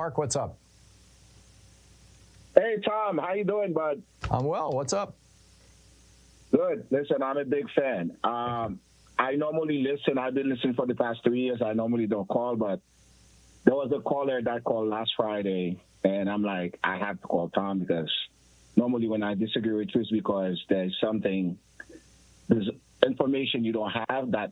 Mark, what's up? Hey, Tom, how you doing, bud? I'm well. What's up? Good. Listen, I'm a big fan. I normally listen. I've been listening for the past 3 years. I normally don't call, but there was a caller that called last Friday, and I'm like, I have to call Tom because normally when I disagree with you, it's because there's information you don't have that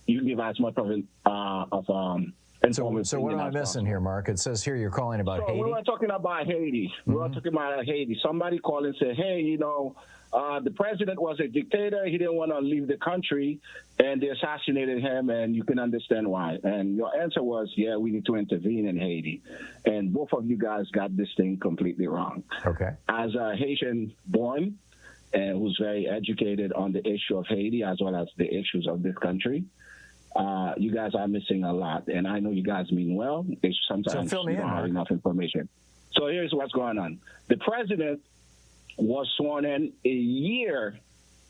you give as much of information. So what am I missing here, Mark? It says here you're calling about Haiti. We were talking about Haiti. We were talking about Haiti. Somebody called and said, hey, the president was a dictator. He didn't want to leave the country, and they assassinated him, and you can understand why. And your answer was, yeah, we need to intervene in Haiti. And both of you guys got this thing completely wrong. Okay. As a Haitian born and who's very educated on the issue of Haiti as well as the issues of this country, you guys are missing a lot. And I know you guys mean well. It's sometimes you don't have enough information. So here's what's going on. The president was sworn in a year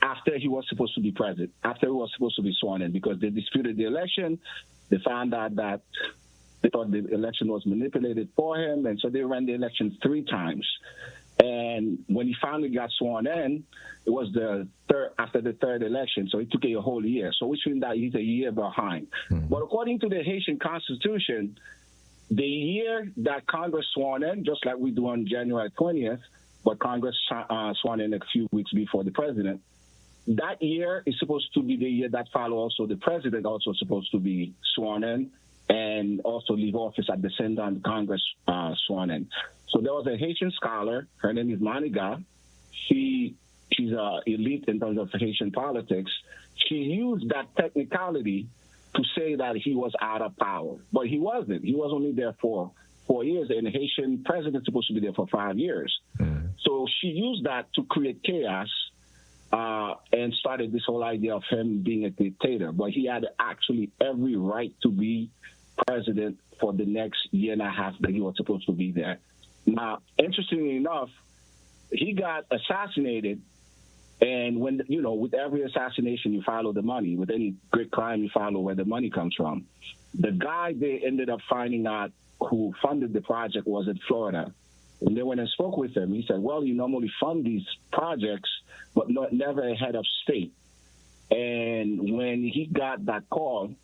after he was supposed to be president, after he was supposed to be sworn in, because they disputed the election. They found out that they thought the election was manipulated for him, and so they ran the election 3 times. And when he finally got sworn in, it was after the third election, so it took a whole year. So which means that he's a year behind. But according to the Haitian Constitution, the year that Congress sworn in, just like we do on January 20th, but Congress sworn in a few weeks before the president, that year is supposed to be the year that follows also the president also supposed to be sworn in and also leave office at the same time Congress sworn in. So there was a Haitian scholar, her name is Maniga. She's elite in terms of Haitian politics. She used that technicality to say that he was out of power, but he wasn't. He was only there for 4 years, and the Haitian president is supposed to be there for 5 years. So she used that to create chaos and started this whole idea of him being a dictator. But he had actually every right to be president for the next year and a half that he was supposed to be there. Now, interestingly enough, he got assassinated. And when, with every assassination, you follow the money. With any great crime, you follow where the money comes from. The guy they ended up finding out who funded the project was in Florida. And they went and spoke with him. He said, well, you normally fund these projects, but never a head of state. And when he got that call,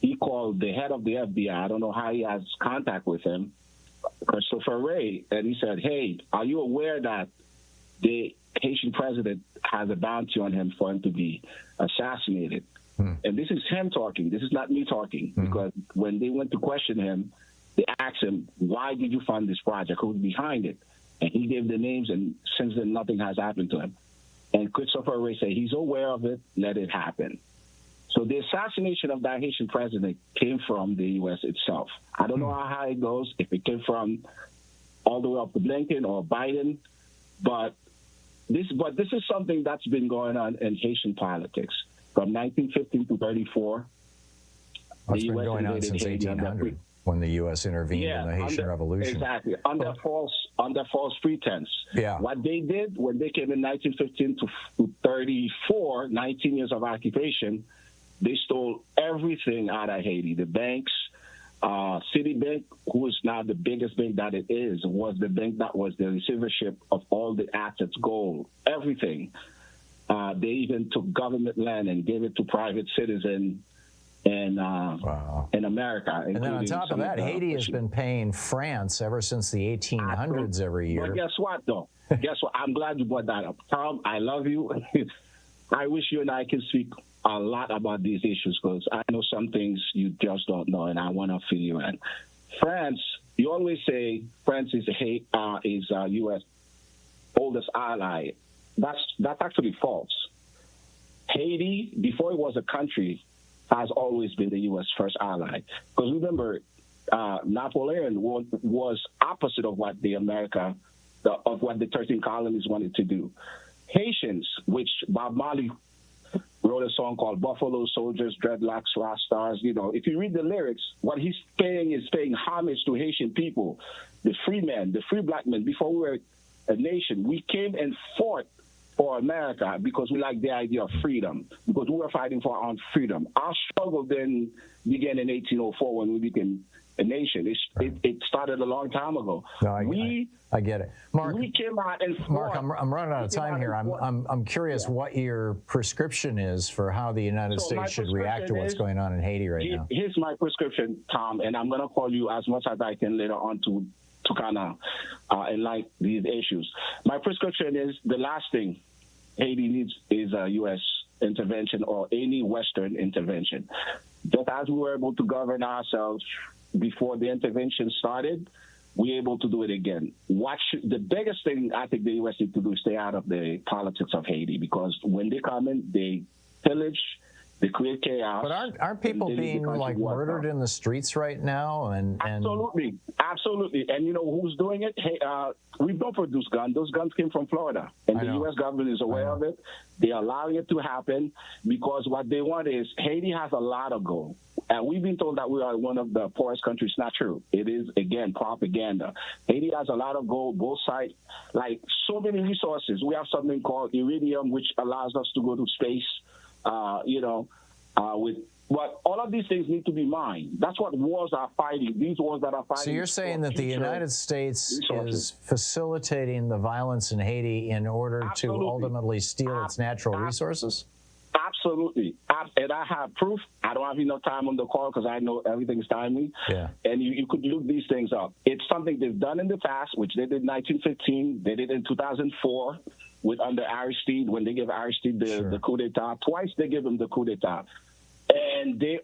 he called the head of the FBI. I don't know how he has contact with him, Christopher Wray. And he said, hey, are you aware that the Haitian president has a bounty on him for him to be assassinated? And this is him talking. This is not me talking. Because when they went to question him, they asked him, why did you fund this project? Who's behind it? And he gave the names, and since then, nothing has happened to him. And Christopher Wray said, he's aware of it, let it happen. So the assassination of that Haitian president came from the U.S. itself. I don't know how high it goes, if it came from all the way up to Blinken or Biden, but this is something that's been going on in Haitian politics from 1915 to 34. It's been going on since 1800. When the U.S. intervened in the Haitian Revolution. Exactly, under false pretense. Yeah. What they did when they came in 1915 to 34, 19 years of occupation, they stole everything out of Haiti. The banks, Citibank, who is now the biggest bank that it is, was the bank that was the receivership of all the assets, gold, everything. They even took government land and gave it to private citizens in America. And then on top of that, Haiti has been paying France ever since the 1800s every year. But guess what, though? Guess what? I'm glad you brought that up. Tom, I love you. I wish you and I can speak a lot about these issues because I know some things you just don't know, and I want to fill you in. France, you always say France is U.S. oldest ally. That's actually false. Haiti, before it was a country, has always been the U.S. first ally. Because remember, Napoleon was opposite of what the 13 colonies wanted to do. Haitians, which Bob Marley wrote a song called Buffalo Soldiers, Dreadlocks, Rastas. If you read the lyrics, what he's saying is paying homage to Haitian people, the free men, the free black men. Before we were a nation, we came and fought for America because we like the idea of freedom, because we were fighting for our own freedom. Our struggle then began in 1804 when we became a nation. It started a long time ago. No, I get it, Mark. We came out and Mark, I'm running out of time here. I'm curious what your prescription is for how the United States should react to what's going on in Haiti right now. Here's my prescription, Tom, and I'm going to call you as much as I can later on to kind of enlighten these issues. My prescription is the last thing Haiti needs is a U.S. intervention or any Western intervention. Just as we were able to govern ourselves before the intervention started, we're able to do it again. The biggest thing I think the U.S. needs to do is stay out of the politics of Haiti, because when they come in, they pillage, they create chaos. But aren't people being like murdered in the streets right now? And absolutely. And you know who's doing it? Hey, we don't produce guns. Those guns came from Florida, and the U.S. government is aware of it. They're allowing it to happen because what they want is Haiti has a lot of gold. And we've been told that we are one of the poorest countries. Not true. It is, again, propaganda. Haiti has a lot of gold, both sides, like so many resources. We have something called iridium, which allows us to go to space, but all of these things need to be mined. That's what wars are fighting. These wars that are fighting. So you're saying that the United States is facilitating the violence in Haiti in order to ultimately steal its natural resources? Absolutely. And I have proof. I don't have enough time on the call because I know everything's timely. Yeah. And you could look these things up. It's something they've done in the past, which they did in 1915. They did in 2004 under Aristide, when they gave Aristide the coup d'etat. Twice they gave him the coup d'etat. And they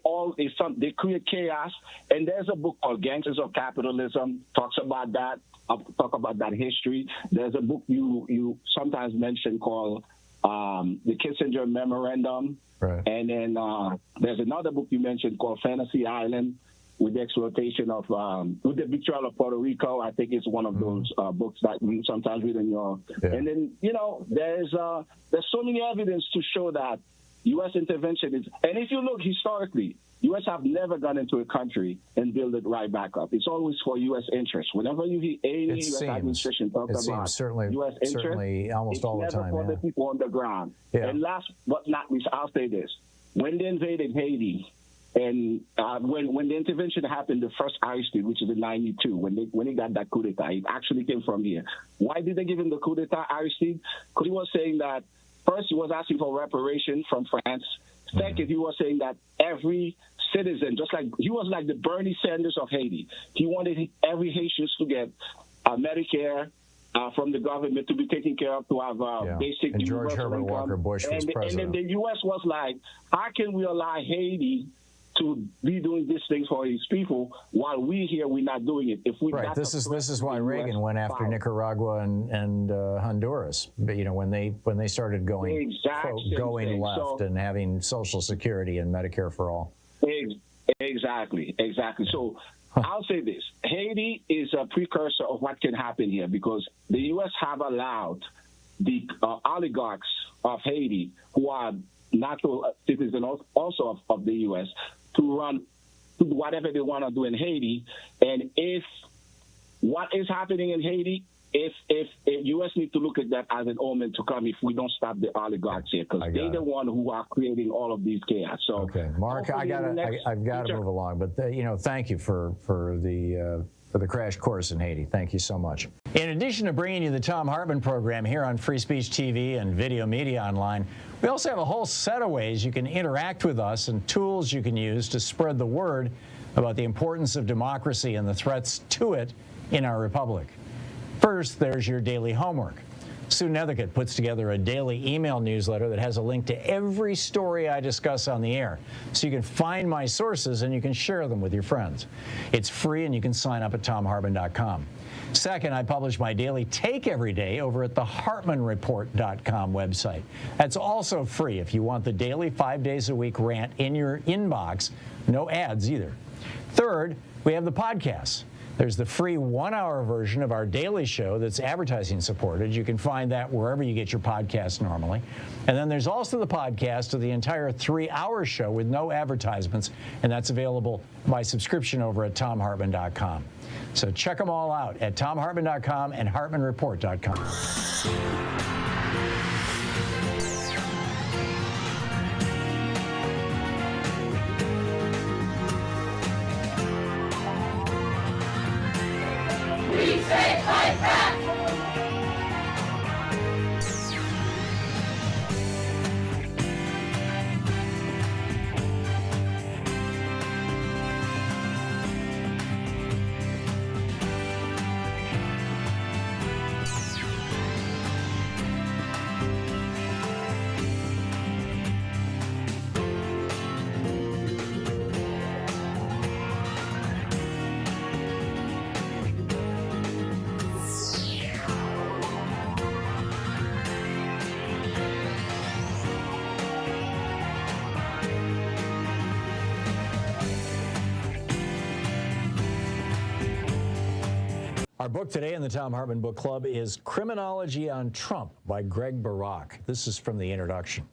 create chaos. And there's a book called Gangsters of Capitalism, talks about that, talk about that history. There's a book you sometimes mention called the Kissinger Memorandum. Right. And then there's another book you mentioned called Fantasy Island, with the exploitation of, with the betrayal of Puerto Rico. I think it's one of those books that you sometimes read in your, and then, there's so many evidence to show that U.S. intervention is, and if you look historically, U.S. have never gone into a country and build it right back up. It's always for U.S. interests. Whenever you hear any U.S. administration talk about U.S. interests, almost all the time, it's never for the people on the ground. Yeah. And last but not least, I'll say this. When they invaded Haiti, and when the intervention happened, the first Aristide, which is in 92, when he got that coup d'etat, it actually came from here. Why did they give him the coup d'etat, Aristide? Because he was saying that, first, he was asking for reparation from France. Second, he was saying that every citizen, just like he was like the Bernie Sanders of Haiti, he wanted every Haitian to get Medicare from the government, to be taken care of, to have basic and George Herbert income. Walker Bush was president. And then the U.S. was like, how can we allow Haiti to be doing these things for his people while we here we're not doing it? If we this is why Reagan went after Nicaragua and Honduras. But when they started going left and having Social Security and Medicare for all. Exactly. So I'll say this: Haiti is a precursor of what can happen here, because the U.S. have allowed the oligarchs of Haiti, who are natural citizens also of the U.S., to run whatever they want to do in Haiti. And if what is happening in Haiti, if U.S. need to look at that as an omen to come if we don't stop the oligarchs here, because they're the one who are creating all of these chaos. So, okay, Mark, I've got to move along, but thank you for the crash course in Haiti. Thank you so much. In addition to bringing you the Thom Hartmann Program here on Free Speech TV and Video Media Online, we also have a whole set of ways you can interact with us and tools you can use to spread the word about the importance of democracy and the threats to it in our republic. First, there's your daily homework. Sue Nethercutt puts together a daily email newsletter that has a link to every story I discuss on the air, so you can find my sources and you can share them with your friends. It's free, and you can sign up at ThomHartmann.com. Second, I publish my daily take every day over at the HartmannReport.com website. That's also free if you want the daily 5 days a week rant in your inbox. No ads either. Third, we have the podcasts. There's the free 1-hour version of our daily show that's advertising supported. You can find that wherever you get your podcasts normally. And then there's also the podcast of the entire 3-hour show with no advertisements, and that's available by subscription over at ThomHartmann.com. So check them all out at ThomHartmann.com and HartmannReport.com. Our book today in the Thom Hartmann Book Club is Criminology on Trump by Greg Barak. This is from the introduction.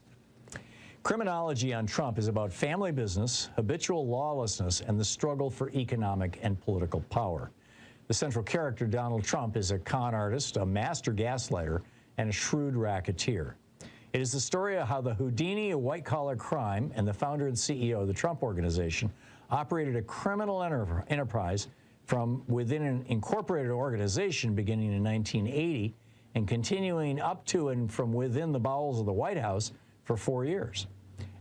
Criminology on Trump is about family business, habitual lawlessness, and the struggle for economic and political power. The central character, Donald Trump, is a con artist, a master gaslighter, and a shrewd racketeer. It is the story of how the Houdini of white-collar crime and the founder and CEO of the Trump Organization operated a criminal enterprise from within an incorporated organization beginning in 1980 and continuing up to and from within the bowels of the White House for 4 years.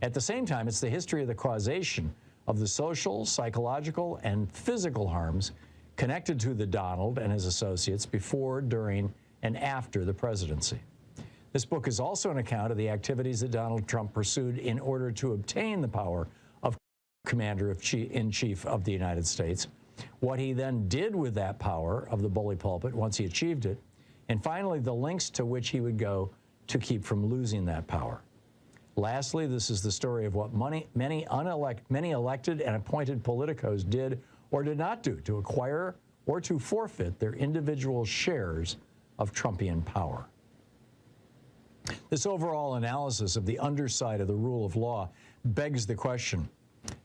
At the same time, it's the history of the causation of the social, psychological, and physical harms connected to the Donald and his associates before, during, and after the presidency. This book is also an account of the activities that Donald Trump pursued in order to obtain the power of Commander-in-Chief of the United States, what he then did with that power of the bully pulpit once he achieved it, and finally the lengths to which he would go to keep from losing that power. Lastly, this is the story of what many elected and appointed politicos did or did not do to acquire or to forfeit their individual shares of Trumpian power. This overall analysis of the underside of the rule of law begs the question,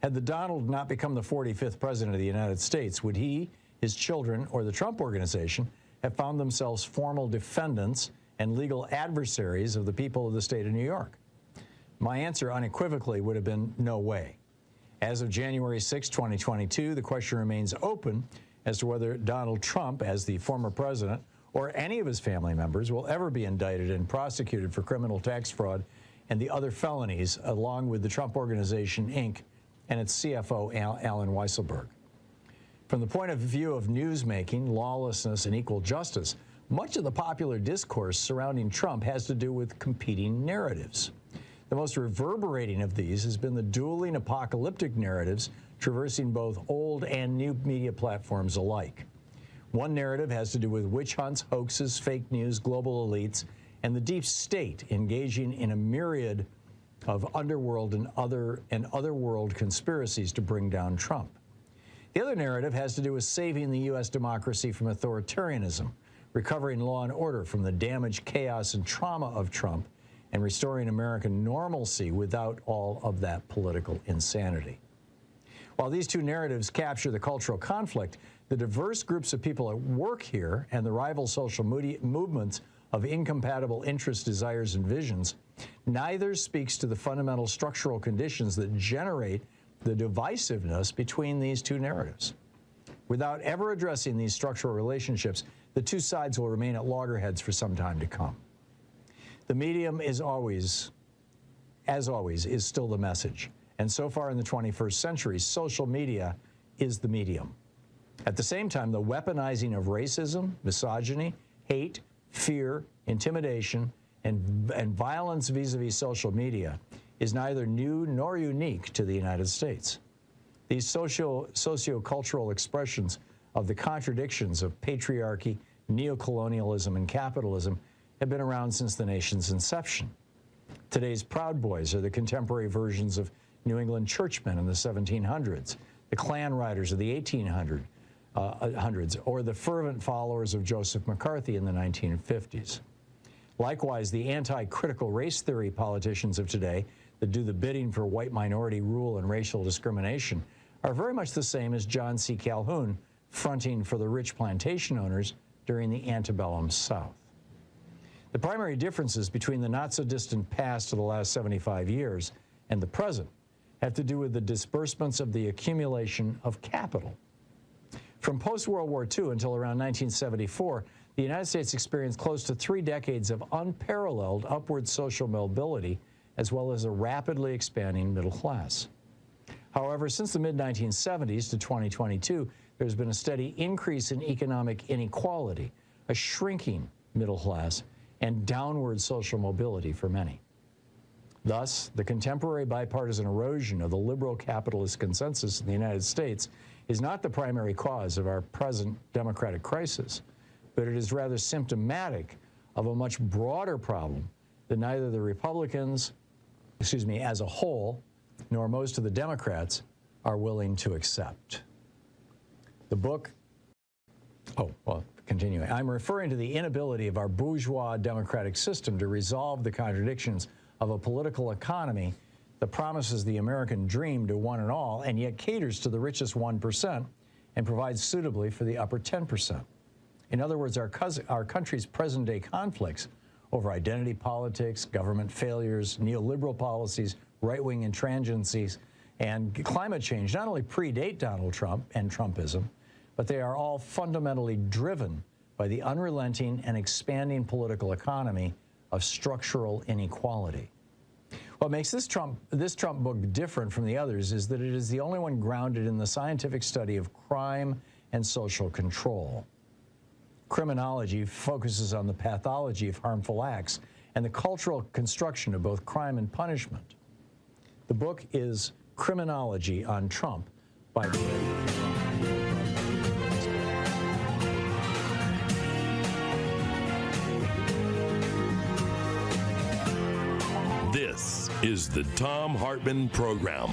had the Donald not become the 45th president of the United States, would he, his children, or the Trump Organization have found themselves formal defendants and legal adversaries of the people of the state of New York? My answer unequivocally would have been no way. As of January 6, 2022, the question remains open as to whether Donald Trump, as the former president, or any of his family members will ever be indicted and prosecuted for criminal tax fraud and the other felonies, along with the Trump Organization, Inc., and its CFO, Alan Weisselberg. From the point of view of newsmaking, lawlessness, and equal justice, much of the popular discourse surrounding Trump has to do with competing narratives. The most reverberating of these has been the dueling apocalyptic narratives traversing both old and new media platforms alike. One narrative has to do with witch hunts, hoaxes, fake news, global elites, and the deep state engaging in a myriad of underworld and otherworld conspiracies to bring down Trump. The other narrative has to do with saving the U.S. democracy from authoritarianism, recovering law and order from the damage, chaos, and trauma of Trump, and restoring American normalcy without all of that political insanity. While these two narratives capture the cultural conflict, the diverse groups of people at work here and the rival social movements of incompatible interests, desires, and visions, neither speaks to the fundamental structural conditions that generate the divisiveness between these two narratives. Without ever addressing these structural relationships, the two sides will remain at loggerheads for some time to come. The medium is always, as always, is still the message. And so far in the 21st century, social media is the medium. At the same time, the weaponizing of racism, misogyny, hate, fear, intimidation, and violence vis-a-vis social media is neither new nor unique to the United States. These socio-cultural expressions of the contradictions of patriarchy, neocolonialism, and capitalism have been around since the nation's inception. Today's Proud Boys are the contemporary versions of New England churchmen in the 1700s, the Klan riders of the 1800s, or the fervent followers of Joseph McCarthy in the 1950s. Likewise, the anti-critical race theory politicians of today that do the bidding for white minority rule and racial discrimination are very much the same as John C. Calhoun fronting for the rich plantation owners during the antebellum South. The primary differences between the not-so-distant past of the last 75 years and the present have to do with the disbursements of the accumulation of capital. From post-World War II until around 1974, the United States experienced close to 3 decades of unparalleled upward social mobility, as well as a rapidly expanding middle class. However, since the mid-1970s to 2022, there's been a steady increase in economic inequality, a shrinking middle class, and downward social mobility for many. Thus, the contemporary bipartisan erosion of the liberal capitalist consensus in the United States is not the primary cause of our present democratic crisis, but it is rather symptomatic of a much broader problem that neither the Republicans, as a whole, nor most of the Democrats are willing to accept. The book, continuing. I'm referring to the inability of our bourgeois democratic system to resolve the contradictions of a political economy that promises the American dream to one and all and yet caters to the richest 1% and provides suitably for the upper 10%. In other words, our country's present-day conflicts over identity politics, government failures, neoliberal policies, right-wing intransigencies, and climate change not only predate Donald Trump and Trumpism, but they are all fundamentally driven by the unrelenting and expanding political economy of structural inequality. What makes this Trump book different from the others is that it is the only one grounded in the scientific study of crime and social control. Criminology focuses on the pathology of harmful acts and the cultural construction of both crime and punishment. The book is Criminology on Trump by This is the Thom Hartmann Program.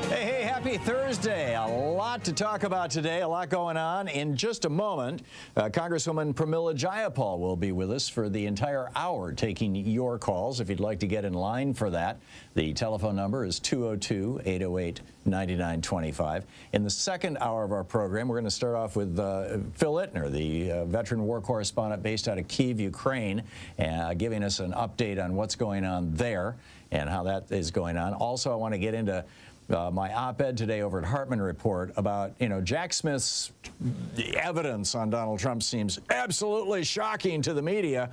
Hey, happy Thursday. A lot to talk about today, a lot going on. In just a moment, Congresswoman Pramila Jayapal will be with us for the entire hour, taking your calls if you'd like to get in line for that. The telephone number is 202-808-9925. In the second hour of our program, we're going to start off with Phil Ittner, the veteran war correspondent based out of Kyiv, Ukraine, giving us an update on what's going on there and how that is going on. Also, I want to get into my op-ed today over at Hartmann Report about, Jack Smith's evidence on Donald Trump seems absolutely shocking to the media.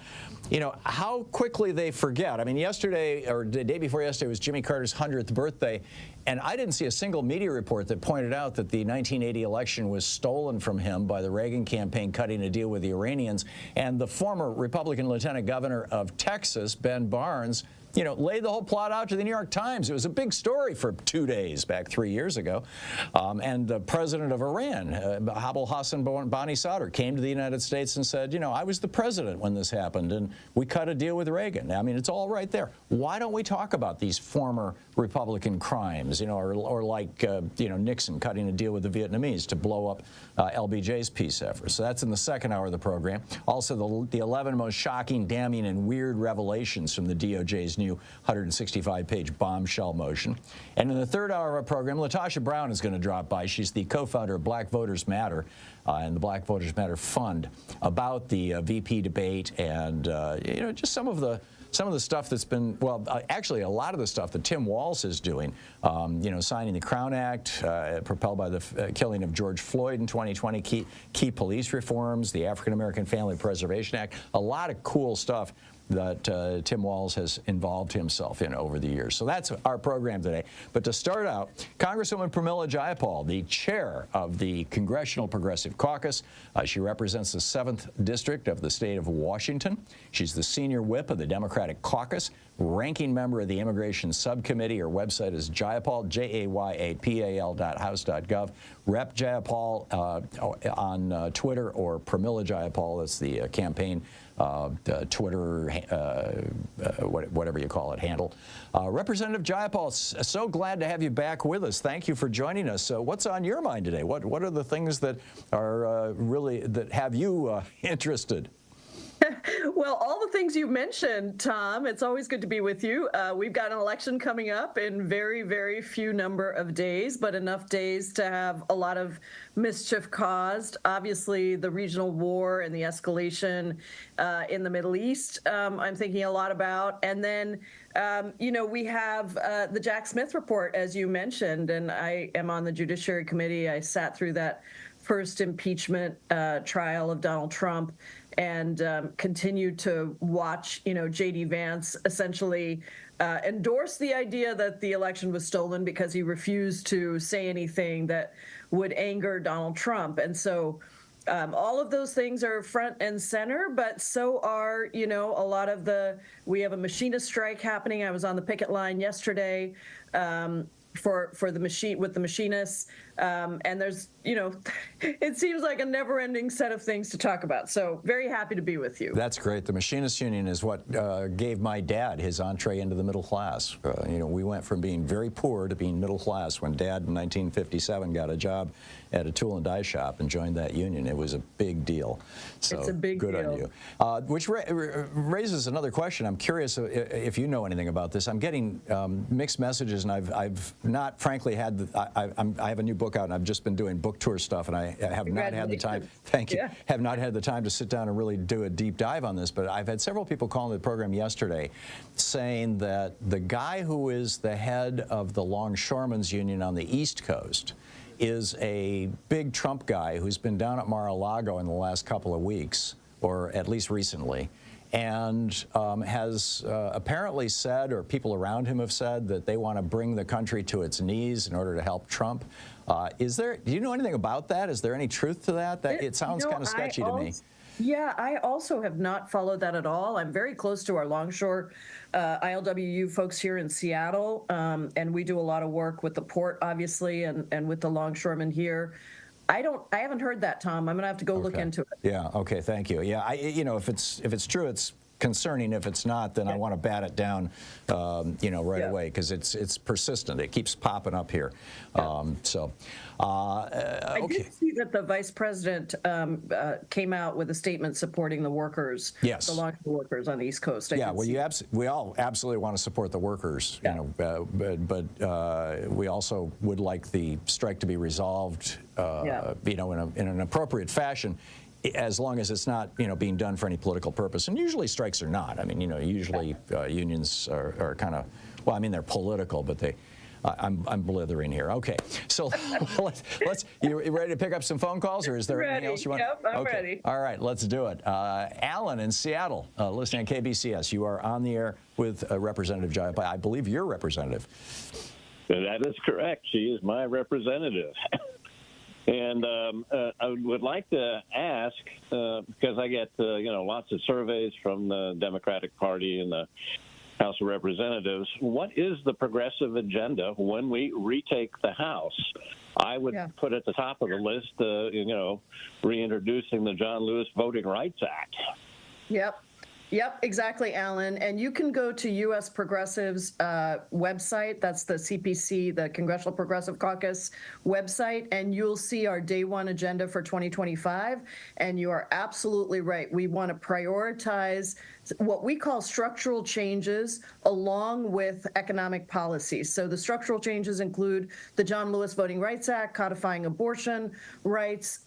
How quickly they forget. I mean, yesterday, or the day before yesterday, was Jimmy Carter's 100th birthday, and I didn't see a single media report that pointed out that the 1980 election was stolen from him by the Reagan campaign cutting a deal with the Iranians, and the former Republican lieutenant governor of Texas, Ben Barnes, laid the whole plot out to the New York Times. It was a big story for 2 days back 3 years ago. And the president of Iran, Abul Hassan Bani Sadr, came to the United States and said, I was the president when this happened, and we cut a deal with Reagan. I mean, it's all right there. Why don't we talk about these former Republican crimes, or like, Nixon cutting a deal with the Vietnamese to blow up LBJ's peace efforts? So that's in the second hour of the program. Also, the 11 most shocking, damning, and weird revelations from the DOJ's new 165-page bombshell motion. And in the third hour of our program, LaTosha Brown is going to drop by. She's the co-founder of Black Voters Matter and the Black Voters Matter Fund, about the VP debate and, just some of the stuff that's been, actually a lot of the stuff that Tim Walz is doing, signing the Crown Act, propelled by the killing of George Floyd in 2020, key police reforms, the African American Family Preservation Act, a lot of cool stuff that Tim Walz has involved himself in over the years. So that's our program today. But to start out, Congresswoman Pramila Jayapal, the chair of the Congressional Progressive Caucus. She represents the 7th District of the state of Washington. She's the senior whip of the Democratic Caucus, ranking member of the Immigration Subcommittee. Her website is Jayapal, Jayapal.house.gov. Rep Jayapal on Twitter, or Pramila Jayapal. That's the campaign Twitter, whatever you call it, handle. Representative Jayapal, so glad to have you back with us. Thank you for joining us. What's on your mind today? What are the things that are that have you interested? Well, all the things you mentioned, Tom, it's always good to be with you. We've got an election coming up in very, very few number of days, but enough days to have a lot of mischief caused. Obviously, the regional war and the escalation in the Middle East, I'm thinking a lot about. And then, we have the Jack Smith report, as you mentioned, and I am on the Judiciary Committee. I sat through that first impeachment trial of Donald Trump, and continue to watch, J.D. Vance essentially endorse the idea that the election was stolen because he refused to say anything that would anger Donald Trump. And so all of those things are front and center, but so are, a lot of we have a machinist strike happening. I was on the picket line yesterday with the machinists. And there's, it seems like a never-ending set of things to talk about. So very happy to be with you. That's great. The Machinists Union is what gave my dad his entree into the middle class. We went from being very poor to being middle class when Dad in 1957 got a job at a tool and die shop and joined that union. It was a big deal. So it's a big good deal. on you. Which raises another question. I'm curious if you know anything about this. I'm getting mixed messages, and I've not, frankly, had I have a new book out, and I've just been doing book tour stuff, and I have not had the time. Thank you. Yeah. Have not had the time to sit down and really do a deep dive on this. But I've had several people calling the program yesterday, saying that the guy who is the head of the Longshoremen's Union on the East Coast is a big Trump guy who's been down at Mar-a-Lago in the last couple of weeks, or at least recently, and has apparently said, or people around him have said, that they want to bring the country to its knees in order to help Trump. Do you know anything about that? Is there any truth to that? It sounds kind of sketchy to me. Yeah, I also have not followed that at all. I'm very close to our Longshore ILWU folks here in Seattle, and we do a lot of work with the port, obviously, and with the longshoremen here. I haven't heard that, Tom. I'm going to have to go look into it. Yeah. Okay. Thank you. Yeah. If it's true, it's concerning. If it's not, then I want to bat it down, right away, because it's persistent. It keeps popping up here. I did see that the vice president came out with a statement supporting the workers, yes, the longshore workers on the East Coast. We all absolutely want to support the workers, but we also would like the strike to be resolved, in an appropriate fashion, as long as it's not, being done for any political purpose. And usually strikes are not. I mean, usually unions are kind of, well, I mean, they're political, but I'm blithering here. Okay, so you ready to pick up some phone calls, or is there anything else you want? Yep, I'm ready. All right, let's do it. Alan in Seattle, listening on KBCS. You are on the air with Representative Jayapal. I believe you're representative. That is correct. She is my representative. And I would like to ask, because I get lots of surveys from the Democratic Party and the House of Representatives, what is the progressive agenda when we retake the House? I would put at the top of the list, reintroducing the John Lewis Voting Rights Act. Yep, exactly, Alan. And you can go to U.S. Progressive's website. That's the CPC, the Congressional Progressive Caucus website, and you'll see our day one agenda for 2025. And you are absolutely right. We want to prioritize what we call structural changes along with economic policies. So the structural changes include the John Lewis Voting Rights Act, codifying abortion rights,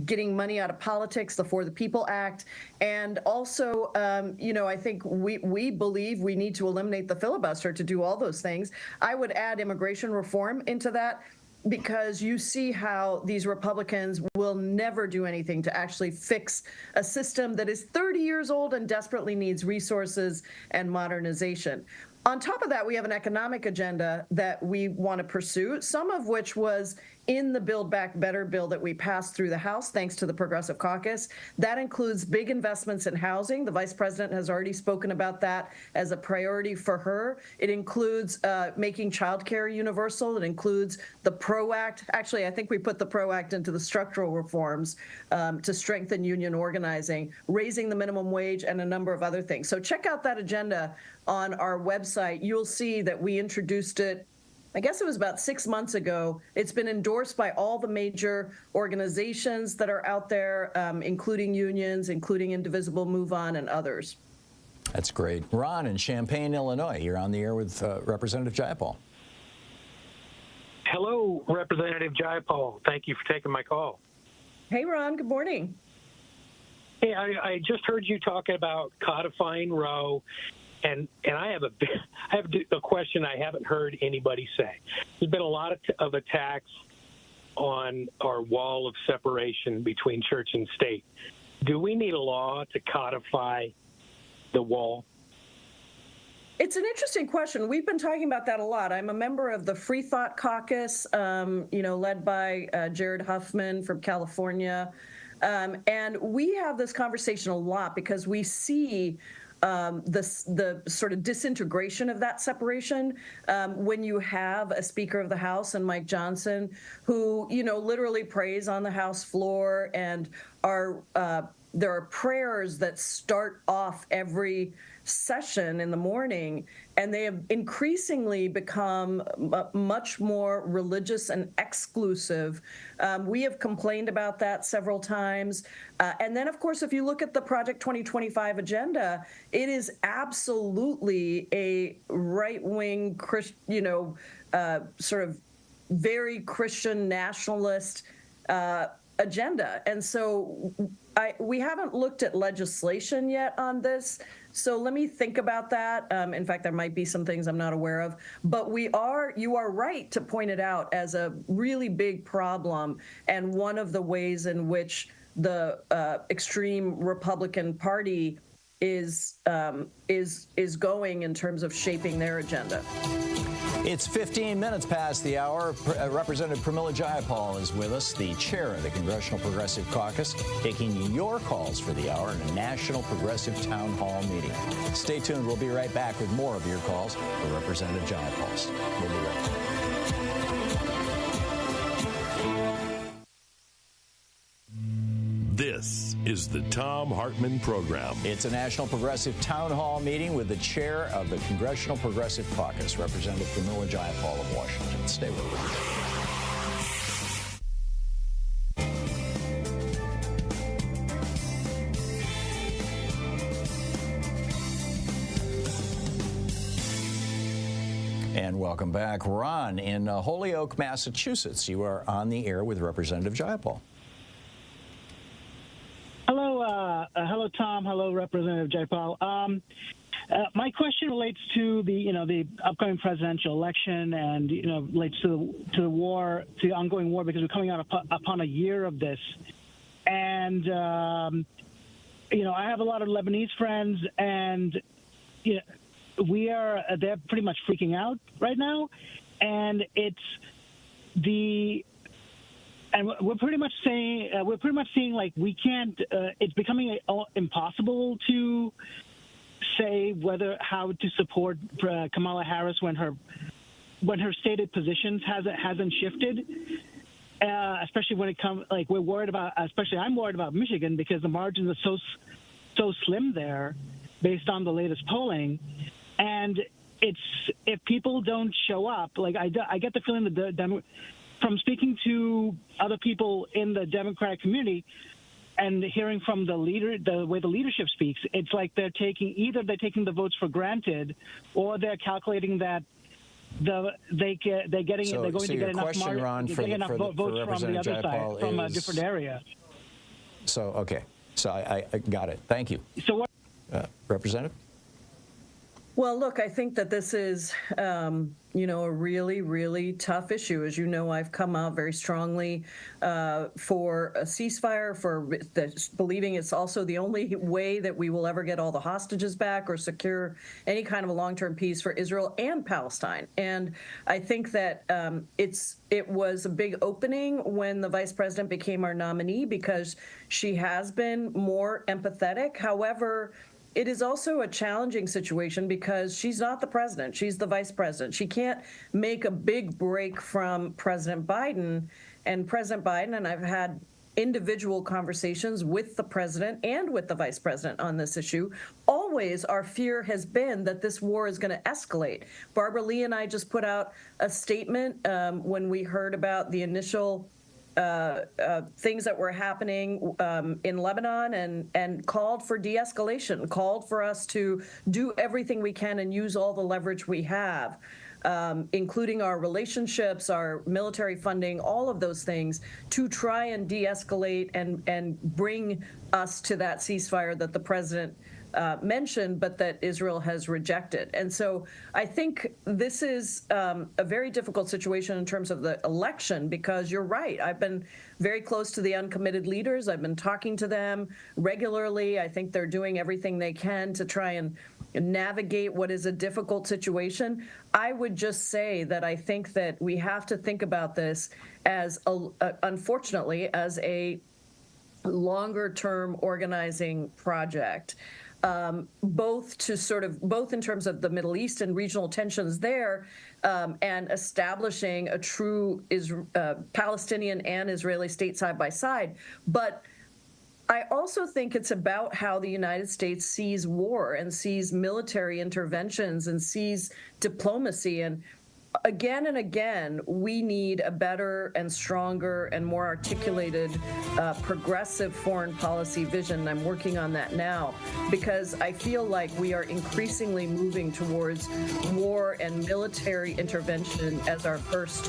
getting money out of politics, the For the People Act, and also, I think we believe we need to eliminate the filibuster to do all those things. I would add immigration reform into that, because you see how these Republicans will never do anything to actually fix a system that is 30 years old and desperately needs resources and modernization. On top of that, we have an economic agenda that we want to pursue, some of which was in the Build Back Better bill that we passed through the House, thanks to the Progressive Caucus. That includes big investments in housing. The Vice President has already spoken about that as a priority for her. It includes making childcare universal. It includes the PRO Act. Actually, I think we put the PRO Act into the structural reforms to strengthen union organizing, raising the minimum wage, and a number of other things. So check out that agenda on our website. You'll see that we introduced it, I guess it was about 6 months ago. It's been endorsed by all the major organizations that are out there, including unions, including Indivisible, Move On, and others. That's great. Ron in Champaign, Illinois, you're on the air with Representative Jayapal. Hello, Representative Jayapal. Thank you for taking my call. Hey, Ron. Good morning. Hey, I just heard you talking about codifying Roe. And I have a question I haven't heard anybody say. There's been a lot of attacks on our wall of separation between church and state. Do we need a law to codify the wall? It's an interesting question. We've been talking about that a lot. I'm a member of the Free Thought Caucus, led by Jared Huffman from California. And we have this conversation a lot because we see the sort of disintegration of that separation when you have a Speaker of the House and Mike Johnson who, literally prays on the House floor and there are prayers that start off every session in the morning, and they have increasingly become much more religious and exclusive. We have complained about that several times. And then, of course, if you look at the Project 2025 agenda, it is absolutely a right-wing, sort of very Christian nationalist agenda. And so we haven't looked at legislation yet on this. So let me think about that. In fact, there might be some things I'm not aware of. But you are right to point it out as a really big problem and one of the ways in which the extreme Republican Party is going in terms of shaping their agenda. It's 15 minutes past the hour. Representative Pramila Jayapal is with us, the chair of the Congressional Progressive Caucus, taking your calls for the hour in a National Progressive Town Hall meeting. Stay tuned. We'll be right back with more of your calls for Representative Jayapal. We'll be right back. This is the Thom Hartmann Program. It's a National Progressive Town Hall meeting with the chair of the Congressional Progressive Caucus, Representative Pramila Jayapal of Washington. Stay with us. And welcome back. Ron in Holyoke, Massachusetts. You are on the air with Representative Jayapal. Hello, Tom. Hello, Representative Jayapal. My question relates to the upcoming presidential election, and relates to the war, to the ongoing war, because we're coming out upon a year of this. And I have a lot of Lebanese friends, and they're pretty much freaking out right now, and And we're pretty much seeing like we can't. It's becoming impossible to say how to support Kamala Harris when her stated positions hasn't shifted. Especially when it comes, like, we're worried about. Especially I'm worried about Michigan because the margins are so slim there, based on the latest polling, and if people don't show up, like I get the feeling that from speaking to other people in the Democratic community and hearing from the way the leadership speaks, it's like they're taking the votes for granted, or they're calculating that they're going to get enough votes from the other side, from a different area. So I got it. Thank you. So what, Representative? Well, look, I think that this is, a really, really tough issue. As you know, I've come out very strongly for a ceasefire, for believing it's also the only way that we will ever get all the hostages back or secure any kind of a long-term peace for Israel and Palestine. And I think that it was a big opening when the vice president became our nominee, because she has been more empathetic. However, it is also a challenging situation because she's not the president. She's the vice president. She can't make a big break from President Biden. And President Biden, and I've had individual conversations with the president and with the vice president on this issue, always our fear has been that this war is going to escalate. Barbara Lee and I just put out a statement when we heard about the initial things that were happening in Lebanon, and called for de-escalation, called for us to do everything we can and use all the leverage we have, including our relationships, our military funding, all of those things, to try and de-escalate and bring us to that ceasefire that the president mentioned, but that Israel has rejected. And so I think this is a very difficult situation in terms of the election, because you're right. I've been very close to the uncommitted leaders. I've been talking to them regularly. I think they're doing everything they can to try and navigate what is a difficult situation. I would just say that I think that we have to think about this as, unfortunately, as a longer-term organizing project. both in terms of the Middle East and regional tensions there, and establishing a true Palestinian and Israeli state side by side. But I also think it's about how the United States sees war and sees military interventions and sees diplomacy. And again and again, we need a better and stronger and more articulated progressive foreign policy vision. I'm working on that now because I feel like we are increasingly moving towards war and military intervention as our first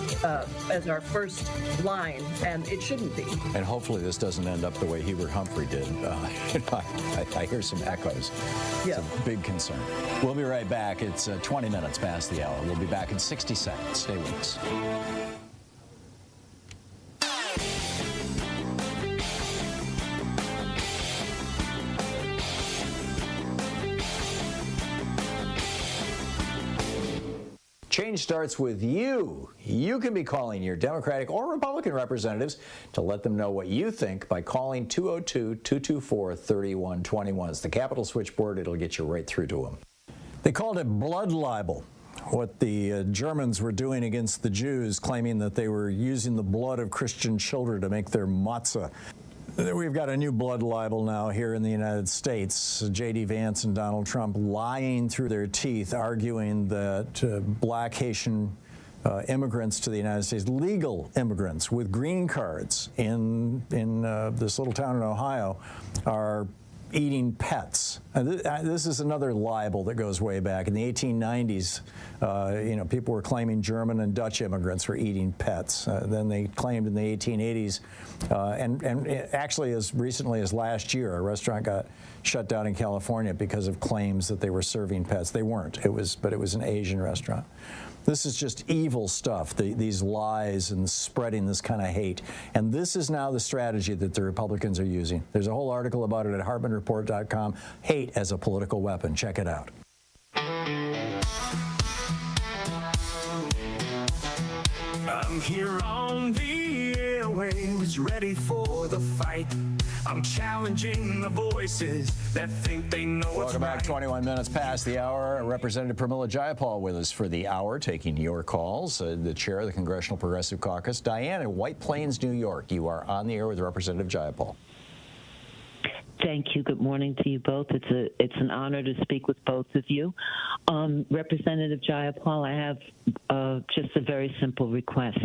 line, and it shouldn't be. And hopefully this doesn't end up the way Hubert Humphrey did. I hear some echoes. Yeah. It's a big concern. We'll be right back. It's 20 minutes past the hour. We'll be back in 60 seconds. Stay with us. Change starts with you. You can be calling your Democratic or Republican representatives to let them know what you think by calling 202-224-3121. It's the Capitol switchboard. It'll get you right through to them. They called it blood libel, what the Germans were doing against the Jews, claiming that they were using the blood of Christian children to make their matzah. We've got a new blood libel now here in the United States. J.D. Vance and Donald Trump lying through their teeth, arguing that black Haitian immigrants to the United States, legal immigrants with green cards in this little town in Ohio, are eating pets. This is another libel that goes way back. In the 1890s, people were claiming German and Dutch immigrants were eating pets. Then they claimed in the 1880s, and actually as recently as last year, a restaurant got shut down in California because of claims that they were serving pets. They weren't. But it was an Asian restaurant. This is just evil stuff, these lies and spreading this kind of hate. And this is now the strategy that the Republicans are using. There's a whole article about it at HartmannReport.com. Hate as a political weapon. Check it out. I'm here on the airwaves, ready for the fight. I'm challenging the voices that think they know what's Welcome back. right. 21 minutes past the hour. Representative Pramila Jayapal with us for the hour, taking your calls. The chair of the Congressional Progressive Caucus. Diane in White Plains, New York. You are on the air with Representative Jayapal. Thank you. Good morning to you both. It's an honor to speak with both of you. Representative Jayapal, I have just a very simple request.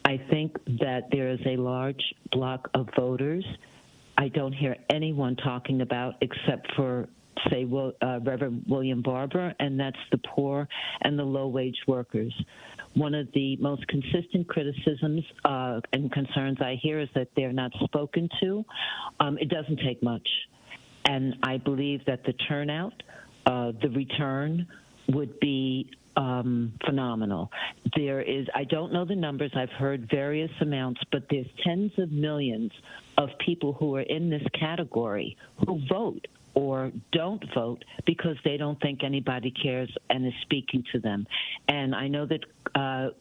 I think that there is a large block of voters I don't hear anyone talking about except for, say, Reverend William Barber, and that's the poor and the low-wage workers. One of the most consistent criticisms and concerns I hear is that they're not spoken to. It doesn't take much. And I believe that the turnout, the return, would be phenomenal. I don't know the numbers, I've heard various amounts, but there's tens of millions of people who are in this category who vote or don't vote because they don't think anybody cares and is speaking to them. And I know that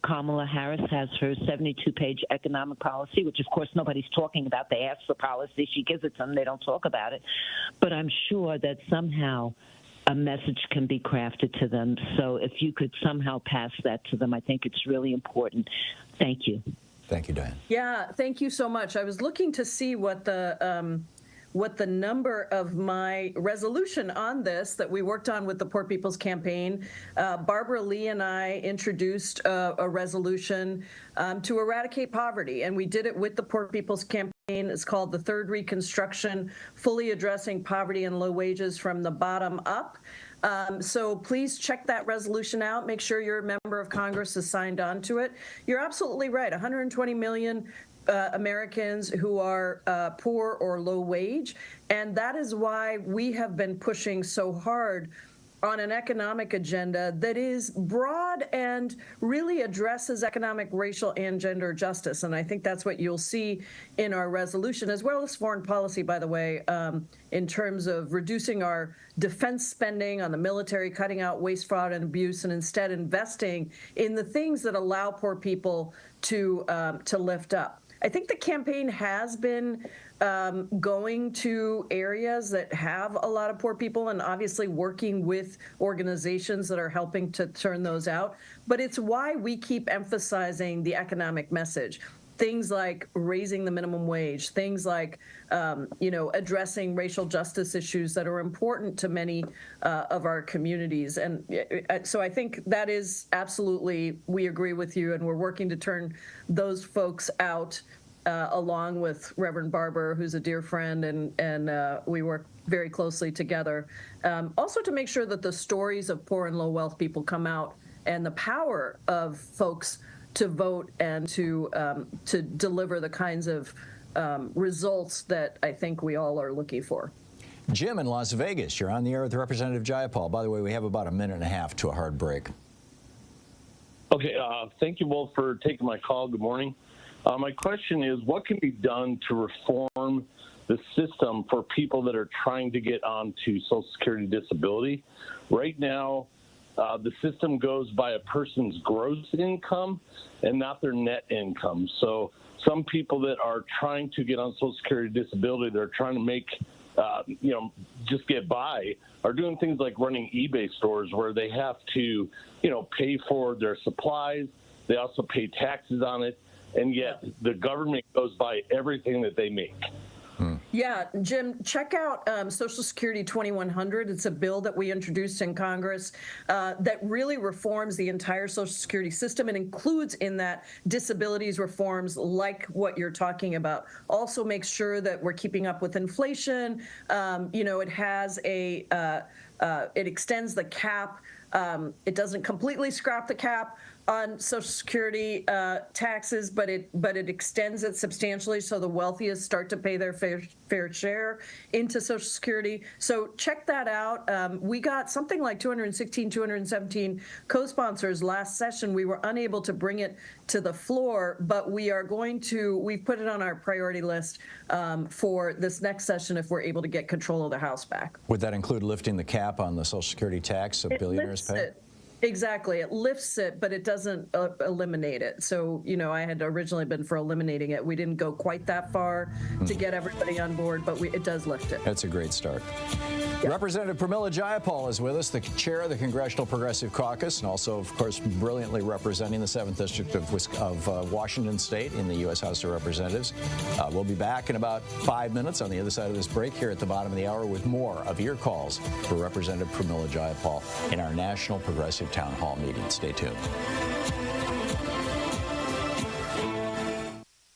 Kamala Harris has her 72-page economic policy, which of course nobody's talking about. They ask for policy, she gives it to them, they don't talk about it. But I'm sure that somehow a message can be crafted to them. So if you could somehow pass that to them, I think it's really important. Thank you. Thank you, Diane. Yeah, thank you so much. I was looking to see what the number of my resolution on this that we worked on with the Poor People's Campaign. Barbara Lee and I introduced a resolution to eradicate poverty, and we did it with the Poor People's Campaign. It's called the Third Reconstruction, Fully Addressing Poverty and Low Wages from the Bottom Up. So please check that resolution out. Make sure your member of Congress is signed on to it. You're absolutely right. 120 million Americans who are poor or low wage. And that is why we have been pushing so hard on an economic agenda that is broad and really addresses economic, racial, and gender justice. And I think that's what you'll see in our resolution, as well as foreign policy, by the way, in terms of reducing our defense spending on the military, cutting out waste, fraud, and abuse, and instead investing in the things that allow poor people to lift up. I think the campaign has been going to areas that have a lot of poor people and obviously working with organizations that are helping to turn those out. But it's why we keep emphasizing the economic message. Things like raising the minimum wage, things like, addressing racial justice issues that are important to many of our communities. And so I think that is absolutely, we agree with you, and we're working to turn those folks out along with Reverend Barber, who's a dear friend, and we work very closely together. Also to make sure that the stories of poor and low wealth people come out and the power of folks to vote and to deliver the kinds of results that I think we all are looking for. Jim in Las Vegas, you're on the air with Representative Jayapal. By the way, we have about a minute and a half to a hard break. Okay, thank you both for taking my call. Good morning. My question is, what can be done to reform the system for people that are trying to get onto Social Security disability? Right now, the system goes by a person's gross income and not their net income. So some people that are trying to get on Social Security disability, they're trying to make, just get by, are doing things like running eBay stores where they have to, pay for their supplies. They also pay taxes on it. And yet the government goes by everything that they make. Yeah, Jim, check out Social Security 2100. It's a bill that we introduced in Congress that really reforms the entire Social Security system and includes in that disabilities reforms like what you're talking about. Also makes sure that we're keeping up with inflation. It has it extends the cap. It doesn't completely scrap the cap on Social Security taxes, but it extends it substantially so the wealthiest start to pay their fair share into Social Security. So check that out. We got something like 217 co-sponsors last session. We were unable to bring it to the floor, but we've put it on our priority list for this next session if we're able to get control of the House back. Would that include lifting the cap on the Social Security tax that billionaires pay? Exactly. It lifts it, but it doesn't eliminate it. So, I had originally been for eliminating it. We didn't go quite that far to get everybody on board, but it does lift it. That's a great start. Yep. Representative Pramila Jayapal is with us, the chair of the Congressional Progressive Caucus, and also, of course, brilliantly representing the 7th District of Washington State in the U.S. House of Representatives. We'll be back in about 5 minutes on the other side of this break here at the bottom of the hour with more of your calls for Representative Pramila Jayapal in our National Progressive Town Hall meeting. Stay tuned.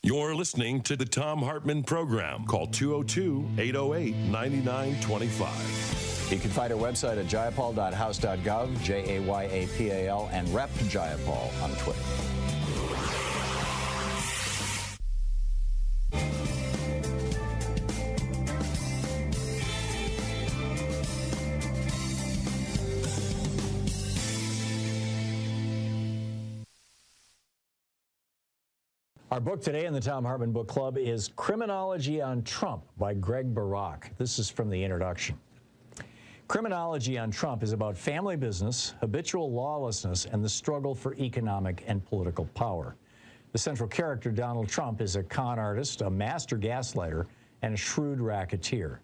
You're listening to the Thom Hartmann Program. Call 202-808-9925. You can find our website at jayapal.house.gov, Jayapal, and Rep Jayapal on Twitter. Our book today in the Thom Hartmann Book Club is Criminology on Trump by Greg Barak. This is from the introduction. Criminology on Trump is about family business, habitual lawlessness, and the struggle for economic and political power. The central character, Donald Trump, is a con artist, a master gaslighter, and a shrewd racketeer.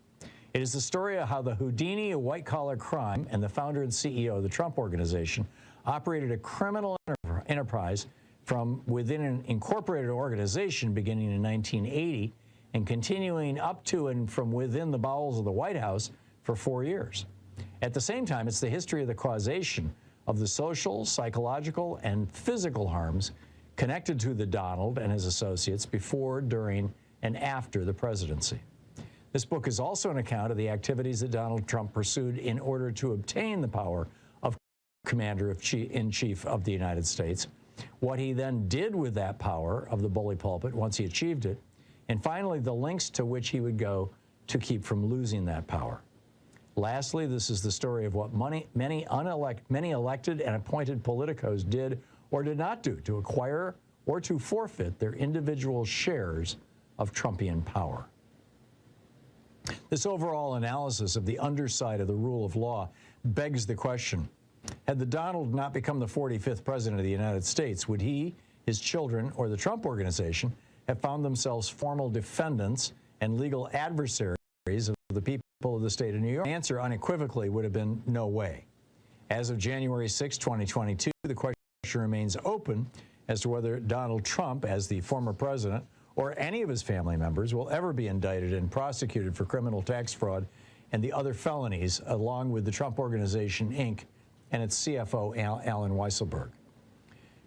It is the story of how the Houdini of white-collar crime and the founder and CEO of the Trump Organization operated a criminal enterprise from within an incorporated organization beginning in 1980 and continuing up to and from within the bowels of the White House for 4 years. At the same time, it's the history of the causation of the social, psychological, and physical harms connected to the Donald and his associates before, during, and after the presidency. This book is also an account of the activities that Donald Trump pursued in order to obtain the power of Commander-in-Chief of the United States, what he then did with that power of the bully pulpit once he achieved it, and finally the lengths to which he would go to keep from losing that power. Lastly, this is the story of what many elected and appointed politicos did or did not do to acquire or to forfeit their individual shares of Trumpian power. This overall analysis of the underside of the rule of law begs the question, had the Donald not become the 45th president of the United States, would he, his children, or the Trump Organization have found themselves formal defendants and legal adversaries of the people of the state of New York? The answer unequivocally would have been no way. As of January 6, 2022, the question remains open as to whether Donald Trump, as the former president, or any of his family members will ever be indicted and prosecuted for criminal tax fraud and the other felonies, along with the Trump Organization, Inc., and its CFO, Alan Weisselberg.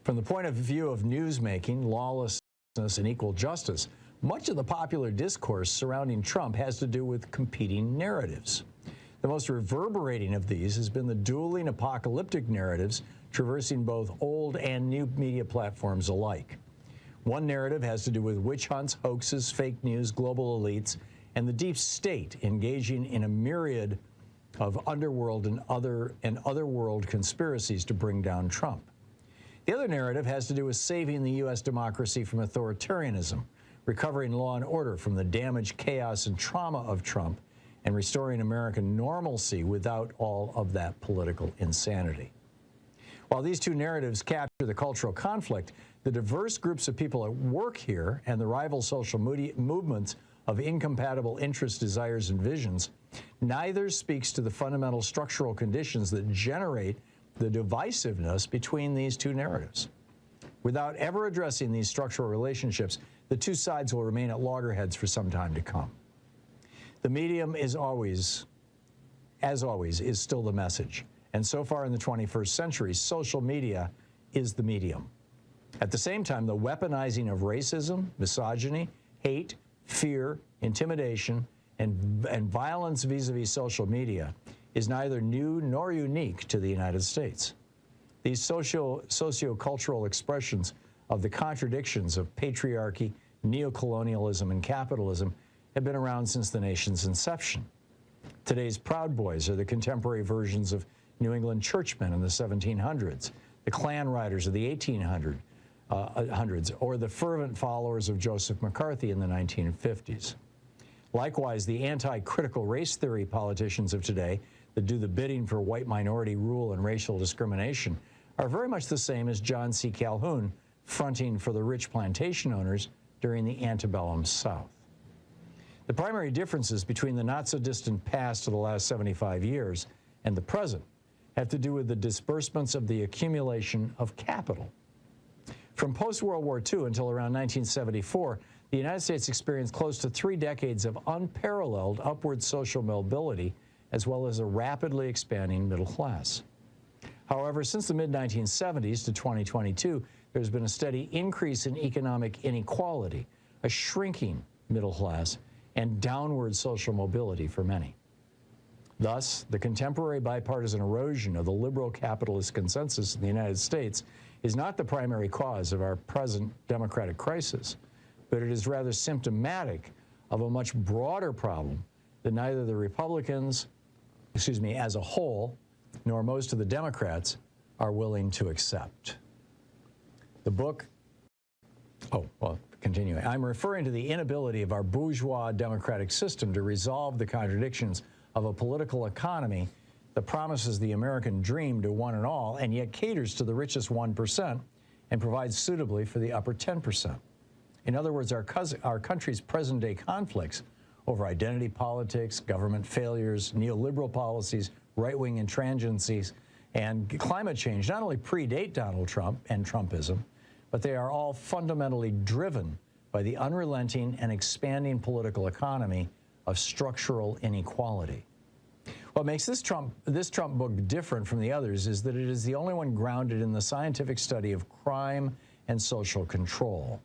From the point of view of newsmaking, lawlessness, and equal justice, much of the popular discourse surrounding Trump has to do with competing narratives. The most reverberating of these has been the dueling apocalyptic narratives traversing both old and new media platforms alike. One narrative has to do with witch hunts, hoaxes, fake news, global elites, and the deep state engaging in a myriad of underworld and otherworld conspiracies to bring down Trump. The other narrative has to do with saving the U.S. democracy from authoritarianism, recovering law and order from the damage, chaos, and trauma of Trump, and restoring American normalcy without all of that political insanity. While these two narratives capture the cultural conflict, the diverse groups of people at work here and the rival social movements of incompatible interests, desires, and visions, neither speaks to the fundamental structural conditions that generate the divisiveness between these two narratives. Without ever addressing these structural relationships, the two sides will remain at loggerheads for some time to come. The medium is always, as always, is still the message. And so far in the 21st century, social media is the medium. At the same time, the weaponizing of racism, misogyny, hate, fear, intimidation, and violence vis-a-vis social media is neither new nor unique to the United States. These socio-cultural expressions of the contradictions of patriarchy, neocolonialism, and capitalism have been around since the nation's inception. Today's Proud Boys are the contemporary versions of New England churchmen in the 1700s, the Klan riders of the 1800s, or the fervent followers of Joseph McCarthy in the 1950s. Likewise, the anti-critical race theory politicians of today that do the bidding for white minority rule and racial discrimination are very much the same as John C. Calhoun fronting for the rich plantation owners during the antebellum South. The primary differences between the not-so-distant past of the last 75 years and the present have to do with the disbursements of the accumulation of capital. From post-World War II until around 1974, the United States experienced close to 3 decades of unparalleled upward social mobility, as well as a rapidly expanding middle class. However, since the mid-1970s to 2022, there's been a steady increase in economic inequality, a shrinking middle class, and downward social mobility for many. Thus, the contemporary bipartisan erosion of the liberal capitalist consensus in the United States is not the primary cause of our present democratic crisis, but it is rather symptomatic of a much broader problem that neither the Republicans, as a whole, nor most of the Democrats are willing to accept. The book, continuing, I'm referring to the inability of our bourgeois democratic system to resolve the contradictions of a political economy that promises the American dream to one and all and yet caters to the richest 1% and provides suitably for the upper 10%. In other words, our country's present-day conflicts over identity politics, government failures, neoliberal policies, right-wing intransigencies, and climate change not only predate Donald Trump and Trumpism, but they are all fundamentally driven by the unrelenting and expanding political economy of structural inequality. What makes this Trump book different from the others is that it is the only one grounded in the scientific study of crime and social control.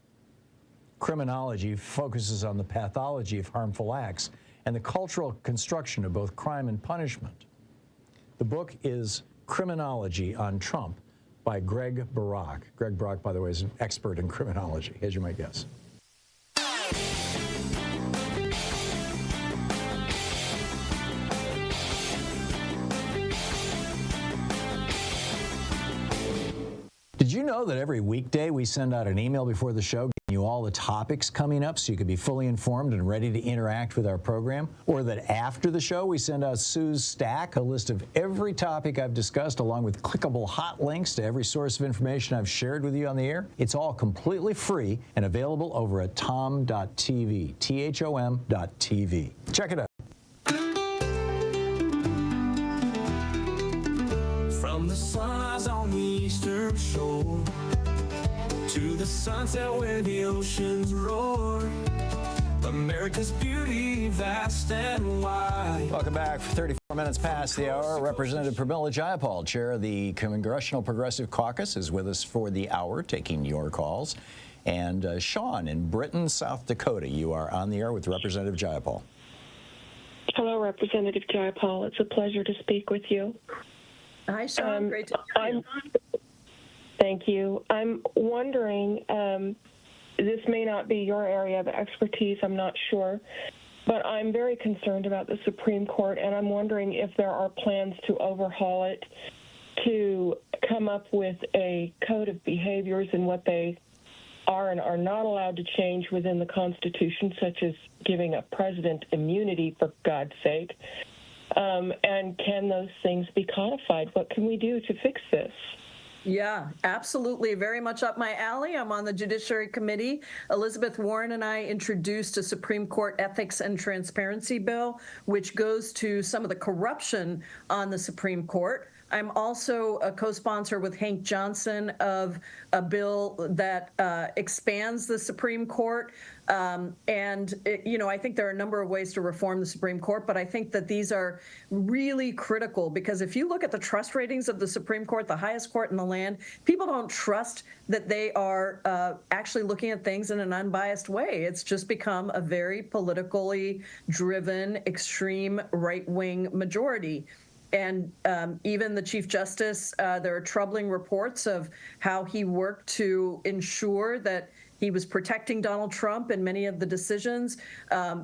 Criminology focuses on the pathology of harmful acts and the cultural construction of both crime and punishment. The book is Criminology on Trump by Greg Barak. Greg Barak, by the way, is an expert in criminology, as you might guess. Did you know that every weekday we send out an email before the show giving you all the topics coming up so you can be fully informed and ready to interact with our program, or that after the show we send out Sue's stack, a list of every topic I've discussed along with clickable hot links to every source of information I've shared with you on the air. It's all completely free and available over at tom.tv, THOM.tv. Check it out. From the sunrise on the eastern shore to the sunset where the oceans roar, America's beauty vast and wide. Welcome back. 34 minutes past the hour. Representative Pramila Jayapal, chair of the Congressional Progressive Caucus, is with us for the hour, taking your calls. And Sean in Britain, South Dakota, you are on the air with Representative Jayapal. Hello, Representative Jayapal. It's a pleasure to speak with you. Hi, Sean. Great to hear you. Thank you. I'm wondering, this may not be your area of expertise, I'm not sure, but I'm very concerned about the Supreme Court, and I'm wondering if there are plans to overhaul it, to come up with a code of behaviors and what they are and are not allowed to change within the Constitution, such as giving a president immunity, for God's sake. And can those things be codified? What can we do to fix this? Yeah, absolutely. Very much up my alley. I'm on the Judiciary Committee. Elizabeth Warren and I introduced a Supreme Court Ethics and Transparency Bill, which goes to some of the corruption on the Supreme Court. I'm also a co-sponsor with Hank Johnson of a bill that expands the Supreme Court. I think there are a number of ways to reform the Supreme Court, but I think that these are really critical because if you look at the trust ratings of the Supreme Court, the highest court in the land, people don't trust that they are actually looking at things in an unbiased way. It's just become a very politically driven, extreme right-wing majority. And even the Chief Justice, there are troubling reports of how he worked to ensure that he was protecting Donald Trump in many of the decisions.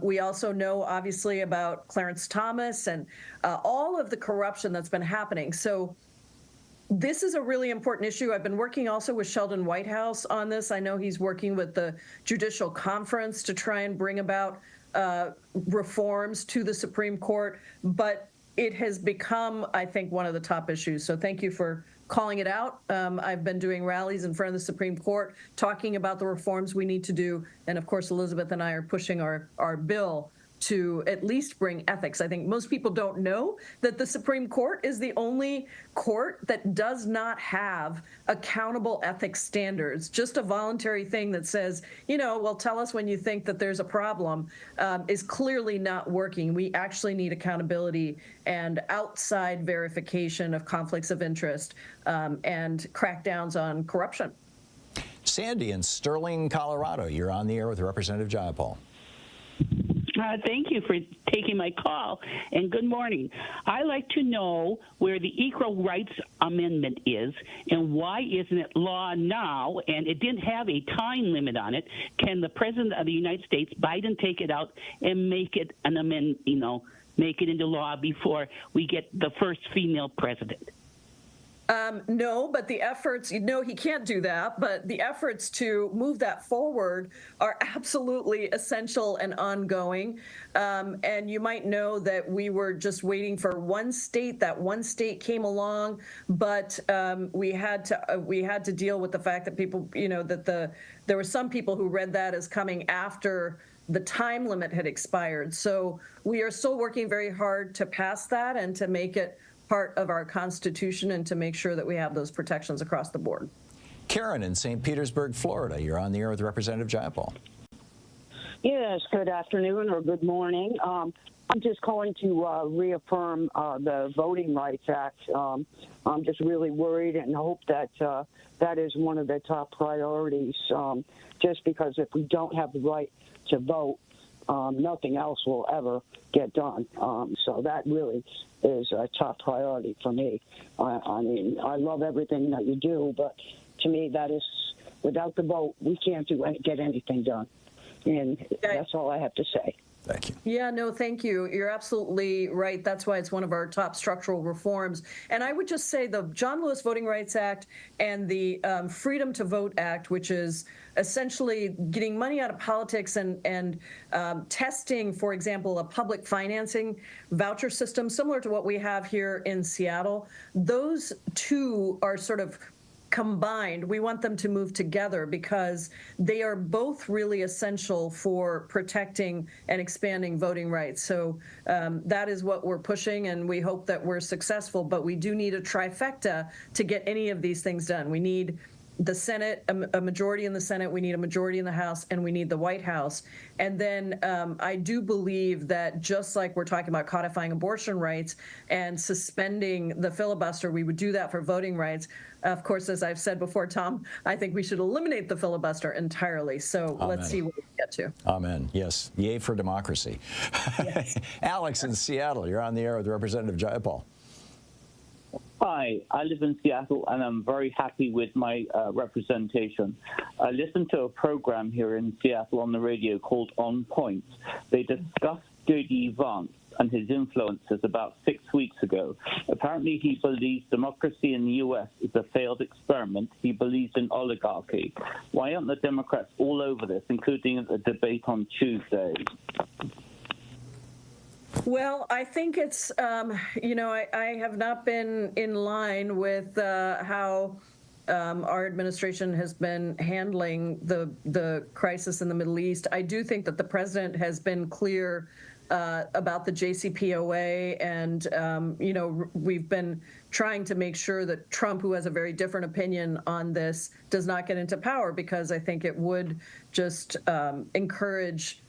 We also know, obviously, about Clarence Thomas and all of the corruption that's been happening. So this is a really important issue. I've been working also with Sheldon Whitehouse on this. I know he's working with the Judicial Conference to try and bring about reforms to the Supreme Court. But it has become, I think, one of the top issues. So thank you for calling it out. I've been doing rallies in front of the Supreme Court, talking about the reforms we need to do. And of course, Elizabeth and I are pushing our bill to at least bring ethics. I think most people don't know that the Supreme Court is the only court that does not have accountable ethics standards, just a voluntary thing that says, well, tell us when you think that there's a problem, is clearly not working. We actually need accountability and outside verification of conflicts of interest and crackdowns on corruption. Sandy in Sterling, Colorado, you're on the air with Representative Jayapal. Thank you for taking my call, and good morning. I'd like to know where the Equal Rights Amendment is, and why isn't it law now, and it didn't have a time limit on it. Can the President of the United States, Biden, take it out and make it an amendment, make it into law before we get the first female president? No, but the efforts, he can't do that, but the efforts to move that forward are absolutely essential and ongoing. And you might know that we were just waiting for one state. That one state came along, but we had to deal with the fact that people, that there were some people who read that as coming after the time limit had expired. So we are still working very hard to pass that and to make it part of our Constitution and to make sure that we have those protections across the board. Karen in St. Petersburg, Florida, you're on the air with Representative Jayapal. Yes, good afternoon or good morning. I'm just calling to reaffirm the Voting Rights Act. I'm just really worried and hope that that is one of the top priorities, just because if we don't have the right to vote, nothing else will ever get done. So that really is a top priority for me. I mean, I love everything that you do, but to me, that is, without the vote, we can't get anything done. And that's all I have to say. Thank you. Yeah, no, thank you. You're absolutely right. That's why it's one of our top structural reforms. And I would just say the John Lewis Voting Rights Act and the Freedom to Vote Act, which is essentially getting money out of politics and testing, for example, a public financing voucher system similar to what we have here in Seattle. Those two are sort of combined. We want them to move together because they are both really essential for protecting and expanding voting rights. So that is what we're pushing, and we hope that we're successful. But we do need a trifecta to get any of these things done. We need the Senate, a majority in the Senate, we need a majority in the House, and we need the White House. And then I do believe that just like we're talking about codifying abortion rights and suspending the filibuster, we would do that for voting rights. Of course, as I've said before, Tom, I think we should eliminate the filibuster entirely. So let's see what we get to. Amen. Yes. Yay for democracy. Yes. Alex in Seattle, you're on the air with Representative Jayapal. Hi, I live in Seattle, and I'm very happy with my representation. I listened to a program here in Seattle on the radio called On Point. They discussed J.D. Vance and his influences about 6 weeks ago. Apparently, he believes democracy in the U.S. is a failed experiment. He believes in oligarchy. Why aren't the Democrats all over this, including at the debate on Tuesday? Well, I think it's, I have not been in line with how our administration has been handling the crisis in the Middle East. I do think that the president has been clear about the JCPOA, and, we've been trying to make sure that Trump, who has a very different opinion on this, does not get into power, because I think it would just encourage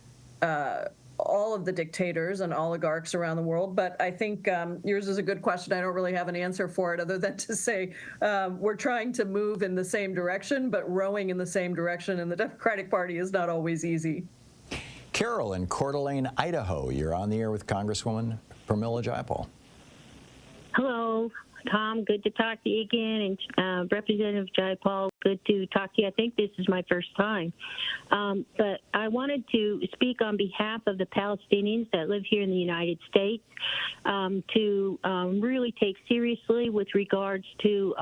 all of the dictators and oligarchs around the world. But I think yours is a good question. I don't really have an answer for it other than to say we're trying to move in the same direction, but rowing in the same direction in the Democratic Party is not always easy. Carol in Coeur d'Alene, Idaho. You're on the air with Congresswoman Pramila Jayapal. Hello, Tom. Good to talk to you again. And Representative Jayapal, good to talk to you. I think this is my first time. But I wanted to speak on behalf of the Palestinians that live here in the United States to really take seriously with regards to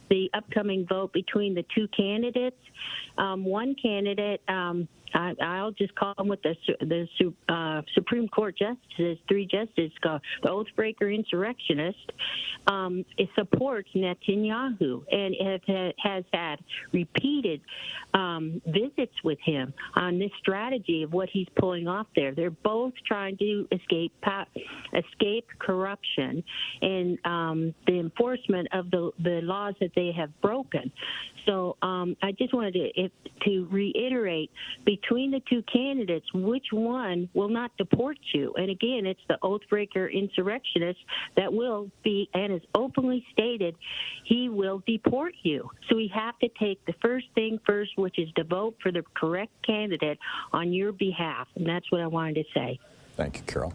the upcoming vote between the two candidates. One candidate, I'll just call him with the Supreme Court justices, three justices, the oathbreaker insurrectionist, it supports Netanyahu and has had repeated visits with him on this strategy of what he's pulling off there. They're both trying to escape corruption and the enforcement of the laws that they have broken. So I just wanted to reiterate, between the two candidates, which one will not deport you? And again, it's the oathbreaker insurrectionist that will be, and is openly stated, he will deport you. So we have to take the first thing first, which is to vote for the correct candidate on your behalf. And that's what I wanted to say. Thank you, Carol.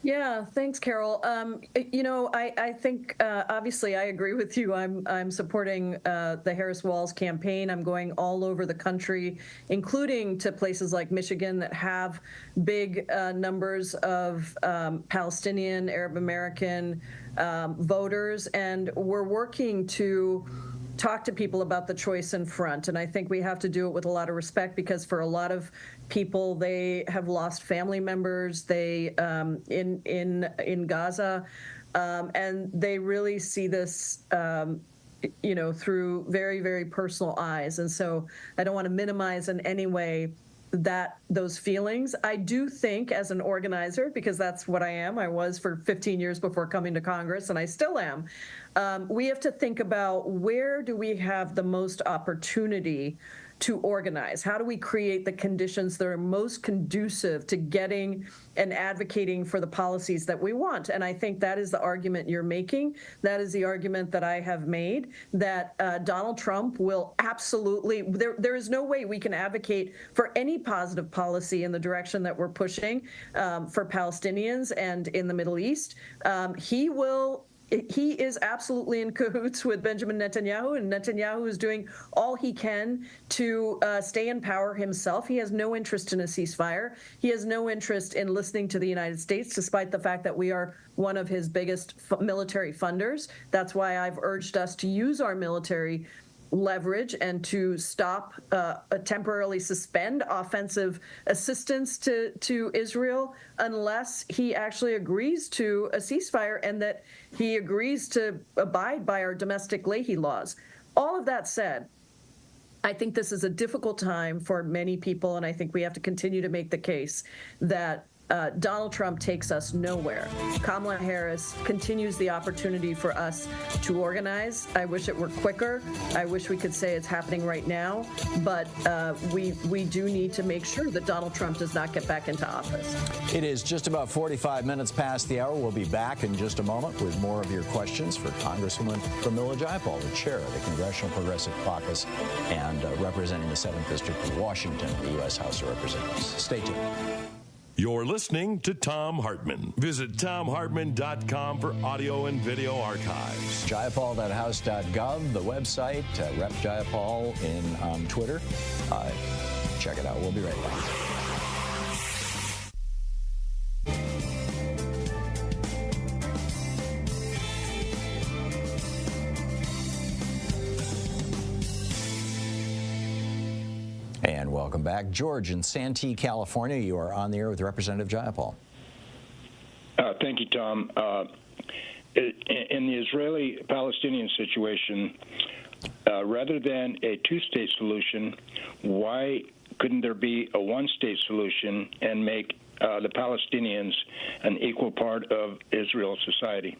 Yeah, thanks, Carol. I think obviously I agree with you. I'm supporting the Harris-Walz campaign. I'm going all over the country, including to places like Michigan that have big numbers of Palestinian, Arab American voters, and we're working to talk to people about the choice in front. And I think we have to do it with a lot of respect, because for a lot of people, they have lost family members in Gaza, and they really see this through very, very personal eyes. And so I don't want to minimize in any way those feelings. I do think, as an organizer, because that's what I am, I was for 15 years before coming to Congress, and I still am, we have to think about, where do we have the most opportunity to organize? How do we create the conditions that are most conducive to getting and advocating for the policies that we want? And I think that is the argument you're making. That is the argument that I have made, that Donald Trump will absolutely, there is no way we can advocate for any positive policy in the direction that we're pushing for Palestinians and in the Middle East. He will he is absolutely in cahoots with Benjamin Netanyahu, and Netanyahu is doing all he can to stay in power himself. He has no interest in a ceasefire. He has no interest in listening to the United States, despite the fact that we are one of his biggest military funders. That's why I've urged us to use our military leverage and to stop, temporarily suspend offensive assistance to Israel unless he actually agrees to a ceasefire and that he agrees to abide by our domestic Leahy laws. All of that said, I think this is a difficult time for many people, and I think we have to continue to make the case that Donald Trump takes us nowhere. Kamala Harris continues the opportunity for us to organize. I wish it were quicker. I wish we could say it's happening right now, but we do need to make sure that Donald Trump does not get back into office. It is just about 45 minutes past the hour. We'll be back in just a moment with more of your questions for Congresswoman Pramila Jayapal, the chair of the Congressional Progressive Caucus and representing the 7th District of Washington, the U.S. House of Representatives. Stay tuned. You're listening to Thom Hartmann. Visit ThomHartmann.com for audio and video archives. Jayapal.house.gov, the website, Rep Jayapal on Twitter. Check it out. We'll be right back. And welcome back. George in Santee, California. You are on the air with Representative Jayapal. Thank you, Tom. In the Israeli-Palestinian situation, rather than a two-state solution, why couldn't there be a one-state solution and make the Palestinians an equal part of Israel's society?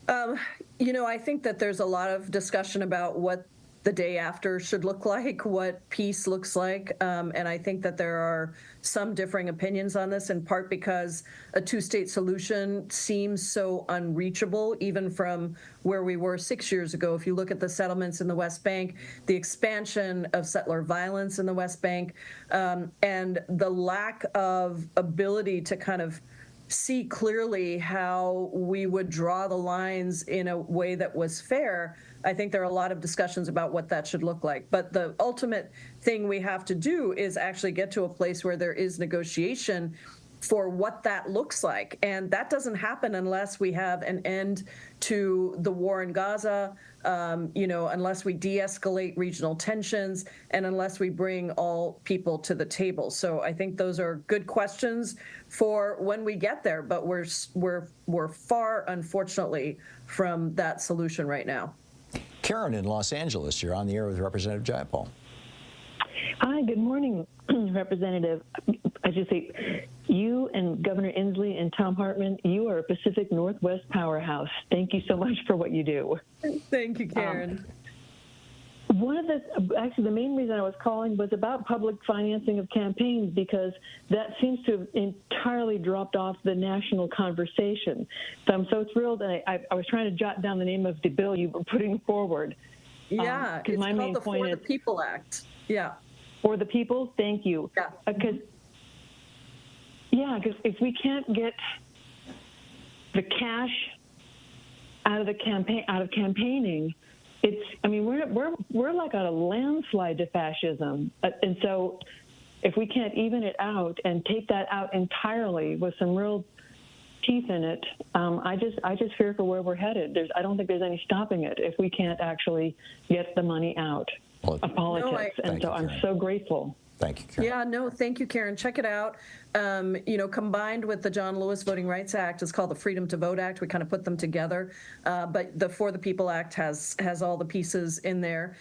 I think that there's a lot of discussion about what the day after should look like, what peace looks like. And I think that there are some differing opinions on this, in part because a two-state solution seems so unreachable, even from where we were 6 years ago. If you look at the settlements in the West Bank, the expansion of settler violence in the West Bank, and the lack of ability to kind of see clearly how we would draw the lines in a way that was fair, I think there are a lot of discussions about what that should look like. But the ultimate thing we have to do is actually get to a place where there is negotiation for what that looks like. And that doesn't happen unless we have an end to the war in Gaza, unless we de-escalate regional tensions, and unless we bring all people to the table. So I think those are good questions for when we get there, but we're far, unfortunately, from that solution right now. Karen in Los Angeles, you're on the air with Representative Jayapal. Hi, good morning, Representative. I should say, you and Governor Inslee and Thom Hartmann, you are a Pacific Northwest powerhouse. Thank you so much for what you do. Thank you, Karen. Actually, the main reason I was calling was about public financing of campaigns, because that seems to have entirely dropped off the national conversation. So I'm so thrilled, and I was trying to jot down the name of the bill you were putting forward. Yeah, it's called the For the People Act. Yeah. For the people? Thank you. Yeah. Because if we can't get the cash out of campaigning, we're like on a landslide to fascism. And so if we can't even it out and take that out entirely with some real teeth in it, I just fear for where we're headed. I don't think there's any stopping it if we can't actually get the money out of politics. I'm so grateful. Thank you, Karen. Yeah, no, thank you, Karen. Check it out. Combined with the John Lewis Voting Rights Act, it's called the Freedom to Vote Act. We kind of put them together. But the For the People Act has all the pieces in there.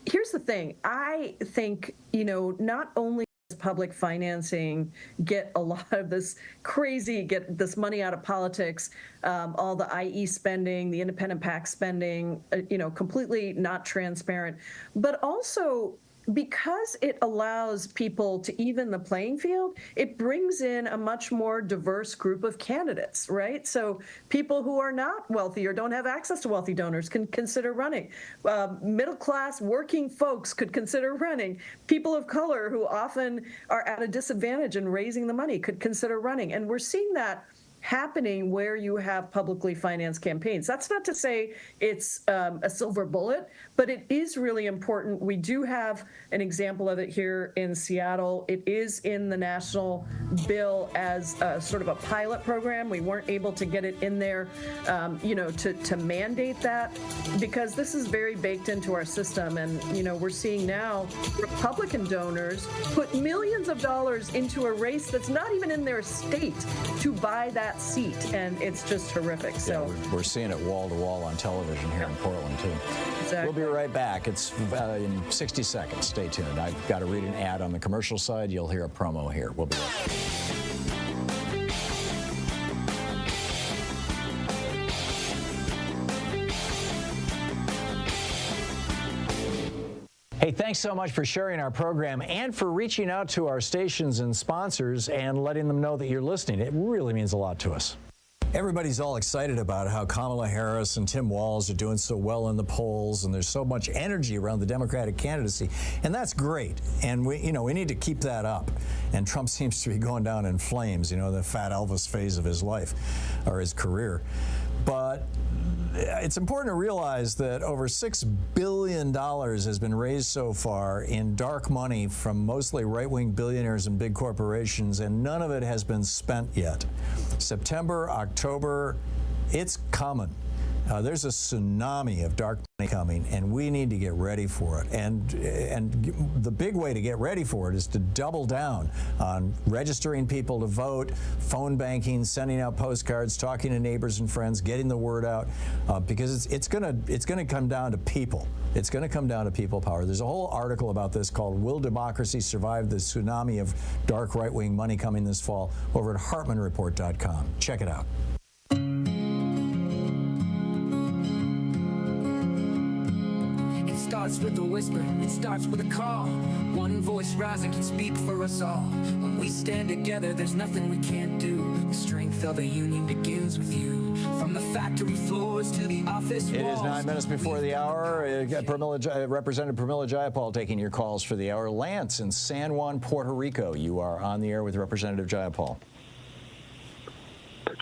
Here's the thing. I think, not only does public financing get a lot of this get this money out of politics, all the IE spending, the independent PAC spending, completely not transparent, but also because it allows people to even the playing field, it brings in a much more diverse group of candidates, right? So people who are not wealthy or don't have access to wealthy donors can consider running. Middle-class working folks could consider running. People of color who often are at a disadvantage in raising the money could consider running. And we're seeing that happening where you have publicly financed campaigns. That's not to say it's a silver bullet, but it is really important. We do have an example of it here in Seattle. It is in the national bill as sort of a pilot program. We weren't able to get it in there, to mandate that, because this is very baked into our system. And, we're seeing now Republican donors put millions of dollars into a race that's not even in their state to buy that seat, and it's just horrific. So we're seeing it wall to wall on television here in Portland too. Exactly. We'll be right back. It's in 60 seconds. Stay tuned. I've got to read an ad on the commercial side. You'll hear a promo here. We'll be right back. Hey, thanks so much for sharing our program and for reaching out to our stations and sponsors and letting them know that you're listening. It really means a lot to us. Everybody's all excited about how Kamala Harris and Tim Walz are doing so well in the polls, and there's so much energy around the Democratic candidacy, and that's great. And we need to keep that up. And Trump seems to be going down in flames, the fat Elvis phase of his life or his career. But it's important to realize that over $6 billion has been raised so far in dark money from mostly right-wing billionaires and big corporations, and none of it has been spent yet. September, October, it's coming. There's a tsunami of dark money coming, and we need to get ready for it. And the big way to get ready for it is to double down on registering people to vote, phone banking, sending out postcards, talking to neighbors and friends, getting the word out, because it's gonna come down to people. It's going to come down to people power. There's a whole article about this called "Will Democracy Survive the Tsunami of Dark Right-Wing Money Coming This Fall" over at HartmannReport.com. Check it out. It starts with a whisper, it starts with a call. One voice rising can speak for us all. When we stand together, there's nothing we can't do. The strength of a union begins with you. From the factory floors to the office walls. It is 9 minutes before the hour. Representative Pramila Jayapal taking your calls for the hour. Lance in San Juan, Puerto Rico. You are on the air with Representative Jayapal.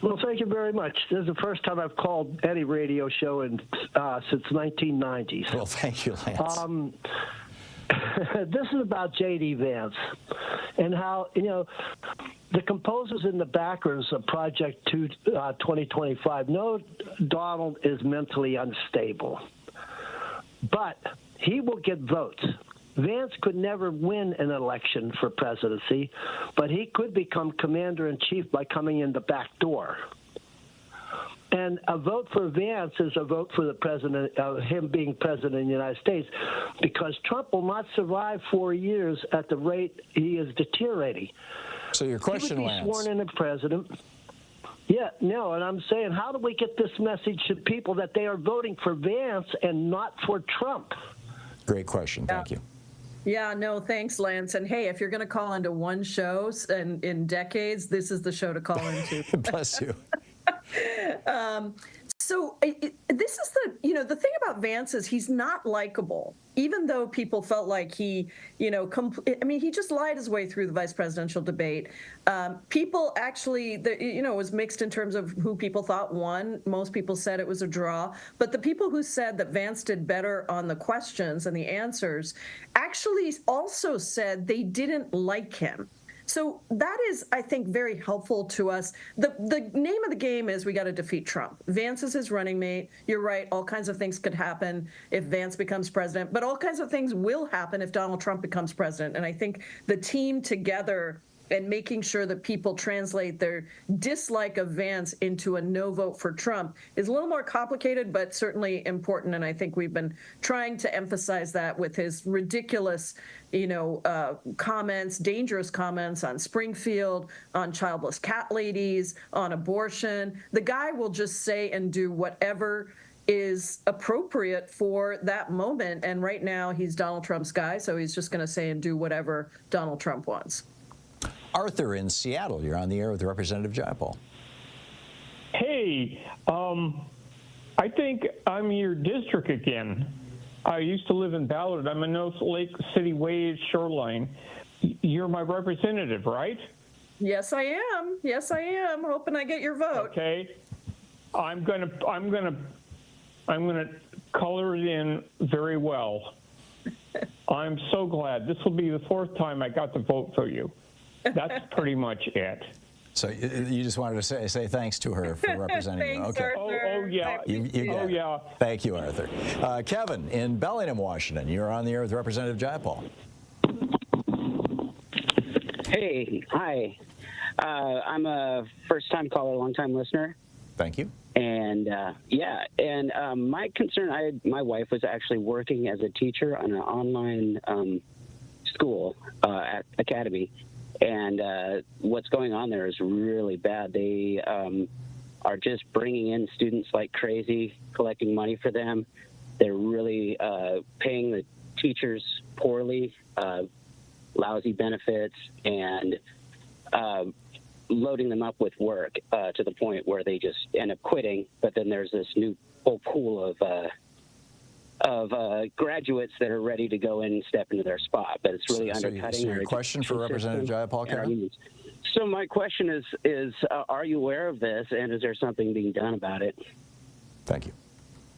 Well, thank you very much. This is the first time I've called any radio show since 1990s. Well, thank you, Lance. This is about J.D. Vance and how, the composers and the backers of Project 2025 know Donald is mentally unstable, but he will get votes. Vance could never win an election for presidency, but he could become commander-in-chief by coming in the back door. And a vote for Vance is a vote for the president, him being president of the United States, because Trump will not survive 4 years at the rate he is deteriorating. So your question, he would be Lance. sworn in as president. Yeah, no, and I'm saying, how do we get this message to people that they are voting for Vance and not for Trump? Great question. Thank you. Yeah, no, thanks, Lance. And hey, if you're going to call into one show in decades, this is the show to call into. Bless you. So this is the thing about Vance is he's not likable, even though people felt like he, he just lied his way through the vice presidential debate. People actually, it was mixed in terms of who people thought won. Most people said it was a draw. But the people who said that Vance did better on the questions and the answers actually also said they didn't like him. So that is, I think, very helpful to us. The name of the game is we got to defeat Trump. Vance is his running mate. You're right. All kinds of things could happen if Vance becomes president, but all kinds of things will happen if Donald Trump becomes president. And I think the team together and making sure that people translate their dislike of Vance into a no vote for Trump is a little more complicated, but certainly important. And I think we've been trying to emphasize that with his ridiculous, comments, dangerous comments on Springfield, on childless cat ladies, on abortion. The guy will just say and do whatever is appropriate for that moment. And right now he's Donald Trump's guy, so he's just going to say and do whatever Donald Trump wants. Arthur in Seattle, you're on the air with Representative Jayapal. Hey, I think I'm your district again. I used to live in Ballard. I'm in North Lake City Wade shoreline. You're my representative, right? Yes, I am. Yes, I am. Hoping I get your vote. Okay. I'm gonna color it in very well. I'm so glad. This will be the 4th time I got to vote for you. That's pretty much it. So you just wanted to say thanks to her for representing you. Okay. Oh yeah. Oh yeah. Thank you, Arthur. Kevin in Bellingham, Washington. You're on the air with Representative Jayapal. Hey, hi. I'm a first-time caller, long-time listener. Thank you. And my concern, my wife was actually working as a teacher on an online school at academy, and what's going on there is really bad. They are just bringing in students like crazy, collecting money for them. They're really paying the teachers poorly, lousy benefits, and loading them up with work to the point where they just end up quitting. But then there's this new whole pool of graduates that are ready to go in and step into their spot. But it's really undercutting. So your question for Representative Jayapal, Kevin? So my question is are you aware of this, and is there something being done about it? Thank you.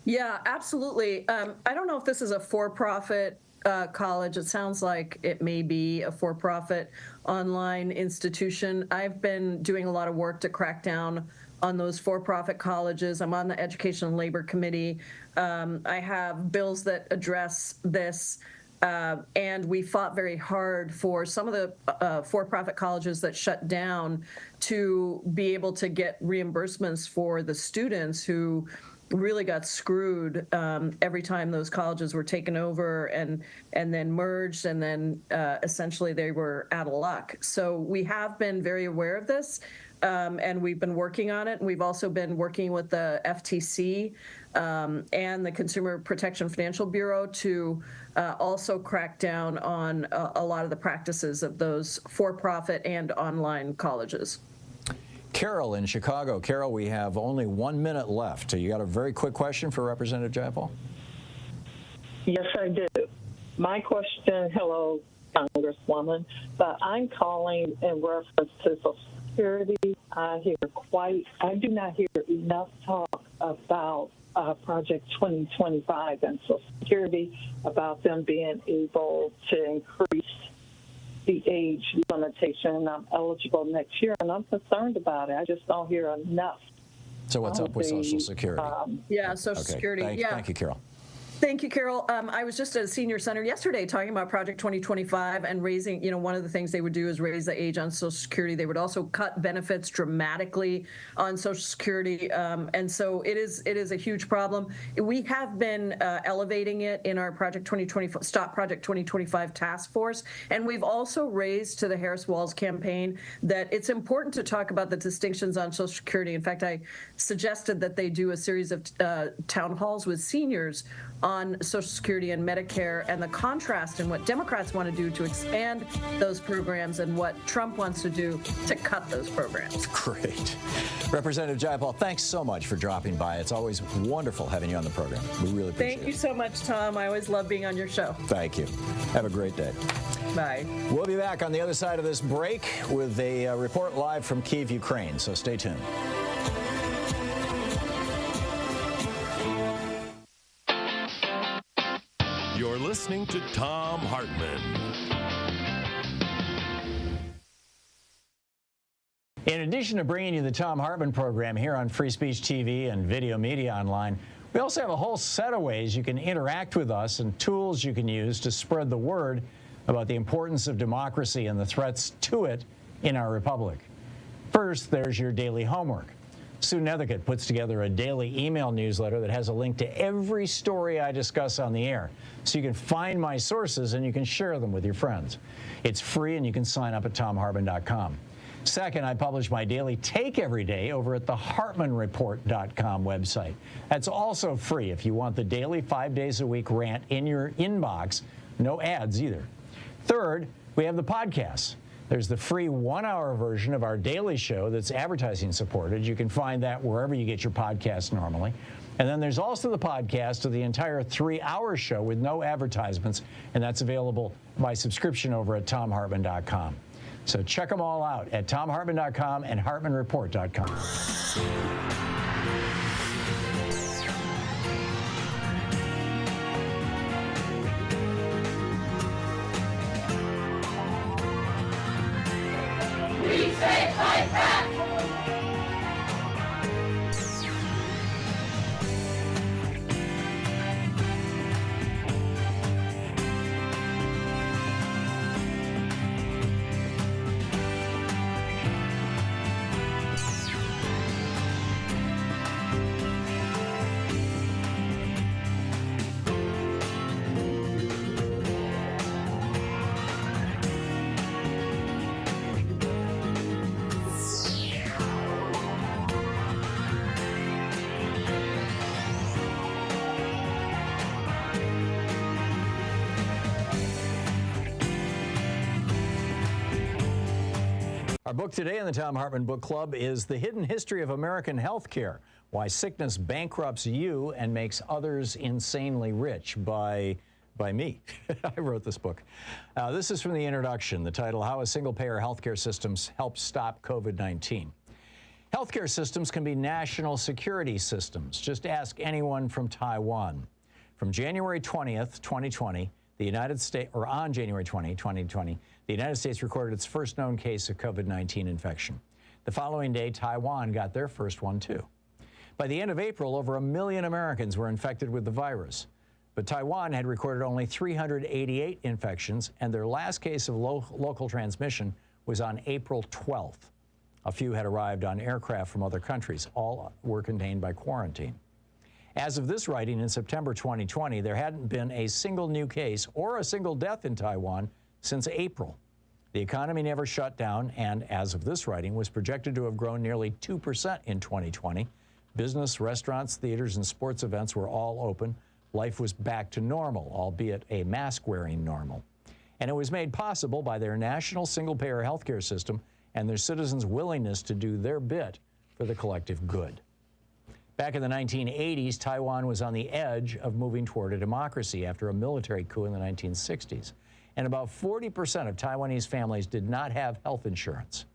Yeah, absolutely. I don't know if this is a for-profit college. It sounds like it may be a for-profit online institution. I've been doing a lot of work to crack down on those for-profit colleges. I'm on the Education and Labor Committee. I have bills that address this, and we fought very hard for some of the for-profit colleges that shut down to be able to get reimbursements for the students who really got screwed every time those colleges were taken over and then merged, and then essentially they were out of luck. So we have been very aware of this, and we've been working on it. And we've also been working with the FTC and the Consumer Protection Financial Bureau to also crack down on a lot of the practices of those for-profit and online colleges. Carol in Chicago. Carol, we have only 1 minute left. You got a very quick question for Representative Jayapal? Yes, I do. My question, hello, Congresswoman, but I'm calling in reference to Social Security. I do not hear enough talk about Project 2025 and Social Security, about them being able to increase the age limitation. I'm eligible next year, and I'm concerned about it. I just don't hear enough. So what's up with Social Security? Social Security. Thank you, Carol. Thank you, Carol. I was just at a senior center yesterday talking about Project 2025 and raising, one of the things they would do is raise the age on Social Security. They would also cut benefits dramatically on Social Security. And so it is a huge problem. We have been elevating it in our Stop Project 2025 task force. And we've also raised to the Harris-Walz campaign that it's important to talk about the distinctions on Social Security. In fact, I suggested that they do a series of town halls with seniors on Social Security and Medicare, and the contrast in what Democrats want to do to expand those programs and what Trump wants to do to cut those programs. Great. Representative Jayapal, thanks so much for dropping by. It's always wonderful having you on the program. We really appreciate it. Thank you so much, Tom. I always love being on your show. Thank you. Have a great day. Bye. We'll be back on the other side of this break with a report live from Kyiv, Ukraine, so stay tuned. You're listening to Thom Hartmann. In addition to bringing you the Thom Hartmann Program here on Free Speech TV and Video Media Online, we also have a whole set of ways you can interact with us and tools you can use to spread the word about the importance of democracy and the threats to it in our republic. First, there's your daily homework. Sue Nethercutt puts together a daily email newsletter that has a link to every story I discuss on the air, so you can find my sources and you can share them with your friends. It's free and you can sign up at ThomHartmann.com. Second, I publish my daily take every day over at the HartmannReport.com website. That's also free if you want the daily 5 days a week rant in your inbox. No ads either. Third, we have the podcasts. There's the free 1-hour version of our daily show that's advertising supported. You can find that wherever you get your podcasts normally. And then there's also the podcast of the entire 3-hour show with no advertisements, and that's available by subscription over at ThomHartmann.com. So check them all out at ThomHartmann.com and HartmannReport.com. Our book today in the Thom Hartmann Book Club is The Hidden History of American Healthcare: Why Sickness Bankrupts You and Makes Others Insanely Rich by me. I wrote this book. This is from the introduction, the title, How a Single-Payer Healthcare Systems Help Stop COVID-19. Healthcare systems can be national security systems. Just ask anyone from Taiwan. From January 20th, 2020, the United States, or on January 20, 2020, the United States recorded its first known case of COVID-19 infection. The following day, Taiwan got their first one, too. By the end of April, over 1 million Americans were infected with the virus. But Taiwan had recorded only 388 infections, and their last case of local transmission was on April 12th. A few had arrived on aircraft from other countries. All were contained by quarantine. As of this writing in September 2020, there hadn't been a single new case or a single death in Taiwan since April. The economy never shut down, and as of this writing, was projected to have grown nearly 2% in 2020. Business, restaurants, theaters, and sports events were all open. Life was back to normal, albeit a mask-wearing normal. And it was made possible by their national single-payer healthcare system and their citizens' willingness to do their bit for the collective good. Back in the 1980s, Taiwan was on the edge of moving toward a democracy after a military coup in the 1960s. And about 40% of Taiwanese families did not have health insurance.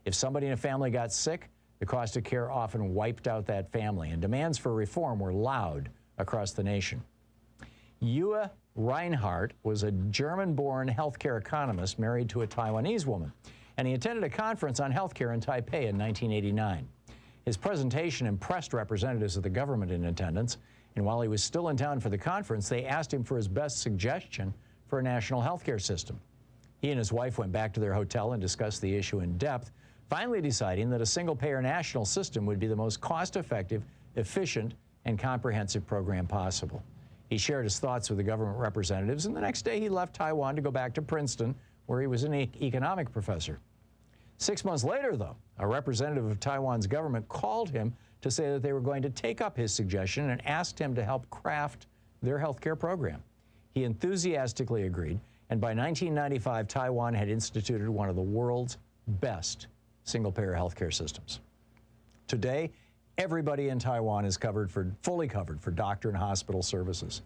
If somebody in a family got sick, the cost of care often wiped out that family, and demands for reform were loud across the nation. Yue Reinhardt was a German-born healthcare economist married to a Taiwanese woman, and he attended a conference on healthcare in Taipei in 1989. His presentation impressed representatives of the government in attendance, and while he was still in town for the conference, they asked him for his best suggestion for a national healthcare system. He and his wife went back to their hotel and discussed the issue in depth, finally deciding that a single-payer national system would be the most cost-effective, efficient, and comprehensive program possible. He shared his thoughts with the government representatives, and the next day he left Taiwan to go back to Princeton, where he was an economic professor. 6 months later, though, a representative of Taiwan's government called him to say that they were going to take up his suggestion and asked him to help craft their healthcare program. He enthusiastically agreed, and by 1995, Taiwan had instituted one of the world's best single-payer healthcare systems. Today, everybody in Taiwan is fully covered for doctor and hospital services.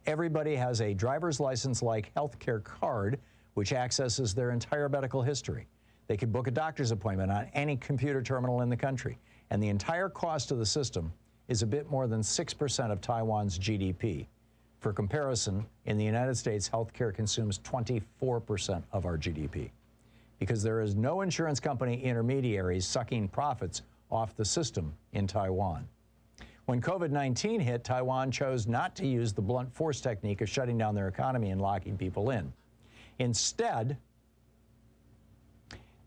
Everybody has a driver's license-like healthcare card, which accesses their entire medical history. They can book a doctor's appointment on any computer terminal in the country, and the entire cost of the system is a bit more than 6% of Taiwan's GDP. For comparison, in the United States, healthcare consumes 24% of our GDP, because there is no insurance company intermediaries sucking profits off the system in Taiwan. When COVID-19 hit, Taiwan chose not to use the blunt force technique of shutting down their economy and locking people in. Instead,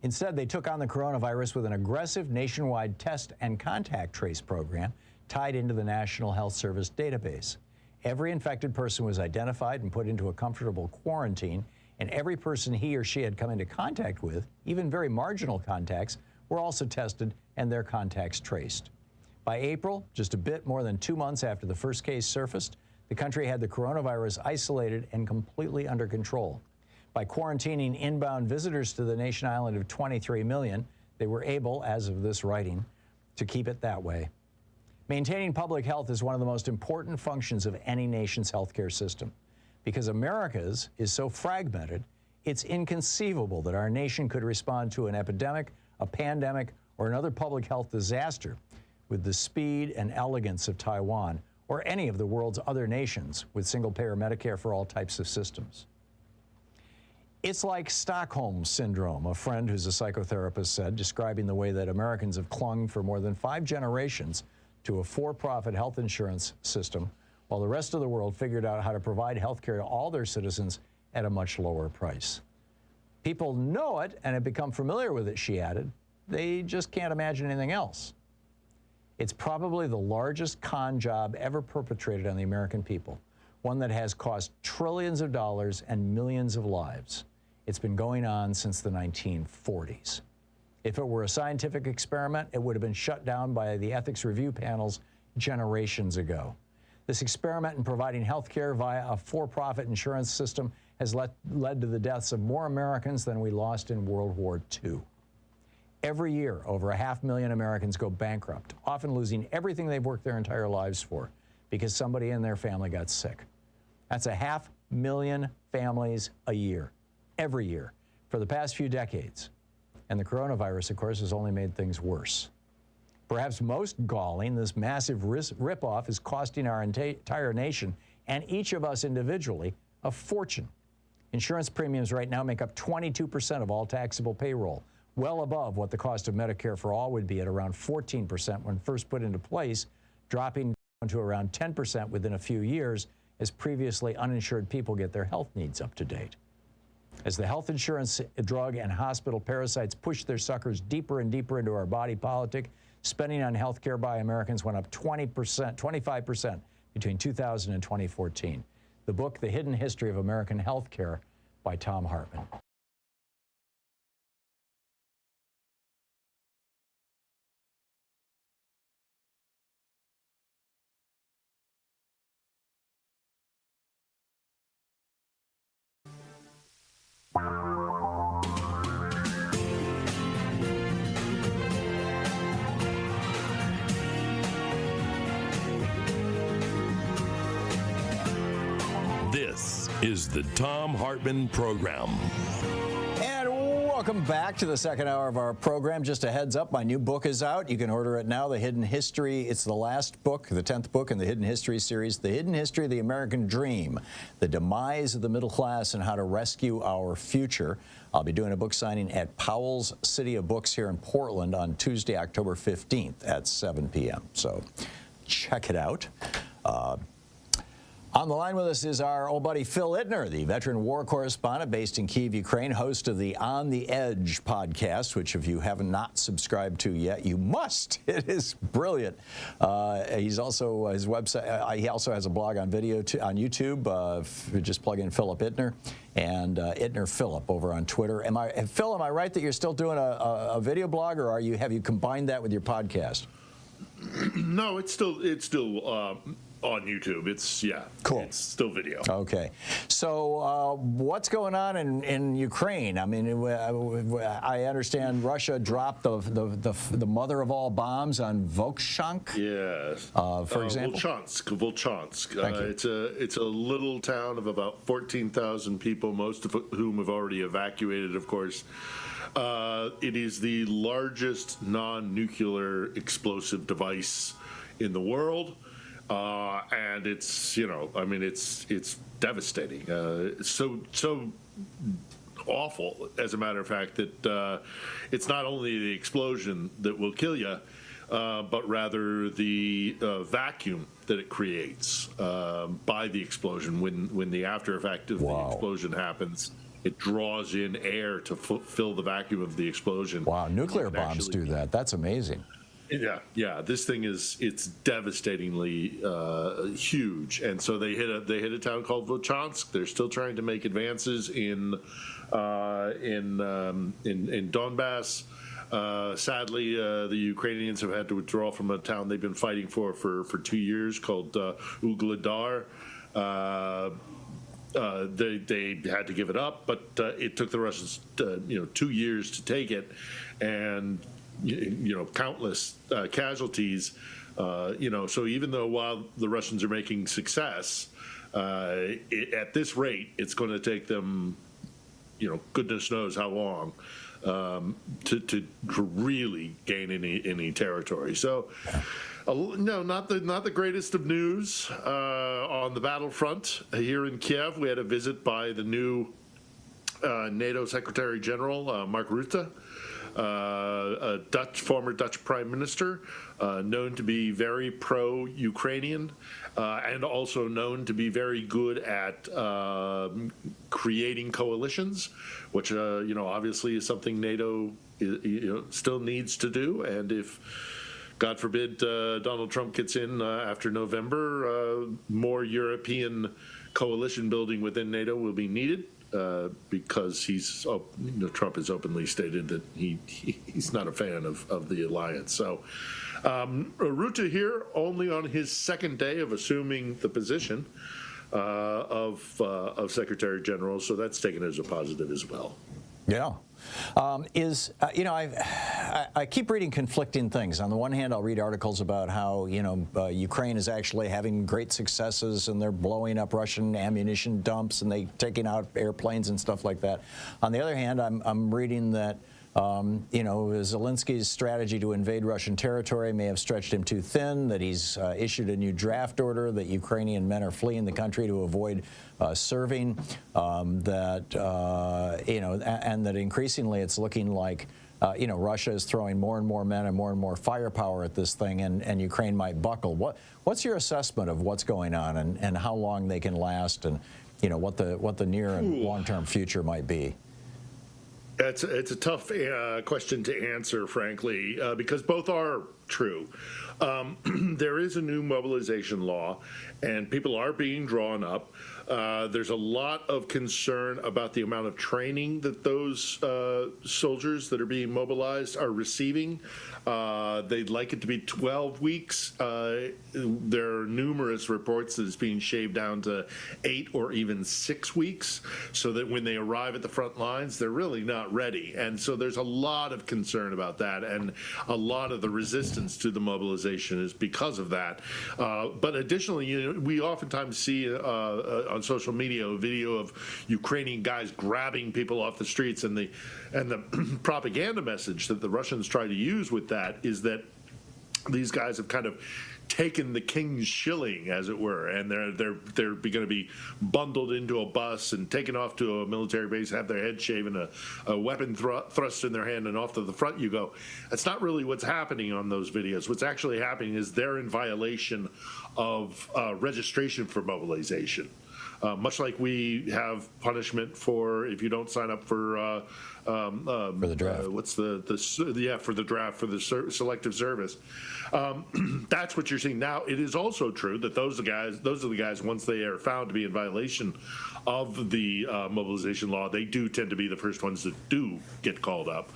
they took on the coronavirus with an aggressive nationwide test and contact trace program tied into the National Health Service database. Every infected person was identified and put into a comfortable quarantine, and every person he or she had come into contact with, even very marginal contacts, were also tested and their contacts traced. By April, just a bit more than 2 months after the first case surfaced, the country had the coronavirus isolated and completely under control. By quarantining inbound visitors to the nation island of 23 million, they were able, as of this writing, to keep it that way. Maintaining public health is one of the most important functions of any nation's healthcare system. Because America's is so fragmented, It's inconceivable that our nation could respond to an epidemic, a pandemic, or another public health disaster with the speed and elegance of Taiwan or any of the world's other nations with single-payer Medicare for all types of systems. It's like Stockholm Syndrome, a friend who's a psychotherapist said, describing the way that Americans have clung for more than 5 generations to a for-profit health insurance system while the rest of the world figured out how to provide health care to all their citizens at a much lower price. People know it and have become familiar with it, she added. They just can't imagine anything else. It's probably the largest con job ever perpetrated on the American people, one that has cost trillions of dollars and millions of lives. It's been going on since the 1940s. If it were a scientific experiment, it would have been shut down by the ethics review panels generations ago. This experiment in providing health care via a for-profit insurance system has led to the deaths of more Americans than we lost in World War II. Every year, over 500,000 Americans go bankrupt, often losing everything they've worked their entire lives for because somebody in their family got sick. That's 500,000 families a year, every year, for the past few decades. And the coronavirus, of course, has only made things worse. Perhaps most galling, this massive ripoff is costing our entire nation and each of us individually a fortune. Insurance premiums right now make up 22% of all taxable payroll, well above what the cost of Medicare for all would be at around 14% when first put into place, dropping down to around 10% within a few years as previously uninsured people get their health needs up to date. As the health insurance, drug, and hospital parasites push their suckers deeper and deeper into our body politic, spending on health care by Americans went up 25% between 2000 and 2014. The book, The Hidden History of American Health Care by Thom Hartmann. This is the Thom Hartmann Program. And welcome back to the second hour of our program. Just a heads up, my new book is out. You can order it now, The Hidden History. It's the last book, the 10th book in the Hidden History series, The Hidden History of the American Dream, the demise of the middle class and how to rescue our future. I'll be doing a book signing at Powell's City of Books here in Portland on Tuesday, October 15th at 7 p.m. So check it out. On the line with us is our old buddy Phil Ittner, the veteran war correspondent based in Kyiv, Ukraine, host of the On the Edge podcast, which if you have not subscribed to yet, you must. It is brilliant. He's also, his website, he also has a blog on video on YouTube. Just plug in Philip Ittner and Ittner Philip over on Twitter. Phil, am I right that you're still doing a video blog, or have you combined that with your podcast? No, it's still on YouTube. It's cool. It's still video. Okay, so what's going on in Ukraine? I mean, I understand Russia dropped the mother of all bombs on Volchansk. Yes. For example, Volchansk. It's a little town of about 14,000 people, most of whom have already evacuated. Of course. It is the largest non-nuclear explosive device in the world. And it's, it's devastating. So awful, as a matter of fact, that it's not only the explosion that will kill you, but rather the vacuum that it creates by the explosion. When the after effect of the explosion happens, it draws in air to fill the vacuum of the explosion. Wow, nuclear bombs do that. That's amazing. Yeah. This thing it's devastatingly huge, and so they hit a town called Volchansk. They're still trying to make advances in Donbass. Sadly, the Ukrainians have had to withdraw from a town they've been fighting for 2 years called Ugledar. They had to give it up, but it took the Russians 2 years to take it, and countless casualties. So even though while the Russians are making success, at this rate, it's going to take them goodness knows how long to really gain any territory. So. No, not the greatest of news on the battlefront here in Kiev. We had a visit by the new NATO Secretary General Mark Rutte, a former Dutch Prime Minister, known to be very pro-Ukrainian, and also known to be very good at creating coalitions, which obviously is something NATO still needs to do. And if God forbid Donald Trump gets in after November, more European coalition building within NATO will be needed because Trump has openly stated that he's not a fan of the alliance. So Rutte here only on his second day of assuming the position of Secretary General, so that's taken as a positive as well. Yeah. I keep reading conflicting things. On the one hand, I'll read articles about how, Ukraine is actually having great successes and they're blowing up Russian ammunition dumps and they're taking out airplanes and stuff like that. On the other hand, I'm reading that Zelensky's strategy to invade Russian territory may have stretched him too thin, that he's issued a new draft order, that Ukrainian men are fleeing the country to avoid serving, and that increasingly it's looking like Russia is throwing more and more men and more firepower at this thing, and Ukraine might buckle. What's your assessment of what's going on and how long they can last, and what the near and long-term future might be? It's a tough question to answer, frankly, because both are true. There is a new mobilization law, and people are being drawn up. There's a lot of concern about the amount of training that those soldiers that are being mobilized are receiving. They'd like it to be 12 weeks. There are numerous reports that it's being shaved down to 8 or even 6 weeks, so that when they arrive at the front lines, they're really not ready. And so there's a lot of concern about that, and a lot of the resistance to the mobilization is because of that. But additionally, we oftentimes see on social media a video of Ukrainian guys grabbing people off the streets, and the propaganda message that the Russians try to use with that is that these guys have kind of taken the king's shilling, as it were, and they're going to be bundled into a bus and taken off to a military base, have their head shaven, a weapon thrust in their hand, and off to the front you go. That's not really what's happening on those videos. What's actually happening is they're in violation of registration for mobilization. Much like we have punishment for if you don't sign up for the draft. For the draft, for the selective service. That's what you're seeing now. It is also true that those are the guys once they are found to be in violation of the mobilization law, they do tend to be the first ones that do get called up.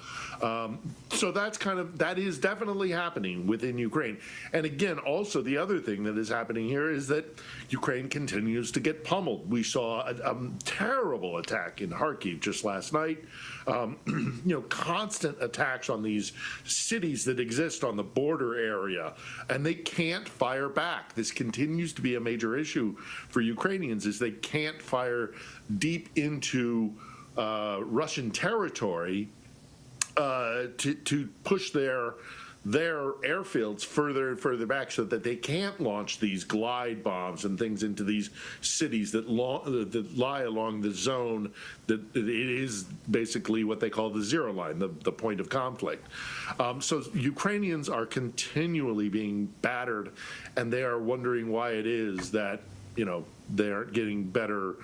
So that is definitely happening within Ukraine. And again, also the other thing that is happening here is that Ukraine continues to get pummeled. We saw a terrible attack in Kharkiv just last night. Constant attacks on these cities that exist on the border area, and they can't fire back. This continues to be a major issue for Ukrainians, is they can't fire deep into Russian territory to push their airfields further and further back, so that they can't launch these glide bombs and things into these cities that lie along the zone that it is basically what they call the zero line, the point of conflict. So Ukrainians are continually being battered, and they are wondering why it is that they aren't getting better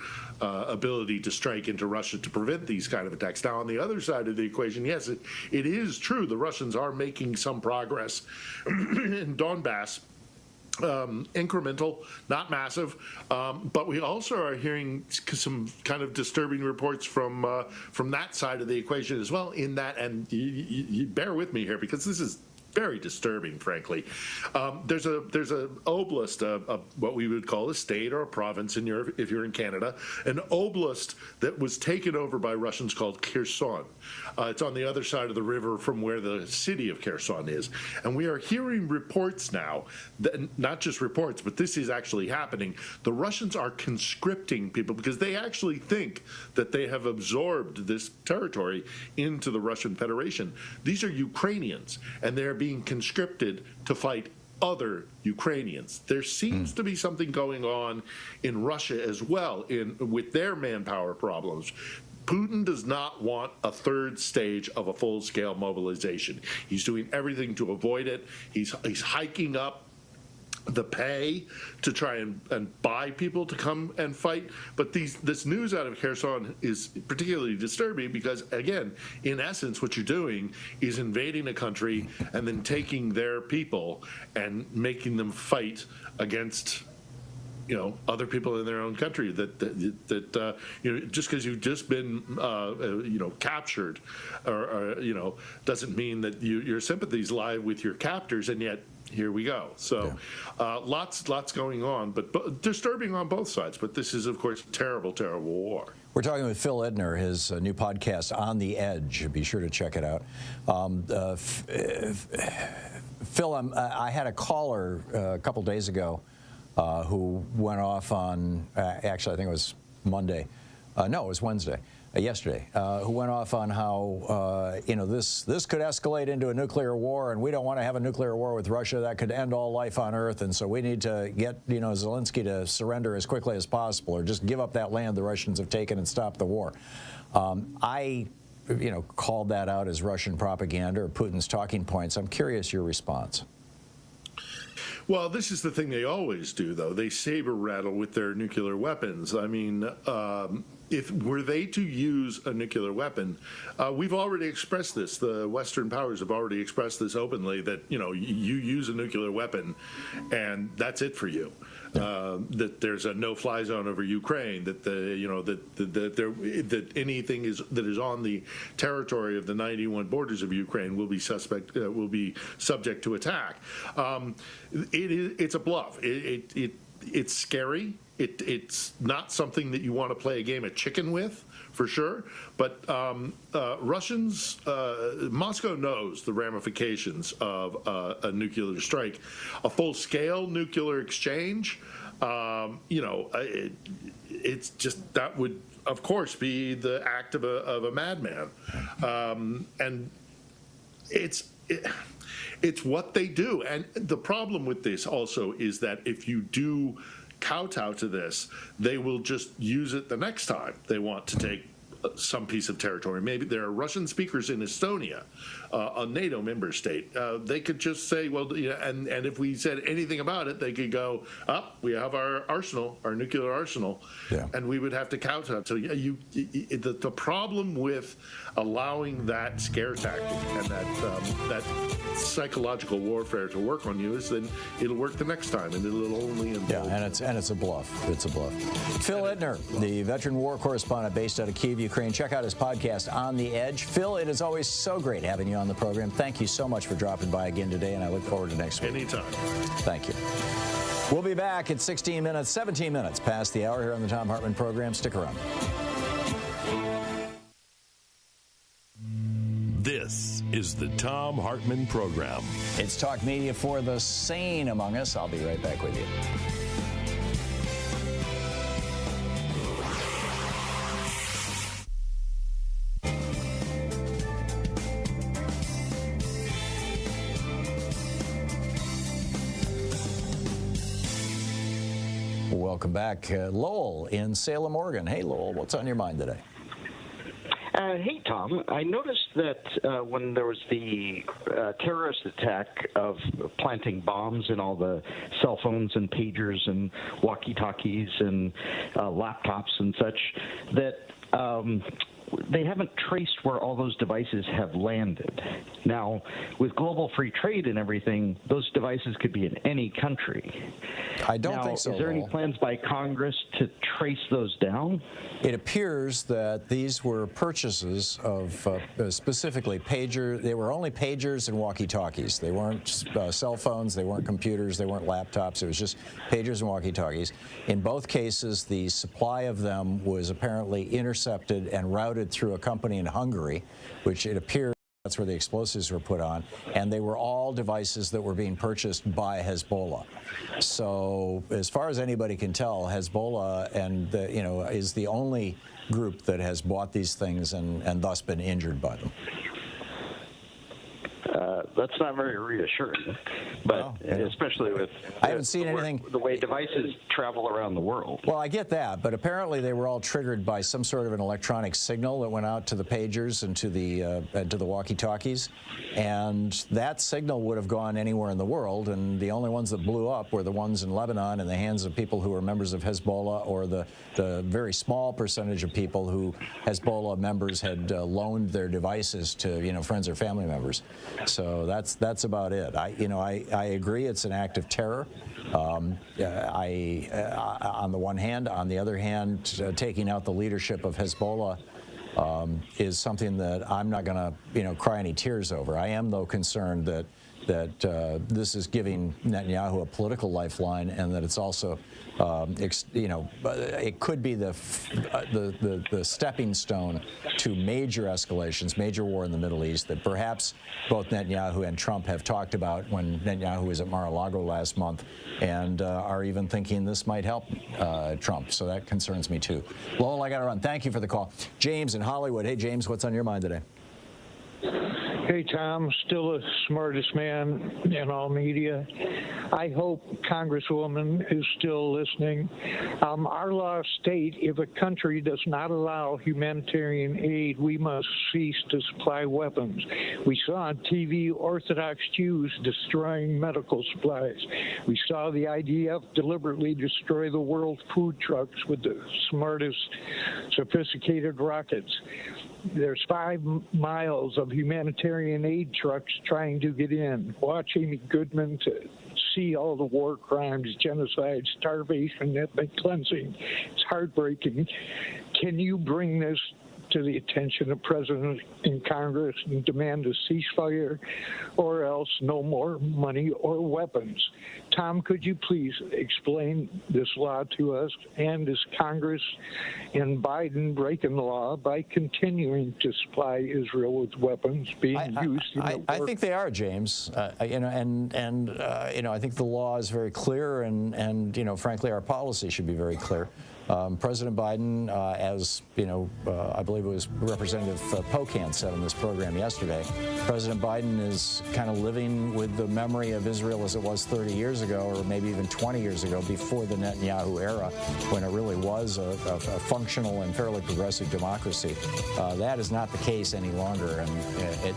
ability to strike into Russia to prevent these kind of attacks. Now, on the other side of the equation, yes, it is true the Russians are making some progress in Donbass. Incremental, not massive, but we also are hearing some kind of disturbing reports from that side of the equation as well. In that, and you bear with me here because this is very disturbing, frankly. There's a oblast, what we would call a state or a province if you're in Canada, an oblast that was taken over by Russians called Kherson. It's on the other side of the river from where the city of Kherson is. And we are hearing reports now, that, not just reports, but this is actually happening. The Russians are conscripting people because they actually think that they have absorbed this territory into the Russian Federation. These are Ukrainians, and they're being conscripted to fight other Ukrainians. There seems to be something going on in Russia as well with their manpower problems. Putin does not want a third stage of a full-scale mobilization. He's doing everything to avoid it. He's hiking up the pay to try and buy people to come and fight. But this news out of Kherson is particularly disturbing because, again, in essence, what you're doing is invading a country and then taking their people and making them fight against other people in their own country that just because you've just been captured or doesn't mean that your sympathies lie with your captors, and yet here we go. So lots going on, but disturbing on both sides. But this is, of course, a terrible, terrible war. We're talking with Phil Ittner, his new podcast, On the Edge. Be sure to check it out. Phil, I had a caller a couple days ago who went off on, actually, I think it was Monday. No, it was Wednesday. Yesterday, who went off on how this could escalate into a nuclear war, and we don't want to have a nuclear war with Russia. That could end all life on Earth, and so we need to get Zelensky to surrender as quickly as possible, or just give up that land the Russians have taken and stop the war. I called that out as Russian propaganda or Putin's talking points. I'm curious your response. Well, this is the thing they always do, though. They saber rattle with their nuclear weapons. I mean, if were they to use a nuclear weapon, we've already expressed this. The Western powers have already expressed this openly, that you use a nuclear weapon, and that's it for you. That there's a no-fly zone over Ukraine. That that anything that is on the territory of the 91 borders of Ukraine will be subject to attack. It's a bluff. It's scary. It's not something that you want to play a game of chicken with, for sure. But Russians, Moscow knows the ramifications of a nuclear strike. A full-scale nuclear exchange, it's just, that would, of course, be the act of a madman. And it's what they do. And the problem with this also is that if you do kowtow to this, they will just use it the next time they want to take some piece of territory. Maybe there are Russian speakers in Estonia, a NATO member state. They could just say, well, and if we said anything about it, they could go, we have our arsenal, our nuclear arsenal, and we would have to kowtow. So the problem with allowing that scare tactic and that psychological warfare to work on you is then it'll work the next time, and it'll only involve. And it's a bluff. It's a bluff. Phil Ittner, the veteran war correspondent based out of Kyiv, Ukraine. Check out his podcast, On the Edge. Phil, it is always so great having you on the program. Thank you so much for dropping by again today, and I look forward to next week. Anytime. Thank you. We'll be back at 17 minutes past the hour here on the Thom Hartmann Program. Stick around. This is the Thom Hartmann Program. It's talk media for the sane among us. I'll be right back with you. Welcome back. Lowell in Salem, Oregon. Hey, Lowell, what's on your mind today? Hey, Tom. I noticed that when there was the terrorist attack of planting bombs in all the cell phones and pagers and walkie-talkies and laptops and such, that they haven't traced where all those devices have landed. Now, with global free trade and everything, those devices could be in any country. I don't think so. Is there any plans by Congress to trace those down? It appears that these were purchases of specifically pager. They were only pagers and walkie-talkies. They weren't cell phones. They weren't computers. They weren't laptops. It was just pagers and walkie-talkies. In both cases, the supply of them was apparently intercepted and routed through a company in Hungary, which it appears that's where the explosives were put on, and they were all devices that were being purchased by Hezbollah. So as far as anybody can tell, Hezbollah is the only group that has bought these things and thus been injured by them. That's not very reassuring, but especially with I haven't seen anything. The way devices travel around the world. Well, I get that, but apparently they were all triggered by some sort of an electronic signal that went out to the pagers and to the walkie-talkies, and that signal would have gone anywhere in the world, and the only ones that blew up were the ones in Lebanon in the hands of people who were members of Hezbollah, or the very small percentage of people who Hezbollah members had loaned their devices to, friends or family members. So that's about it. I agree it's an act of terror. On the one hand, on the other hand, taking out the leadership of Hezbollah is something that I'm not going to cry any tears over. I am though concerned that this is giving Netanyahu a political lifeline, and that it's also it could be the stepping stone to major escalations, major war in the Middle East that perhaps both Netanyahu and Trump have talked about when Netanyahu was at Mar-a-Lago last month, and are even thinking this might help Trump. So that concerns me too. Lowell, I got to run. Thank you for the call. James in Hollywood. Hey, James, what's on your mind today? Hey, Tom, still the smartest man in all media. I hope Congresswoman is still listening. Our laws state if a country does not allow humanitarian aid, we must cease to supply weapons. We saw on TV Orthodox Jews destroying medical supplies. We saw the IDF deliberately destroy the world food trucks with the smartest, sophisticated rockets. There's 5 miles of humanitarian aid trucks trying to get in. Watch Amy Goodman to see all the war crimes, genocide, starvation, ethnic cleansing. It's heartbreaking. Can you bring this to the attention of President and Congress and demand a ceasefire, or else no more money or weapons? Tom, could you please explain this law to us? And is Congress and Biden breaking the law by continuing to supply Israel with weapons being used in the war? I think they are, James. I think the law is very clear, and frankly, our policy should be very clear. President Biden, as I believe it was Representative Pocan said on this program yesterday, President Biden is kind of living with the memory of Israel as it was 30 years ago, or maybe even 20 years ago, before the Netanyahu era, when it really was a functional and fairly progressive democracy. That is not the case any longer, and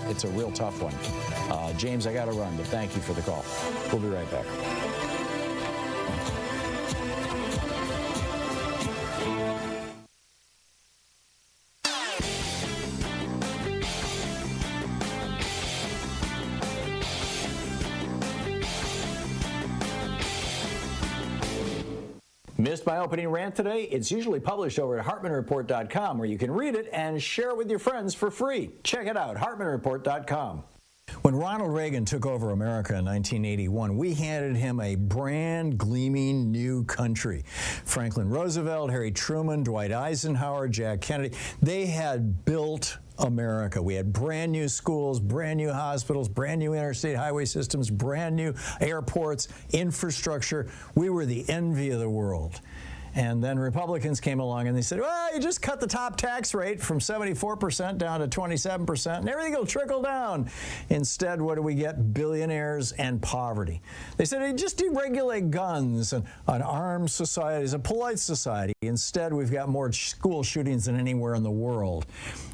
it's a real tough one. James, I got to run, but thank you for the call. We'll be right back. Missed my opening rant today? It's usually published over at HartmannReport.com, where you can read it and share it with your friends for free. Check it out, HartmannReport.com. When Ronald Reagan took over America in 1981, we handed him a brand gleaming new country. Franklin Roosevelt, Harry Truman, Dwight Eisenhower, Jack Kennedy, they had built America. We had brand new schools, brand new hospitals, brand new interstate highway systems, brand new airports, infrastructure. We were the envy of the world. And then Republicans came along and they said, well, you just cut the top tax rate from 74% down to 27%, and everything will trickle down. Instead, what do we get? Billionaires and poverty. They said, hey, just deregulate guns and an armed society is a polite society. Instead, we've got more school shootings than anywhere in the world.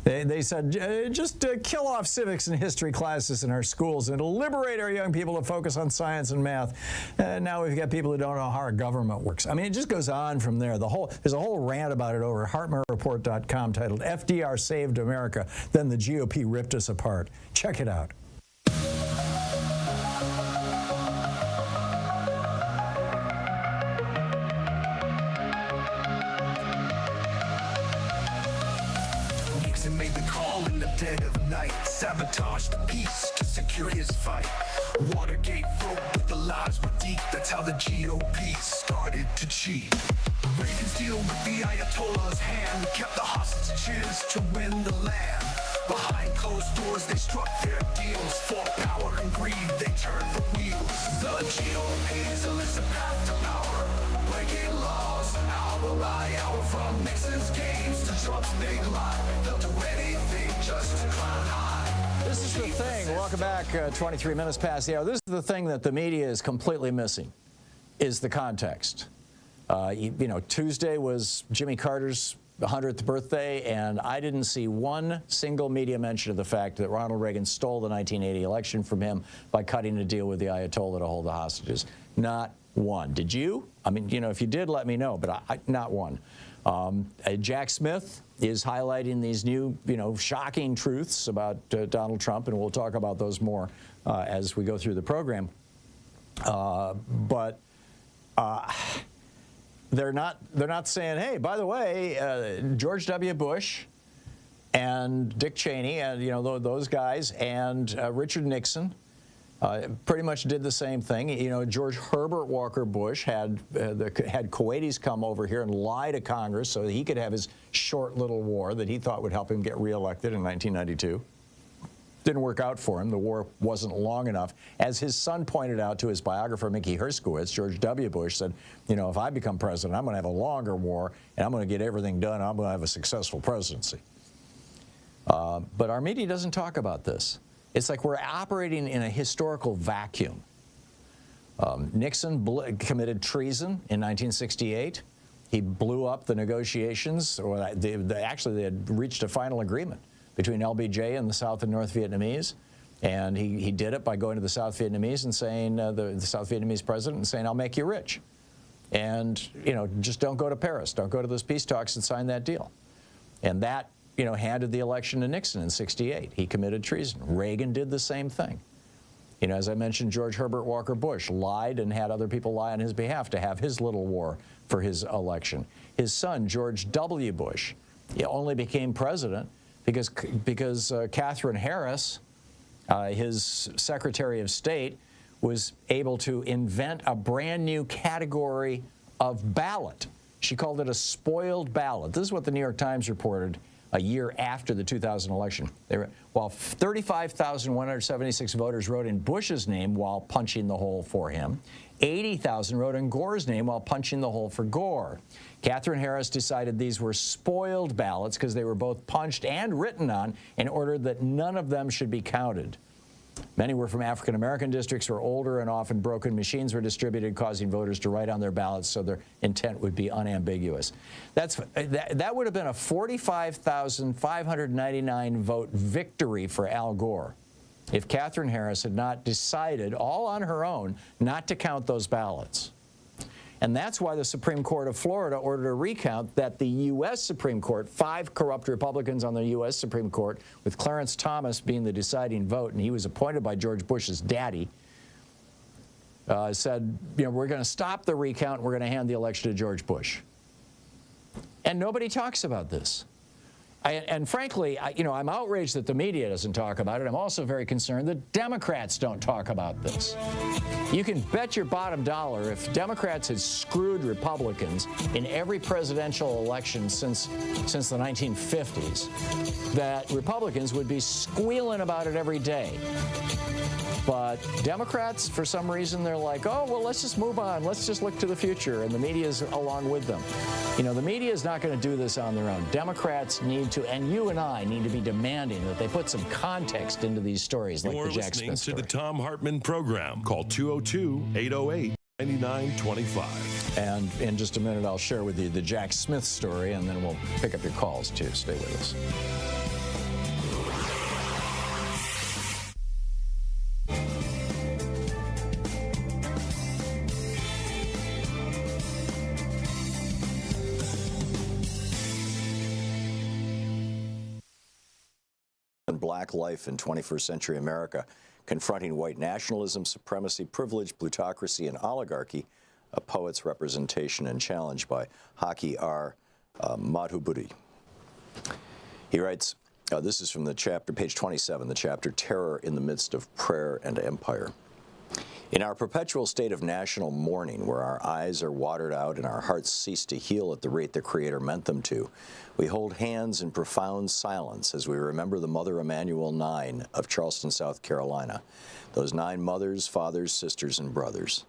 They said, just kill off civics and history classes in our schools, and it'll liberate our young people to focus on science and math. Now we've got people who don't know how our government works. I mean, it just goes on from there. There's a whole rant about it over at HartmannReport.com titled "FDR Saved America, Then the GOP Ripped Us Apart." Check it out. Nixon made the call in the dead of night, sabotaged the peace to secure his fight. Watergate broke, but the lies were deep. That's how the GOP started to cheat. Reagan's deal with the Ayatollah's hand kept the hostages to win the land. Behind closed doors, they struck their deals. For power and greed, they turned the wheels. The GOP's illicit path to power, breaking laws hour by hour. From Nixon's games to Trump's big lie, they'll do anything just to climb high. This is the thing. Welcome back. 23 minutes past the hour. This is the thing that the media is completely missing, is the context. Tuesday was Jimmy Carter's 100th birthday, and I didn't see one single media mention of the fact that Ronald Reagan stole the 1980 election from him by cutting a deal with the Ayatollah to hold the hostages. Not one. Did you? I mean, if you did, let me know, but not one. Jack Smith is highlighting these new, shocking truths about Donald Trump, and we'll talk about those more as we go through the program. They're not saying, hey, by the way, George W. Bush and Dick Cheney and those guys and Richard Nixon pretty much did the same thing. George Herbert Walker Bush had Kuwaitis come over here and lie to Congress so that he could have his short little war that he thought would help him get reelected in 1992. Didn't work out for him. The war wasn't long enough. As his son pointed out to his biographer, Mickey Herskowitz, George W. Bush said, if I become president, I'm going to have a longer war, and I'm going to get everything done. I'm going to have a successful presidency. But our media doesn't talk about this. It's like we're operating in a historical vacuum. Nixon committed treason in 1968. He blew up the negotiations, or actually they had reached a final agreement between LBJ and the South and North Vietnamese, and he did it by going to the South Vietnamese and saying, the South Vietnamese president, and saying, I'll make you rich. And, just don't go to Paris. Don't go to those peace talks and sign that deal. And that, handed the election to Nixon in '68. He committed treason. Reagan did the same thing. As I mentioned, George Herbert Walker Bush lied and had other people lie on his behalf to have his little war for his election. His son, George W. Bush, only became president because Catherine Harris, his Secretary of State, was able to invent a brand new category of ballot. She called it a spoiled ballot. This is what the New York Times reported a year after the 2000 election. While 35,176 voters wrote in Bush's name while punching the hole for him, 80,000 wrote in Gore's name while punching the hole for Gore. Catherine Harris decided these were spoiled ballots because they were both punched and written on and ordered that none of them should be counted. Many were from African-American districts where older and often broken machines were distributed, causing voters to write on their ballots so their intent would be unambiguous. That would have been a 45,599 vote victory for Al Gore if Catherine Harris had not decided all on her own not to count those ballots. And that's why the Supreme Court of Florida ordered a recount that the U.S. Supreme Court, 5 corrupt Republicans on the U.S. Supreme Court, with Clarence Thomas being the deciding vote, and he was appointed by George Bush's daddy, said, we're going to stop the recount, and we're going to hand the election to George Bush. And nobody talks about this. And frankly, I'm outraged that the media doesn't talk about it. I'm also very concerned that Democrats don't talk about this. You can bet your bottom dollar if Democrats had screwed Republicans in every presidential election since the 1950s, that Republicans would be squealing about it every day. But Democrats, for some reason, they're like, oh, well, let's just move on. Let's just look to the future. And the media is along with them. The media is not going to do this on their own. Democrats need to, and you and I need to be demanding that they put some context into these stories like the Jack Smith story. You're listening to the Thom Hartmann Program. Call 202-808-9925. And in just a minute, I'll share with you the Jack Smith story, and then we'll pick up your calls, too. Stay with us. and black life in 21st century America, confronting white nationalism, supremacy, privilege, plutocracy, and oligarchy, a poet's representation and challenge by Haki R. Madhubuti. He writes, this is from the chapter, page 27, the chapter, Terror in the Midst of Prayer and Empire. In our perpetual state of national mourning, where our eyes are watered out and our hearts cease to heal at the rate the Creator meant them to, we hold hands in profound silence as we remember the Mother Emanuel 9 of Charleston, South Carolina, those 9 mothers, fathers, sisters, and brothers.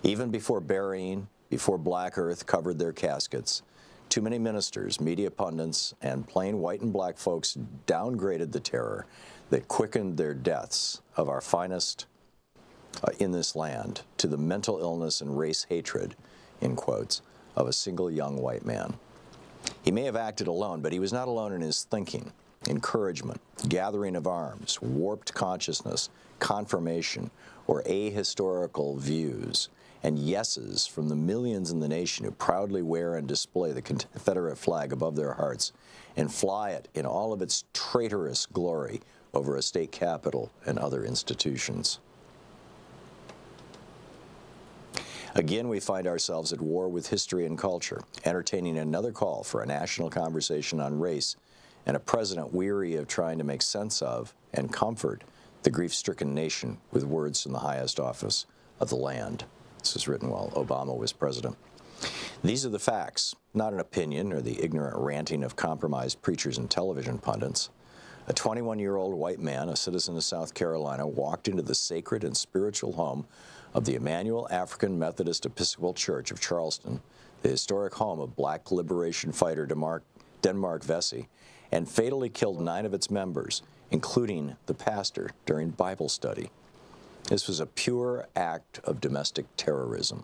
Even before burying, before Black Earth covered their caskets, too many ministers, media pundits, and plain white and black folks downgraded the terror that quickened their deaths of our finest in this land to the mental illness and race hatred, in quotes, of a single young white man. He may have acted alone, but he was not alone in his thinking, encouragement, gathering of arms, warped consciousness, confirmation, or ahistorical views, and yeses from the millions in the nation who proudly wear and display the Confederate flag above their hearts and fly it in all of its traitorous glory over a state capitol and other institutions. Again, we find ourselves at war with history and culture, entertaining another call for a national conversation on race, and a president weary of trying to make sense of and comfort the grief-stricken nation with words from the highest office of the land. This was written while Obama was president. These are the facts, not an opinion or the ignorant ranting of compromised preachers and television pundits. A 21-year-old white man, a citizen of South Carolina, walked into the sacred and spiritual home of the Emmanuel African Methodist Episcopal Church of Charleston, the historic home of black liberation fighter Denmark Vesey, and fatally killed 9 of its members, including the pastor, during Bible study. This was a pure act of domestic terrorism.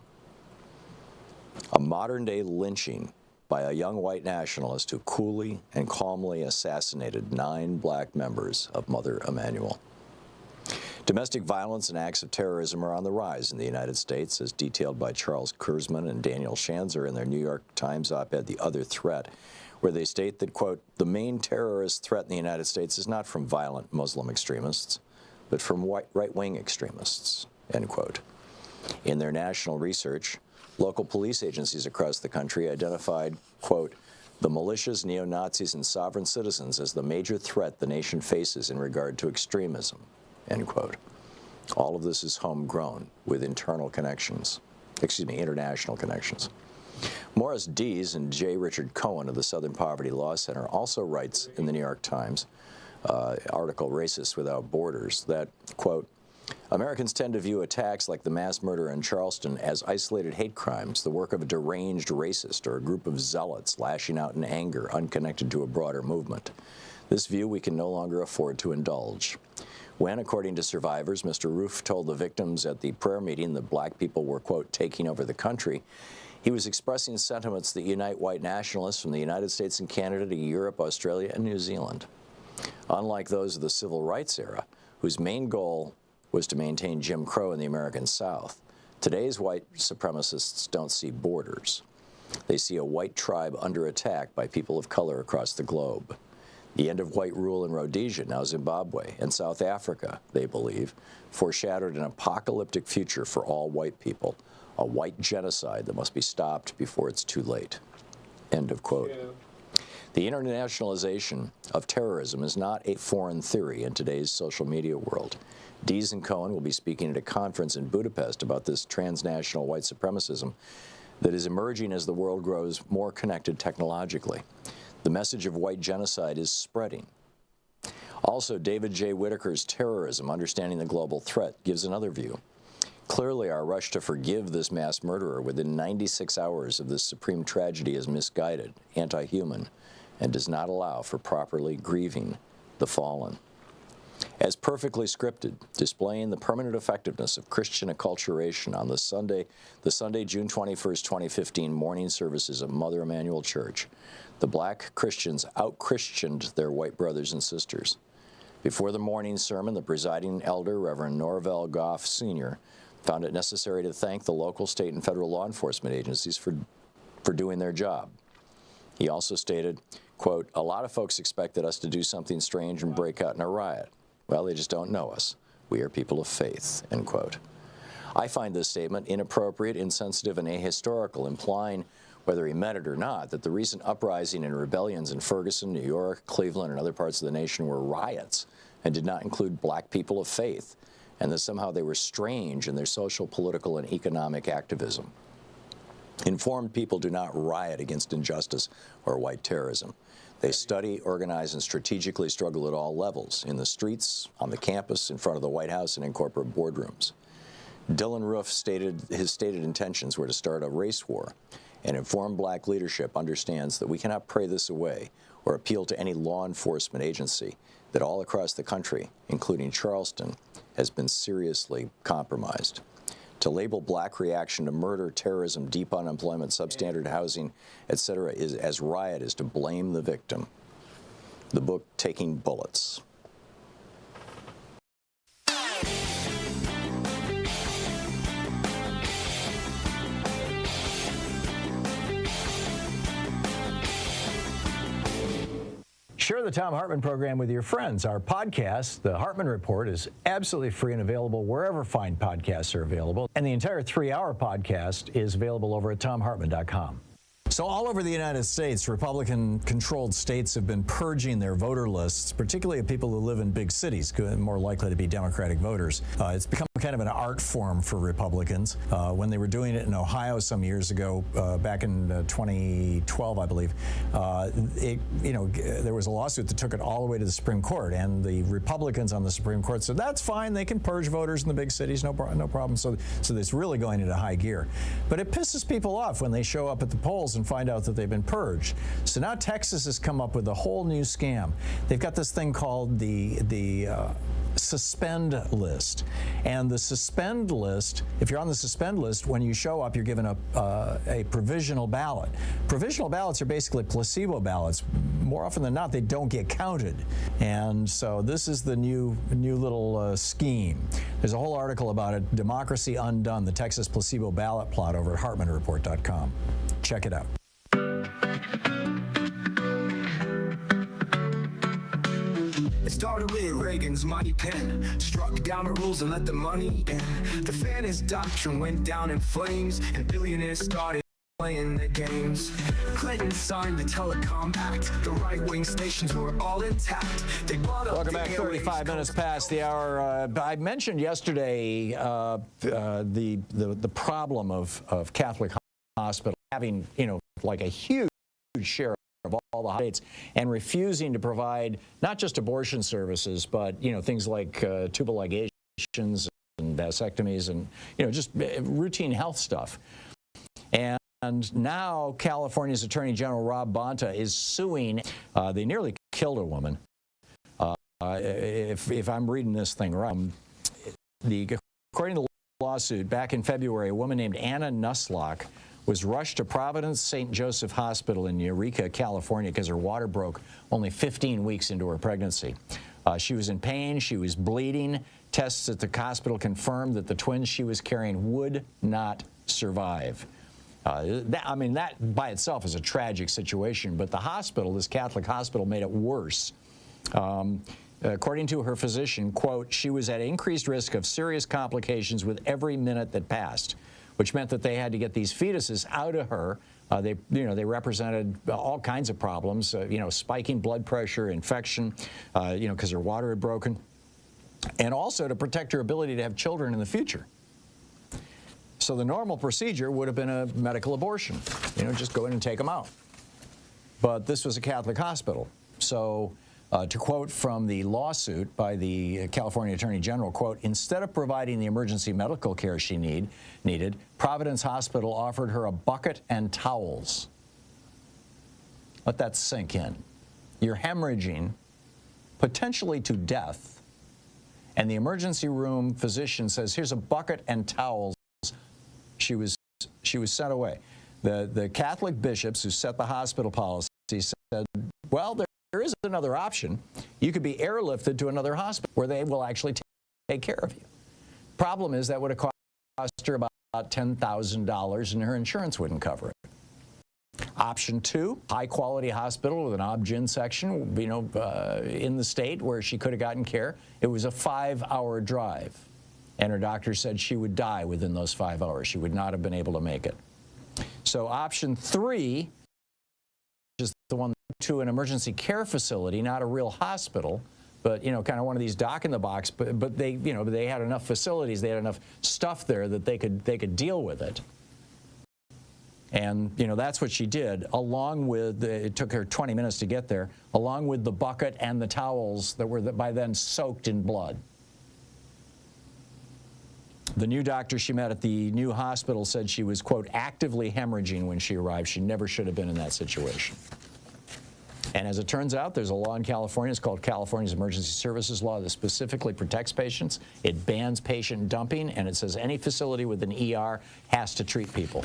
A modern-day lynching by a young white nationalist who coolly and calmly assassinated 9 black members of Mother Emanuel. Domestic violence and acts of terrorism are on the rise in the United States, as detailed by Charles Kurzman and Daniel Schanzer in their New York Times op-ed, The Other Threat, where they state that, quote, the main terrorist threat in the United States is not from violent Muslim extremists, but from right-wing extremists, end quote. In their national research, local police agencies across the country identified, quote, the militias, neo-Nazis, and sovereign citizens as the major threat the nation faces in regard to extremism, end quote. All of this is homegrown with international connections. Morris Dees and J. Richard Cohen of the Southern Poverty Law Center also writes in the New York Times article, Racists Without Borders, that, quote, Americans tend to view attacks like the mass murder in Charleston as isolated hate crimes, the work of a deranged racist or a group of zealots lashing out in anger unconnected to a broader movement. This view we can no longer afford to indulge. When, according to survivors, Mr. Roof told the victims at the prayer meeting that black people were, quote, taking over the country, he was expressing sentiments that unite white nationalists from the United States and Canada to Europe, Australia, and New Zealand. Unlike those of the civil rights era, whose main goal was to maintain Jim Crow in the American South, today's white supremacists don't see borders. They see a white tribe under attack by people of color across the globe. The end of white rule in Rhodesia, now Zimbabwe, and South Africa, they believe, foreshadowed an apocalyptic future for all white people, a white genocide that must be stopped before it's too late. End of quote. Yeah. The internationalization of terrorism is not a foreign theory in today's social media world. Dees and Cohen will be speaking at a conference in Budapest about this transnational white supremacism that is emerging as the world grows more connected technologically. The message of white genocide is spreading. Also, David J. Whitaker's Terrorism, Understanding the Global Threat, gives another view. Clearly, our rush to forgive this mass murderer within 96 hours of this supreme tragedy is misguided, anti-human, and does not allow for properly grieving the fallen. As perfectly scripted, displaying the permanent effectiveness of Christian acculturation on the Sunday, June 21st, 2015 morning services of Mother Emanuel Church, the black Christians out-Christianed their white brothers and sisters. Before the morning sermon, the presiding elder, Reverend Norvell Goff Sr., found it necessary to thank the local, state, and federal law enforcement agencies for doing their job. He also stated, quote, "A lot of folks expected us to do something strange and break out in a riot. Well, they just don't know us. We are people of faith," end quote. I find this statement inappropriate, insensitive, and ahistorical, implying, whether he meant it or not, that the recent uprising and rebellions in Ferguson, New York, Cleveland, and other parts of the nation were riots and did not include black people of faith, and that somehow they were strange in their social, political, and economic activism. Informed people do not riot against injustice or white terrorism. They study, organize, and strategically struggle at all levels, in the streets, on the campus, in front of the White House, and in corporate boardrooms. Dylan Roof stated his stated intentions were to start a race war, and informed black leadership understands that we cannot pray this away or appeal to any law enforcement agency that all across the country, including Charleston, has been seriously compromised. To label black reaction to murder, terrorism, deep unemployment, substandard housing, etc. as riot is to blame the victim. The book, Taking Bullets. Share the Thom Hartmann Program with your friends. Our podcast, The Hartmann Report, is absolutely free and available wherever fine podcasts are available. And the entire 3-hour podcast is available over at thomhartmann.com. So all over the United States, Republican-controlled states have been purging their voter lists, particularly of people who live in big cities, more likely to be Democratic voters. It's become kind of an art form for Republicans. When they were doing it in Ohio some years ago, back in 2012, I believe, there was a lawsuit that took it all the way to the Supreme Court, and the Republicans on the Supreme Court said, that's fine, they can purge voters in the big cities, no problem. So it's really going into high gear. But it pisses people off when they show up at the polls and find out that they've been purged. So now Texas has come up with a whole new scam. They've got this thing called the suspend list. And the suspend list, if you're on the suspend list, when you show up, you're given a provisional ballot. Provisional ballots are basically placebo ballots. More often than not, they don't get counted. And so this is the new little scheme. There's a whole article about it, Democracy Undone, the Texas placebo ballot plot, over at HartmannReport.com. Check it out. It started with Reagan's mighty pen, struck down the rules and let the money in. The fairness doctrine went down in flames, and billionaires started playing the games. Clinton signed the Telecom Act. The right-wing stations were all intact. They bought up. Welcome back. 35 minutes past the hour. I mentioned yesterday the problem of Catholic hospitals having, like a huge share of all the states and refusing to provide not just abortion services, but things like tubal ligations and vasectomies and just routine health stuff. And now California's Attorney General Rob Bonta is suing. They nearly killed a woman. If I'm reading this thing right, according to the lawsuit, back in February, a woman named Anna Nuslock was rushed to Providence St. Joseph Hospital in Eureka, California, because her water broke only 15 weeks into her pregnancy. She was in pain. She was bleeding. Tests at the hospital confirmed that the twins she was carrying would not survive. That by itself is a tragic situation, but the hospital, this Catholic hospital, made it worse. According to her physician, quote, she was at increased risk of serious complications with every minute that passed, which meant that they had to get these fetuses out of her. They represented all kinds of problems, spiking blood pressure, infection, because her water had broken, and also to protect her ability to have children in the future. So the normal procedure would have been a medical abortion, just go in and take them out. But this was a Catholic hospital. So to quote from the lawsuit by the California Attorney General, quote, instead of providing the emergency medical care she needed, Providence Hospital offered her a bucket and towels. Let that sink in. You're hemorrhaging, potentially to death, and the emergency room physician says, here's a bucket and towels. She was sent away. The Catholic bishops who set the hospital policy said, well, there is another option. You could be airlifted to another hospital where they will actually take care of you. Problem is that would have cost her about $10,000 and her insurance wouldn't cover it. Option 2, high-quality hospital with an ob-gyn section, in the state where she could have gotten care. It was a 5-hour drive, and her doctor said she would die within those 5 hours. She would not have been able to make it. So option 3 is the one to an emergency care facility, not a real hospital, but kind of one of these dock-in-the-box. But they had enough facilities, they had enough stuff there that they could deal with it. And, that's what she did, along with, it took her 20 minutes to get there, along with the bucket and the towels that were by then soaked in blood. The new doctor she met at the new hospital said she was, quote, actively hemorrhaging when she arrived. She never should have been in that situation. And as it turns out, there's a law in California. It's called California's Emergency Services Law that specifically protects patients. It bans patient dumping, and it says any facility with an ER has to treat people.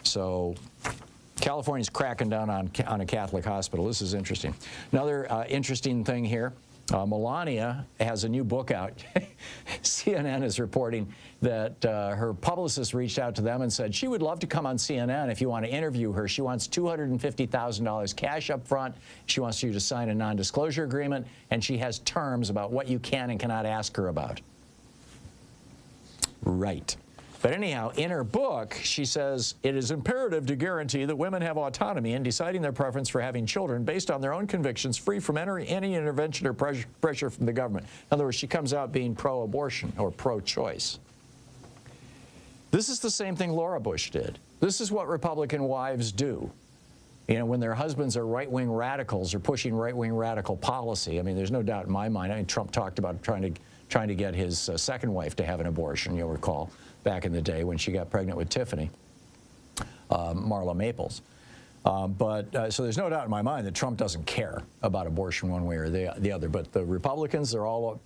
So California's cracking down on a Catholic hospital. This is interesting. Another interesting thing here, Melania has a new book out. CNN is reporting that her publicist reached out to them and said she would love to come on CNN if you want to interview her. She wants $250,000 cash up front. She wants you to sign a non-disclosure agreement, and she has terms about what you can and cannot ask her about. Right. But anyhow, in her book, she says, it is imperative to guarantee that women have autonomy in deciding their preference for having children based on their own convictions, free from any intervention or pressure from the government. In other words, she comes out being pro-abortion or pro-choice. This is the same thing Laura Bush did. This is what Republican wives do. When their husbands are right-wing radicals or pushing right-wing radical policy. I mean, there's no doubt in my mind. I mean, Trump talked about trying to get his second wife to have an abortion, you'll recall, back in the day when she got pregnant with Tiffany, Marla Maples. So there's no doubt in my mind that Trump doesn't care about abortion one way or the other. But the Republicans are all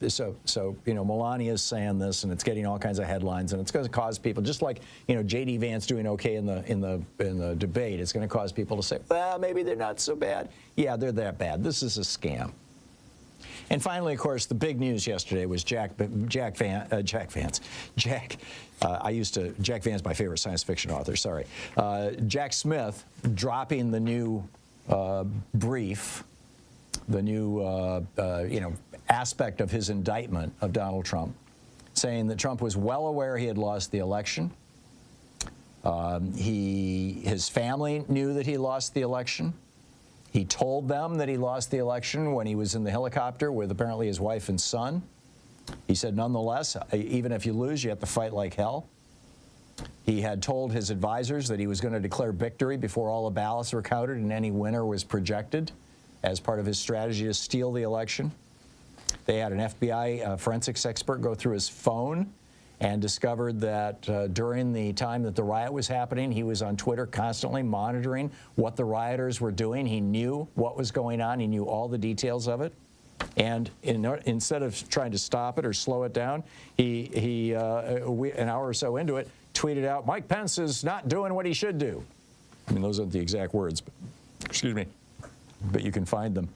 Melania is saying this, and it's getting all kinds of headlines, and it's going to cause people, just like J.D. Vance doing okay in the debate, it's going to cause people to say, well, maybe they're not so bad. Yeah, they're that bad. This is a scam. And finally, of course, the big news yesterday was Jack Vance. Jack Vance, my favorite science fiction author, sorry. Jack Smith dropping the new brief, the new, aspect of his indictment of Donald Trump, saying that Trump was well aware he had lost the election. His family knew that he lost the election. He told them that he lost the election when he was in the helicopter with apparently his wife and son. He said, nonetheless, even if you lose, you have to fight like hell. He had told his advisors that he was going to declare victory before all the ballots were counted and any winner was projected as part of his strategy to steal the election. They had an FBI forensics expert go through his phone and discovered that during the time that the riot was happening, he was on Twitter constantly monitoring what the rioters were doing. He knew what was going on. He knew all the details of it. And instead of trying to stop it or slow it down, he an hour or so into it, tweeted out, Mike Pence is not doing what he should do. I mean, those aren't the exact words, but, excuse me, but you can find them.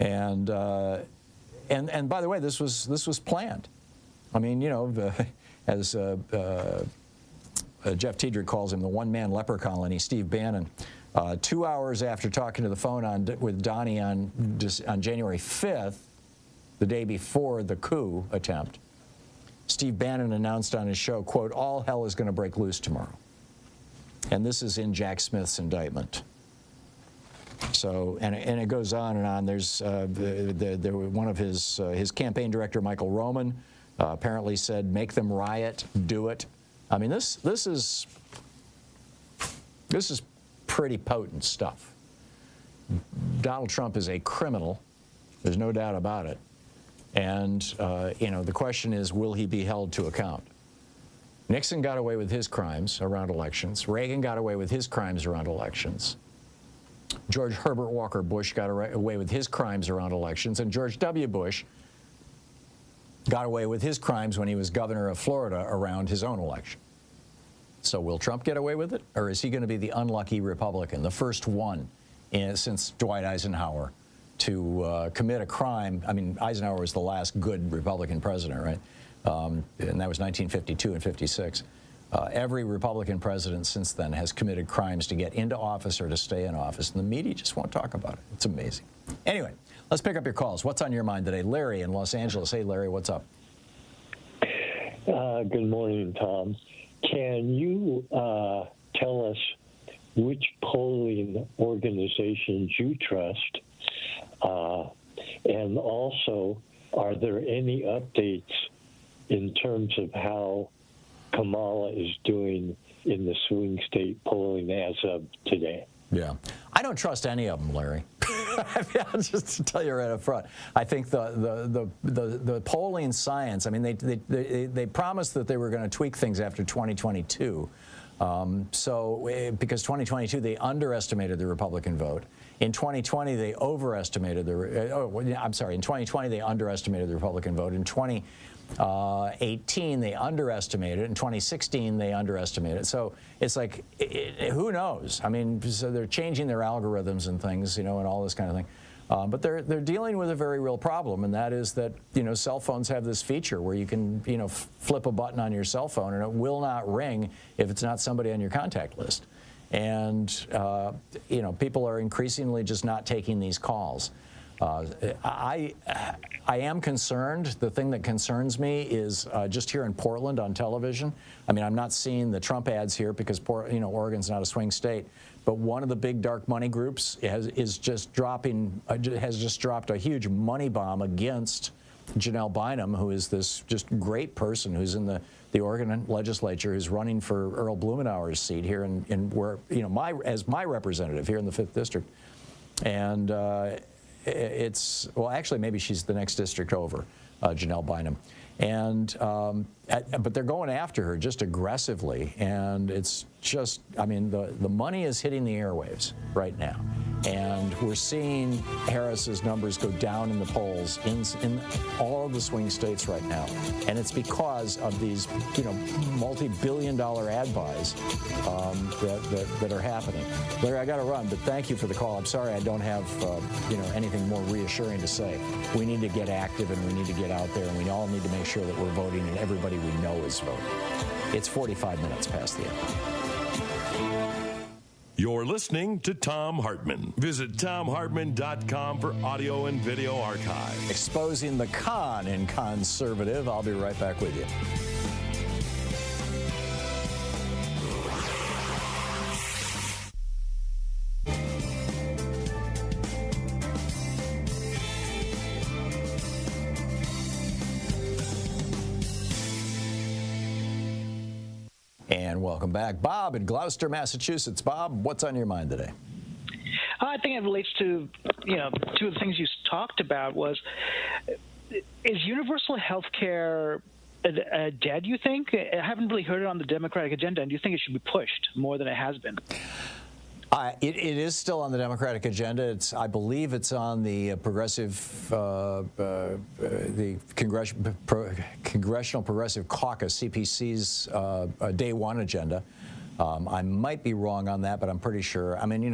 And by the way, this was planned. I mean, as Jeff Tiedrick calls him, the one-man leper colony, Steve Bannon, 2 hours after talking to the phone with Donnie on January 5th, the day before the coup attempt, Steve Bannon announced on his show, quote, all hell is going to break loose tomorrow. And this is in Jack Smith's indictment. So, and it goes on and on. There's one of his campaign director, Michael Roman, apparently said, make them riot, do it. I mean, this is pretty potent stuff. Donald Trump is a criminal. There's no doubt about it. And, the question is, will he be held to account? Nixon got away with his crimes around elections. Reagan got away with his crimes around elections. George Herbert Walker Bush got away with his crimes around elections. And George W. Bush got away with his crimes when he was governor of Florida around his own election. So will Trump get away with it? Or is he going to be the unlucky Republican, the first one since Dwight Eisenhower to commit a crime? I mean, Eisenhower was the last good Republican president, right? And that was 1952 and 56. Every Republican president since then has committed crimes to get into office or to stay in office, and the media just won't talk about it. It's amazing. Anyway, let's pick up your calls. What's on your mind today? Larry in Los Angeles. Hey, Larry, what's up? Good morning, Tom. Can you tell us which polling organizations you trust? And also, are there any updates in terms of how Kamala is doing in the swing state polling as of today? Yeah. I don't trust any of them, Larry. Just to tell you right up front, I think the polling science, I mean, they promised that they were going to tweak things after 2022. Because 2022, they underestimated the Republican vote. In 2020, they overestimated in 2020, they underestimated the Republican vote. In 2018, they underestimated. In 2016, they underestimated. So it's like, who knows? I mean, so they're changing their algorithms and things, and all this kind of thing. But they're dealing with a very real problem, and that is that, cell phones have this feature where you can, flip a button on your cell phone and it will not ring if it's not somebody on your contact list. And, people are increasingly just not taking these calls. I am concerned. The thing that concerns me is just here in Portland on television. I mean, I'm not seeing the Trump ads here because, Oregon's not a swing state. But one of the big dark money groups has just dropped a huge money bomb against Janelle Bynum, who is this just great person who's in the Oregon legislature, who's running for Earl Blumenauer's seat here in where, as my representative here in the 5th District. And actually, maybe she's the next district over, Janelle Bynum. And but they're going after her just aggressively, and it's just, I mean, the money is hitting the airwaves right now, and we're seeing Harris's numbers go down in the polls in all of the swing states right now, and it's because of these multi-billion-dollar ad buys that are happening. Larry, I got to run, but thank you for the call. I'm sorry I don't have anything more reassuring to say. We need to get active, and we need to get out there, and we all need to make sure that we're voting, and everybody we know is voting. It's 45 minutes past the hour. You're listening to Thom Hartmann. Visit ThomHartmann.com for audio and video archive. Exposing the con in conservative. I'll be right back with you. And welcome back. Bob in Gloucester, Massachusetts. Bob, what's on your mind today? I think it relates to, two of the things you talked about was, is universal health care dead, you think? I haven't really heard it on the Democratic agenda, and do you think it should be pushed more than it has been? It is still on the Democratic agenda. I believe it's on the the Congressional Progressive Caucus, CPC's day one agenda. I might be wrong on that, but I'm pretty sure. I mean,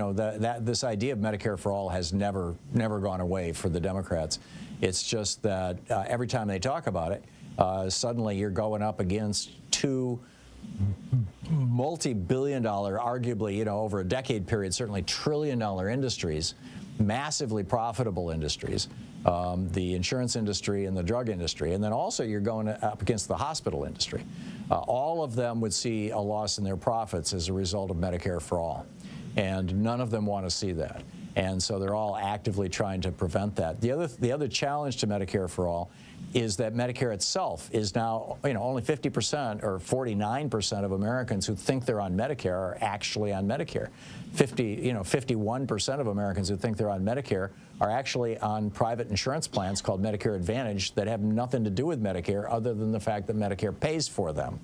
this idea of Medicare for all has never gone away for the Democrats. It's just that every time they talk about it, suddenly you're going up against two multi-billion-dollar, arguably, over a decade period, certainly trillion-dollar industries, massively profitable industries, the insurance industry and the drug industry, and then also you're going up against the hospital industry. All of them would see a loss in their profits as a result of Medicare for all, and none of them want to see that. And so they're all actively trying to prevent that. The other challenge to Medicare for all is that Medicare itself is now, only 50% or 49% of Americans who think they're on Medicare are actually on Medicare. 51% of Americans who think they're on Medicare are actually on private insurance plans called Medicare Advantage that have nothing to do with Medicare other than the fact that Medicare pays for them.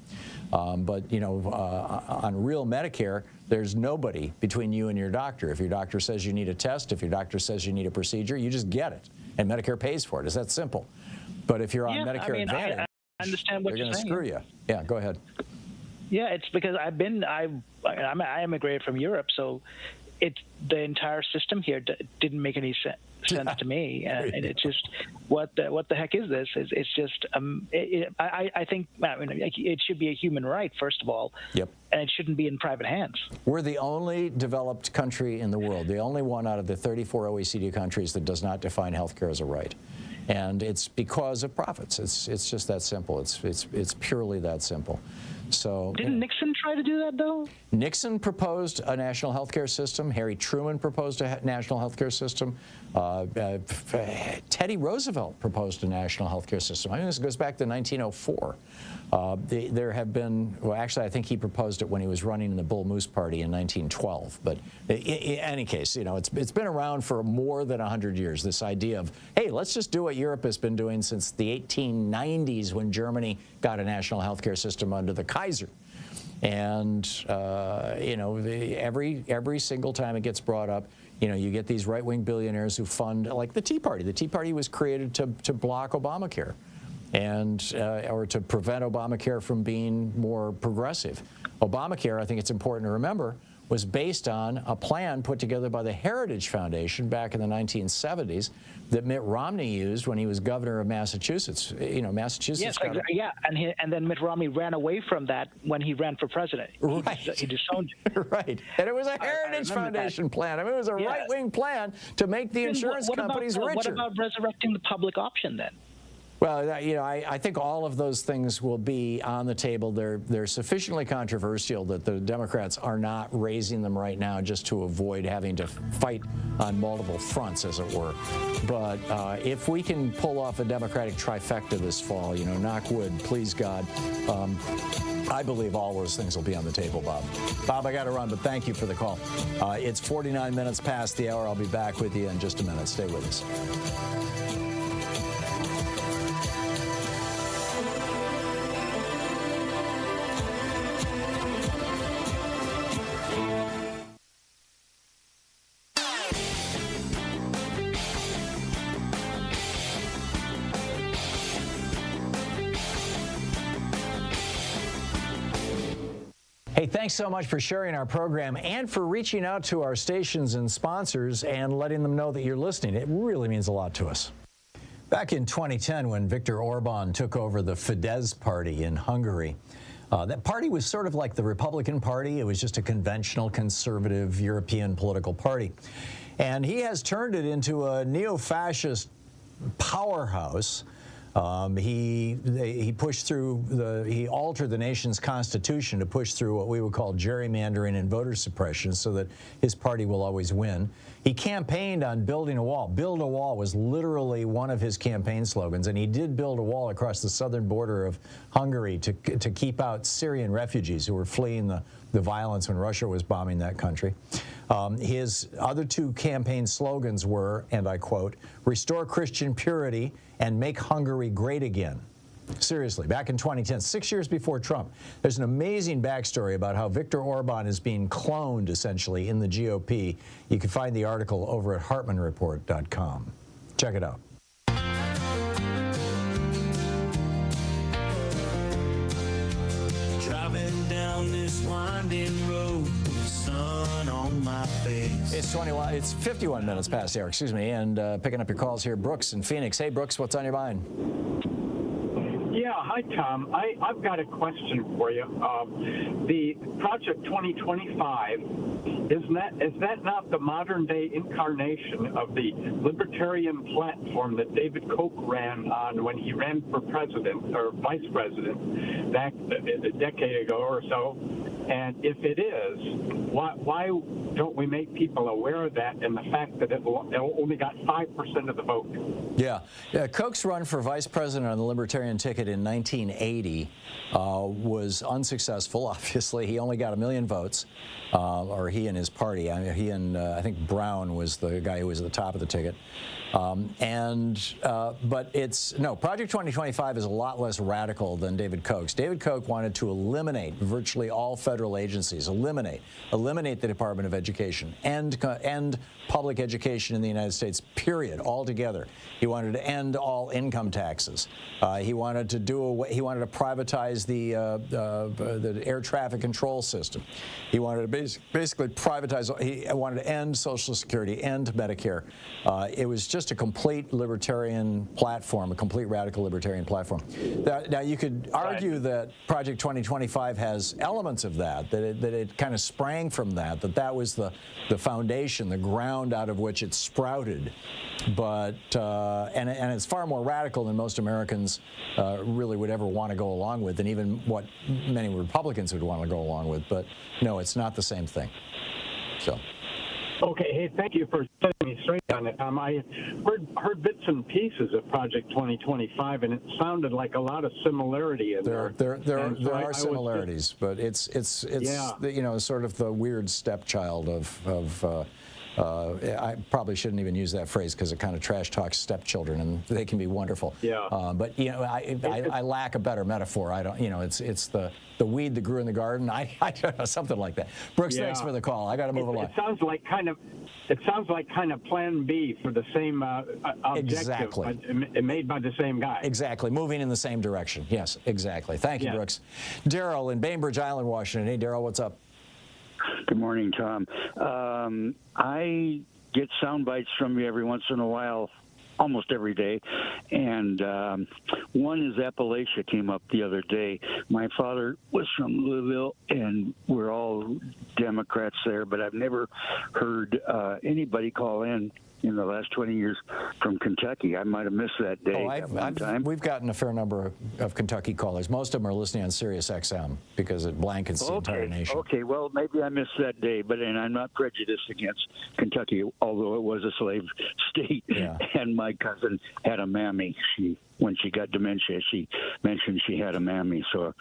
But on real Medicare, there's nobody between you and your doctor. If your doctor says you need a test, if your doctor says you need a procedure, you just get it, and Medicare pays for it. It's that simple. But if you're on Medicare Advantage, I understand what they're you're going to saying. screw you. Yeah, go ahead. Yeah, it's because I immigrated from Europe, so the entire system here didn't make any sense to me, and it's just what the heck is this? It's just I think it should be a human right, first of all. Yep. And it shouldn't be in private hands. We're the only developed country in the world, the only one out of the 34 OECD countries that does not define healthcare as a right. And it's because of profits. It's just that simple. It's purely that simple. So didn't Nixon try to do that though? Nixon proposed a national health care system. Harry Truman proposed a national health care system. Teddy Roosevelt proposed a national health care system. I mean, this goes back to 1904. There have been, well, actually, I think he proposed it when he was running in the Bull Moose Party in 1912. But in any case, you know, it's been around for more than 100 years, this idea of, hey, let's just do what Europe has been doing since the 1890s when Germany got a national health care system under the Kaiser. And, you know, every single time it gets brought up, you know, you get these right-wing billionaires who fund, like the Tea Party. The Tea Party was created to block Obamacare and or to prevent Obamacare from being more progressive. Obamacare, I think it's important to remember, was based on a plan put together by the Heritage Foundation back in the 1970s that Mitt Romney used when he was governor of Massachusetts. You know, Massachusetts. Yes, yeah, and then Mitt Romney ran away from that when he ran for president. Right. He disowned it. Right, and it was a Heritage Foundation plan. I mean, it was a right-wing plan to make the insurance companies richer. What about resurrecting the public option then? Well, you know, I think all of those things will be on the table. They're sufficiently controversial that the Democrats are not raising them right now just to avoid having to fight on multiple fronts, as it were. But if we can pull off a Democratic trifecta this fall, you know, knock wood, please God, I believe all those things will be on the table, Bob. Bob, I got to run, but thank you for the call. It's 49 minutes past the hour. I'll be back with you in just a minute. Stay with us. Hey, thanks so much for sharing our program and for reaching out to our stations and sponsors and letting them know that you're listening. It really means a lot to us. Back in 2010, when Viktor Orban took over the Fidesz party in Hungary, that party was sort of like the Republican Party. It was just a conventional conservative European political party. And he has turned it into a neo-fascist powerhouse. He pushed through he altered the nation's constitution to push through what we would call gerrymandering and voter suppression so that his party will always win. He campaigned on building a wall. Build a wall was literally one of his campaign slogans, and he did build a wall across the southern border of Hungary to keep out Syrian refugees who were fleeing the violence when Russia was bombing that country. His other two campaign slogans were, and I quote, "Restore Christian purity and make Hungary great again." Seriously, back in 2010, 6 years before Trump, there's an amazing backstory about how Viktor Orban is being cloned, essentially, in the GOP. You can find the article over at HartmannReport.com. Check it out. Driving down this winding road, sun on my face. It's 51 minutes past the hour, excuse me, and picking up your calls here, Brooks in Phoenix. Hey, Brooks, what's on your mind? Yeah, hi, Tom. I've got a question for you. The Project 2025, is that not the modern-day incarnation of the libertarian platform that David Koch ran on when he ran for president or vice president back a decade ago or so? And if it is, why don't we make people aware of that and the fact that it only got 5% of the vote? Yeah. Koch's run for vice president on the Libertarian ticket in 1980 was unsuccessful, obviously. He only got 1 million votes, or he and his party. I mean, he and I think Brown was the guy who was at the top of the ticket. But Project 2025 is a lot less radical than David Koch's. David Koch wanted to eliminate virtually all federal agencies, eliminate the Department of Education, end public education in the United States, period, altogether. He wanted to end all income taxes. He wanted to privatize the air traffic control system. He wanted to basically privatize. He wanted to end Social Security, end Medicare. It was just a complete libertarian platform, a complete radical libertarian platform. Now you could argue that Project 2025 has elements of that it kind of sprang from that was the foundation, the ground out of which it sprouted. But and it's far more radical than most Americans really would ever want to go along with, and even what many Republicans would want to go along with. But no, it's not the same thing. So. Okay, hey, thank you for setting me straight on it. I heard bits and pieces of Project 2025, and it sounded like a lot of similarity in there. There are similarities, but it's sort of the weird stepchild of I probably shouldn't even use that phrase because it kind of trash talks stepchildren, and they can be wonderful. Yeah. But I lack a better metaphor. I don't. It's the weed that grew in the garden. I don't know, something like that. Brooks, thanks for the call. I got to move along. It sounds like kind of Plan B for the same objective, exactly. But made by the same guy. Exactly, moving in the same direction. Yes, exactly. Thank you, Brooks. Daryl in Bainbridge Island, Washington. Hey, Daryl, what's up? Good morning, Tom. I get sound bites from you every once in a while, almost every day, and one is Appalachia came up the other day. My father was from Louisville, and we're all Democrats there, but I've never heard anybody call in the last 20 years from Kentucky. I might have missed that day at one time. We've gotten a fair number of Kentucky callers. Most of them are listening on Sirius XM because it blankets the entire nation. Okay, well, maybe I missed that day, and I'm not prejudiced against Kentucky, although it was a slave state. Yeah. And my cousin had a mammy. When she got dementia, she mentioned she had a mammy, so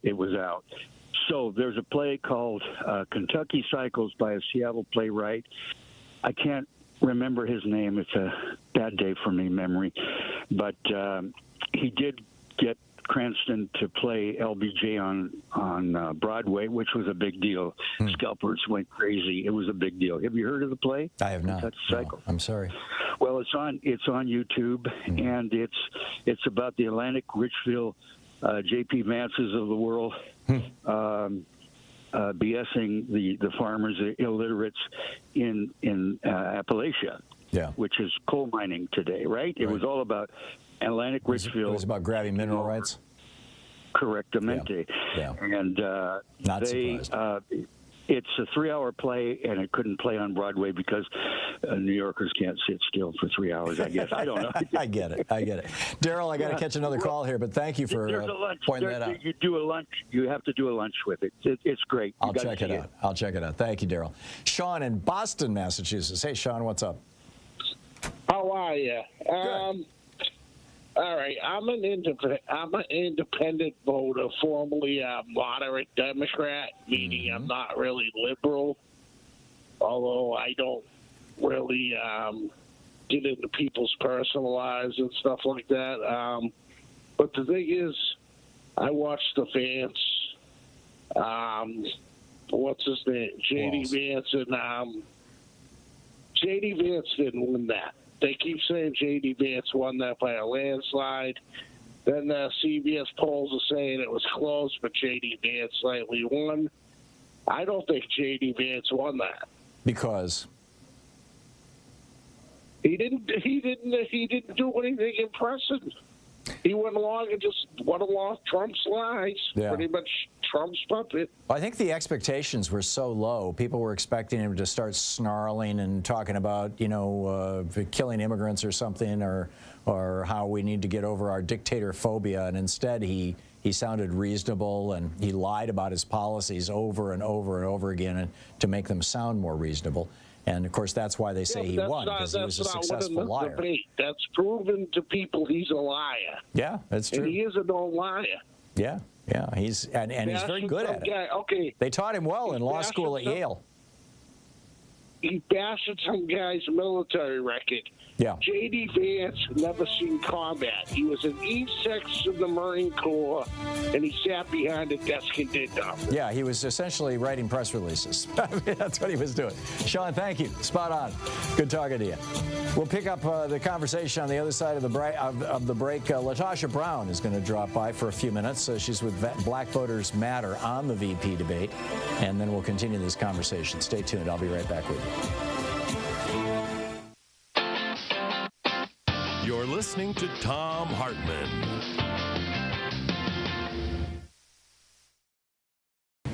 it was out. So there's a play called Kentucky Cycles by a Seattle playwright. I can't remember his name. It's a bad day for me, memory. But he did get Cranston to play LBJ on Broadway, which was a big deal. Scalpers went crazy. It was a big deal. Have you heard of the play? I have not. Cycle. No, I'm sorry. Well, it's on YouTube, and it's about the Atlantic Richfield J.P. Vances of the world. BSing the farmers, the illiterates in Appalachia, which is coal mining today, right? It was all about Atlantic Richfield. It was about grabbing mineral rights? Correctamente. Yeah. And Not surprised. It's a 3-hour play, and it couldn't play on Broadway because New Yorkers can't sit still for 3 hours, I guess. I don't know. I get it. Daryl, I got to catch another call here, but thank you for pointing that out. You do a lunch. You have to do a lunch with it. It's great. I'll check it out. I'll check it out. Thank you, Daryl. Sean in Boston, Massachusetts. Hey, Sean, what's up? How are you? All right, I'm an independent voter, formerly a moderate Democrat, meaning I'm not really liberal, although I don't really get into people's personal lives and stuff like that. But the thing is, I watched the Vance, what's his name, J.D. Vance, and J.D. Vance didn't win that. They keep saying J.D. Vance won that by a landslide. Then CBS polls are saying it was close, but J.D. Vance slightly won. I don't think J.D. Vance won that because he didn't do anything impressive. He went along and just went along Trump's lies. Yeah. Pretty much Trump's puppet. I think the expectations were so low. People were expecting him to start snarling and talking about, killing immigrants or something, or how we need to get over our dictator phobia. And instead, he sounded reasonable, and he lied about his policies over and over and over again to make them sound more reasonable. And, of course, that's why they say he won, because he was a successful liar. That's proven to people he's a liar. Yeah, that's true. And he is a known liar. Yeah, he's very good at it. Okay. They taught him well in law school at Yale. He bashed some guy's military record. Yeah. J.D. Vance never seen combat. He was an E6 in the Marine Corps, and he sat behind a desk and did nothing. Yeah, he was essentially writing press releases. That's what he was doing. Sean, thank you. Spot on. Good talking to you. We'll pick up the conversation on the other side of the break. LaTosha Brown is going to drop by for a few minutes. She's with Black Voters Matter on the VP debate, and then we'll continue this conversation. Stay tuned. I'll be right back with you. You're listening to Thom Hartmann.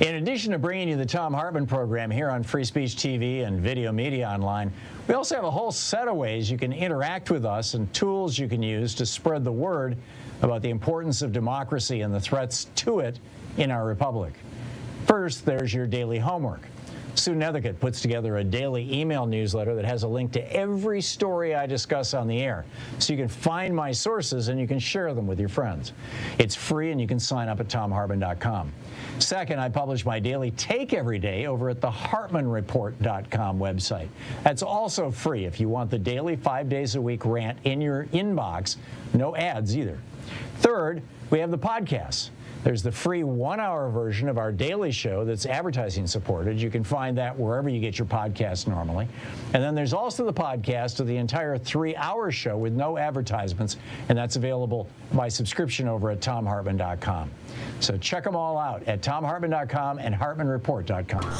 In addition to bringing you the Thom Hartmann Program here on Free Speech TV and Video Media Online, we also have a whole set of ways you can interact with us and tools you can use to spread the word about the importance of democracy and the threats to it in our republic. First, there's your daily homework. Sue Nethercutt puts together a daily email newsletter that has a link to every story I discuss on the air, so you can find my sources and you can share them with your friends. It's free and you can sign up at ThomHartmann.com. Second, I publish my daily take every day over at the HartmannReport.com website. That's also free if you want the daily 5 days a week rant in your inbox. No ads either. Third, we have the podcasts. There's the free 1-hour version of our daily show that's advertising supported. You can find that wherever you get your podcasts normally. And then there's also the podcast of the entire 3-hour show with no advertisements, and that's available by subscription over at ThomHartmann.com. So check them all out at ThomHartmann.com and HartmannReport.com.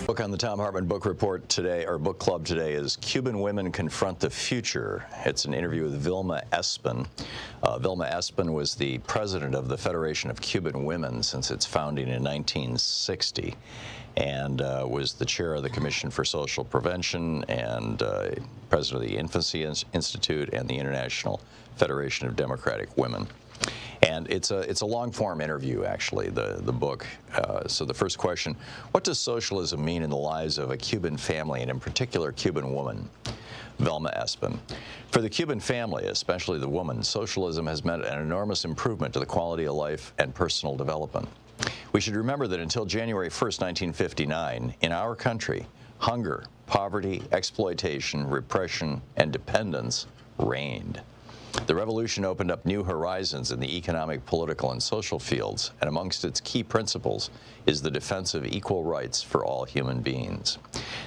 Book on the Thom Hartmann Book Report today, or Book Club today, is Cuban Women Confront the Future. It's an interview with Vilma Espin. Vilma Espin was the president of the Federation of Cuban Women since its founding in 1960, and was the chair of the Commission for Social Prevention and president of the Infancy Institute and the International Federation of Democratic Women. And it's a long-form interview, actually, the book. So the first question, what does socialism mean in the lives of a Cuban family, and in particular, Cuban woman? Vilma Espin. For the Cuban family, especially the woman, socialism has meant an enormous improvement to the quality of life and personal development. We should remember that until January 1st, 1959, in our country, hunger, poverty, exploitation, repression, and dependence reigned. The revolution opened up new horizons in the economic, political, and social fields, and amongst its key principles is the defense of equal rights for all human beings.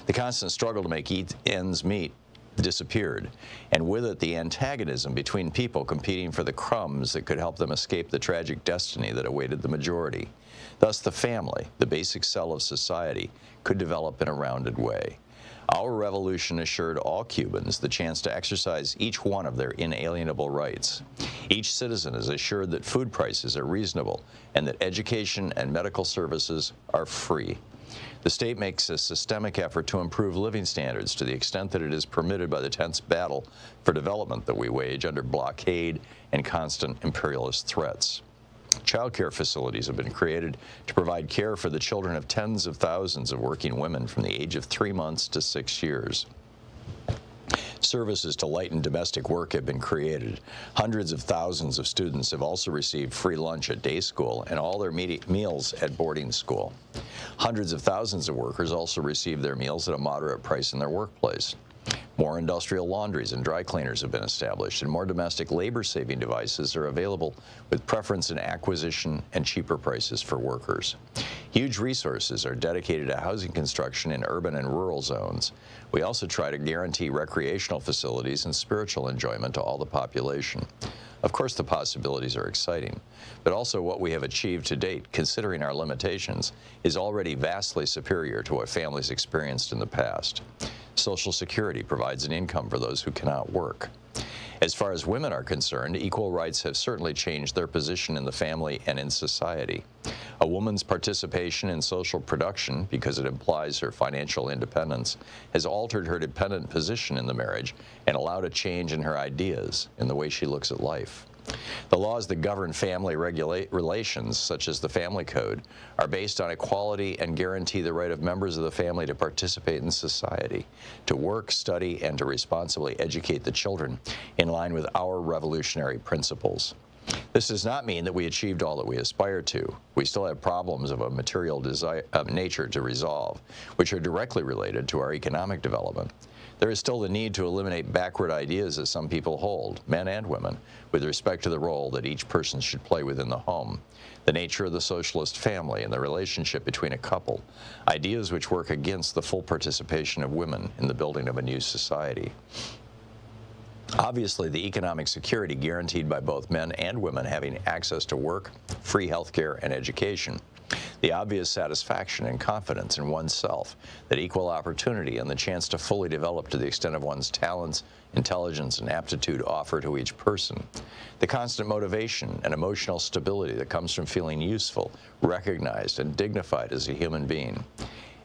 The constant struggle to make ends meet disappeared, and with it the antagonism between people competing for the crumbs that could help them escape the tragic destiny that awaited the majority. Thus the family, the basic cell of society, could develop in a rounded way. Our revolution assured all Cubans the chance to exercise each one of their inalienable rights. Each citizen is assured that food prices are reasonable and that education and medical services are free. The state makes a systemic effort to improve living standards to the extent that it is permitted by the tense battle for development that we wage under blockade and constant imperialist threats. Child care facilities have been created to provide care for the children of tens of thousands of working women from the age of 3 months to 6 years. Services to lighten domestic work have been created. Hundreds of thousands of students have also received free lunch at day school and all their meals at boarding school. Hundreds of thousands of workers also receive their meals at a moderate price in their workplace. More industrial laundries and dry cleaners have been established, and more domestic labor-saving devices are available with preference in acquisition and cheaper prices for workers. Huge resources are dedicated to housing construction in urban and rural zones. We also try to guarantee recreational facilities and spiritual enjoyment to all the population. Of course, the possibilities are exciting, but also what we have achieved to date, considering our limitations, is already vastly superior to what families experienced in the past. Social Security provides an income for those who cannot work. As far as women are concerned, equal rights have certainly changed their position in the family and in society. A woman's participation in social production, because it implies her financial independence, has altered her dependent position in the marriage and allowed a change in her ideas, in the way she looks at life. The laws that govern family relations, such as the Family Code, are based on equality and guarantee the right of members of the family to participate in society, to work, study, and to responsibly educate the children in line with our revolutionary principles. This does not mean that we achieved all that we aspire to. We still have problems of a material nature to resolve, which are directly related to our economic development. There is still the need to eliminate backward ideas that some people hold, men and women, with respect to the role that each person should play within the home, the nature of the socialist family and the relationship between a couple, ideas which work against the full participation of women in the building of a new society. Obviously, the economic security guaranteed by both men and women having access to work, free health care, and education, the obvious satisfaction and confidence in oneself that equal opportunity and the chance to fully develop to the extent of one's talents, intelligence, and aptitude offer to each person, the constant motivation and emotional stability that comes from feeling useful, recognized, and dignified as a human being.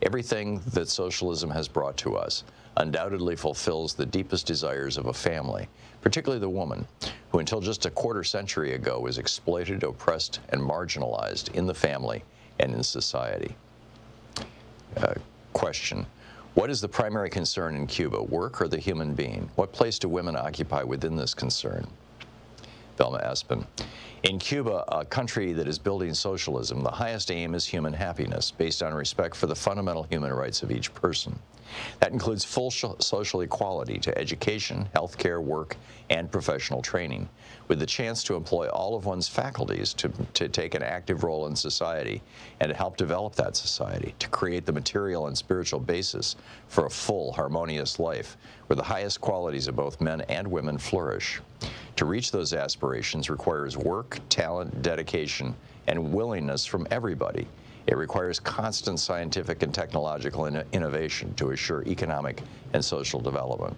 Everything that socialism has brought to us undoubtedly fulfills the deepest desires of a family, particularly the woman, who until just a quarter century ago was exploited, oppressed, and marginalized in the family and in society. Question: what is the primary concern in Cuba, work or the human being? What place do women occupy within this concern? Velma Espin: in Cuba, a country that is building socialism, the highest aim is human happiness, based on respect for the fundamental human rights of each person. That includes full social equality to education, health care, work, and professional training, with the chance to employ all of one's faculties to take an active role in society and to help develop that society, to create the material and spiritual basis for a full, harmonious life, where the highest qualities of both men and women flourish. To reach those aspirations requires work, talent, dedication, and willingness from everybody. It requires constant scientific and technological innovation to assure economic and social development.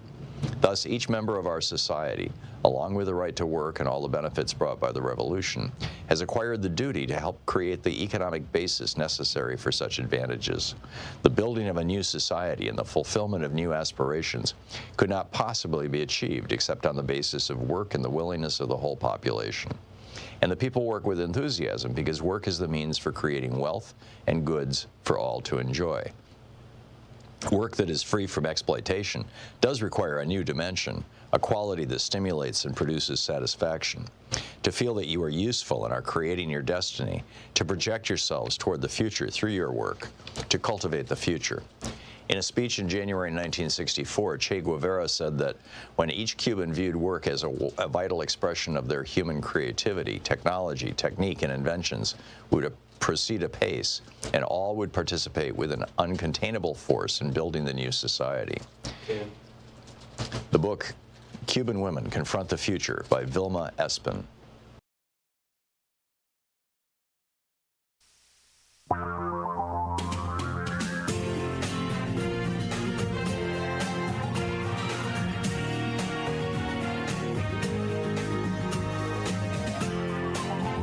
Thus, each member of our society, along with the right to work and all the benefits brought by the revolution, has acquired the duty to help create the economic basis necessary for such advantages. The building of a new society and the fulfillment of new aspirations could not possibly be achieved except on the basis of work and the willingness of the whole population. And the people work with enthusiasm because work is the means for creating wealth and goods for all to enjoy. Work that is free from exploitation does require a new dimension, a quality that stimulates and produces satisfaction. To feel that you are useful and are creating your destiny, to project yourselves toward the future through your work, to cultivate the future. In a speech in January 1964, Che Guevara said that when each Cuban viewed work as a vital expression of their human creativity, technology, technique, and inventions would proceed apace, and all would participate with an uncontainable force in building the new society. Yeah. The book, Cuban Women Confront the Future, by Velma Espin.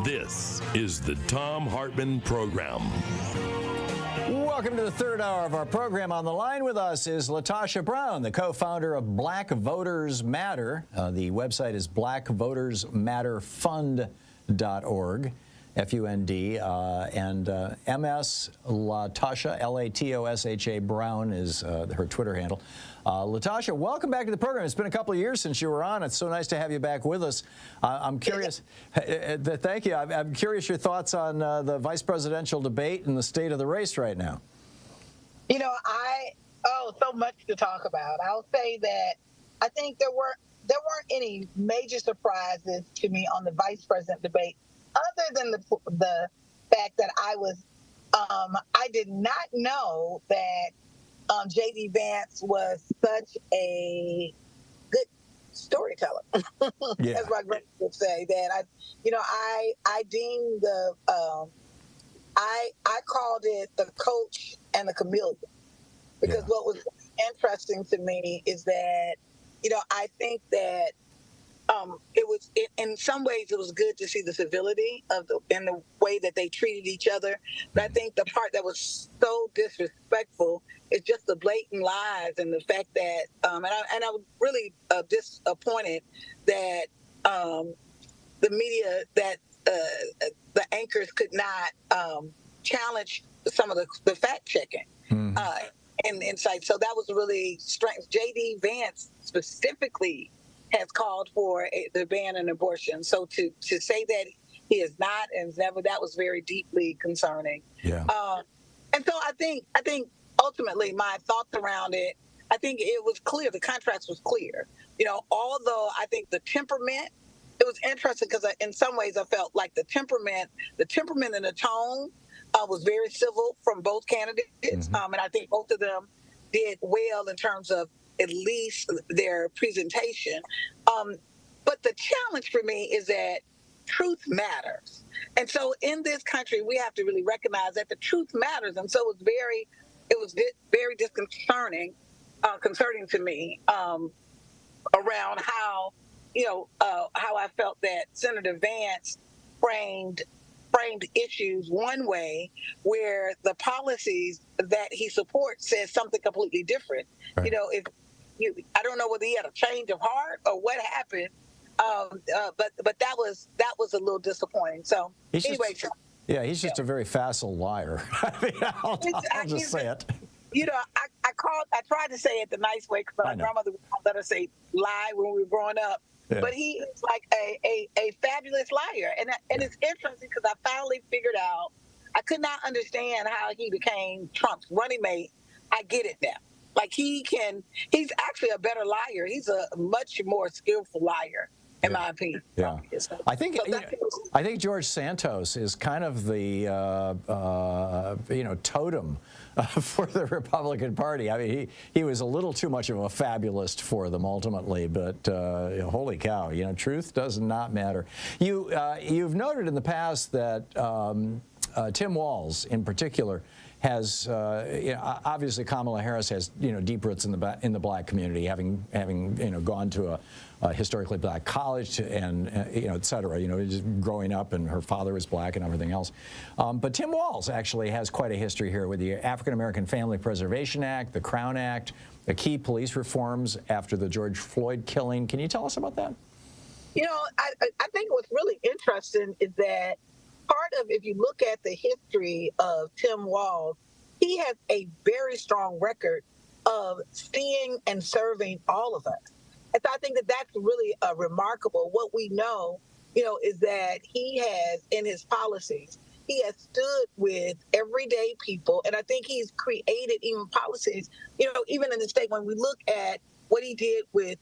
This is the Thom Hartmann Program. Welcome to the third hour of our program. On the line with us is LaTosha Brown, the co-founder of Black Voters Matter. The website is blackvotersmatterfund.org, F-U-N-D, and MS LaTosha, L-A-T-O-S-H-A Brown is her Twitter handle. LaTosha, welcome back to the program. It's been a couple of years since you were on. It's so nice to have you back with us. I'm curious, thank you. I'm curious your thoughts on the vice presidential debate and the state of the race right now. You know, Oh, so much to talk about. I'll say that I think there weren't any major surprises to me on the vice president debate, other than the fact that I did not know that J.D. Vance was such a good storyteller, as my grandma would say. That I deemed I called it the coach and the chameleon, because what was interesting to me is that I think that in some ways it was good to see the civility and the way that they treated each other. But I think the part that was so disrespectful is just the blatant lies and the fact that I was really disappointed that the media, that the anchors could not challenge some of the fact checking. And insight. So that was really strange. J.D. Vance specifically has called for the ban on abortion. So to say that he is not and never, that was very deeply concerning. Yeah. And so I think ultimately my thoughts around it, I think it was clear. The contrast was clear. Although I think the temperament, it was interesting because in some ways I felt like the temperament and the tone was very civil from both candidates. And I think both of them did well in terms of at least their presentation. But the challenge for me is that truth matters. And so in this country, we have to really recognize that the truth matters. And so it was very disconcerting, concerning to me around how I felt that Senator Vance framed issues one way, where the policies that he supports says something completely different. Right. I don't know whether he had a change of heart or what happened, but that was a little disappointing. So he's just a very facile liar. I mean, I'll just say it. I tried to say it the nice way because my grandmother would not let us say lie when we were growing up. Yeah. But he is like a fabulous liar. And it's interesting because I finally figured out, I could not understand how he became Trump's running mate. I get it now. Like he's actually a better liar. He's a much more skillful liar, in my opinion. Yeah. I think George Santos is kind of the totem for the Republican Party. I mean, he was a little too much of a fabulist for them ultimately, but holy cow, truth does not matter. You've noted in the past that Tim Walz, in particular, has obviously Kamala Harris has deep roots in the black community, having gone to a historically black college and et cetera, just growing up, and her father was black and everything else. But Tim Walz actually has quite a history here with the African American Family Preservation Act, the Crown Act, the key police reforms after the George Floyd killing. Can you tell us about that? I think what's really interesting is that part of, if you look at the history of Tim Walz, he has a very strong record of seeing and serving all of us. And so I think that that's really remarkable. What we know, is that he has, in his policies, he has stood with everyday people. And I think he's created even policies, even in the state, when we look at what he did with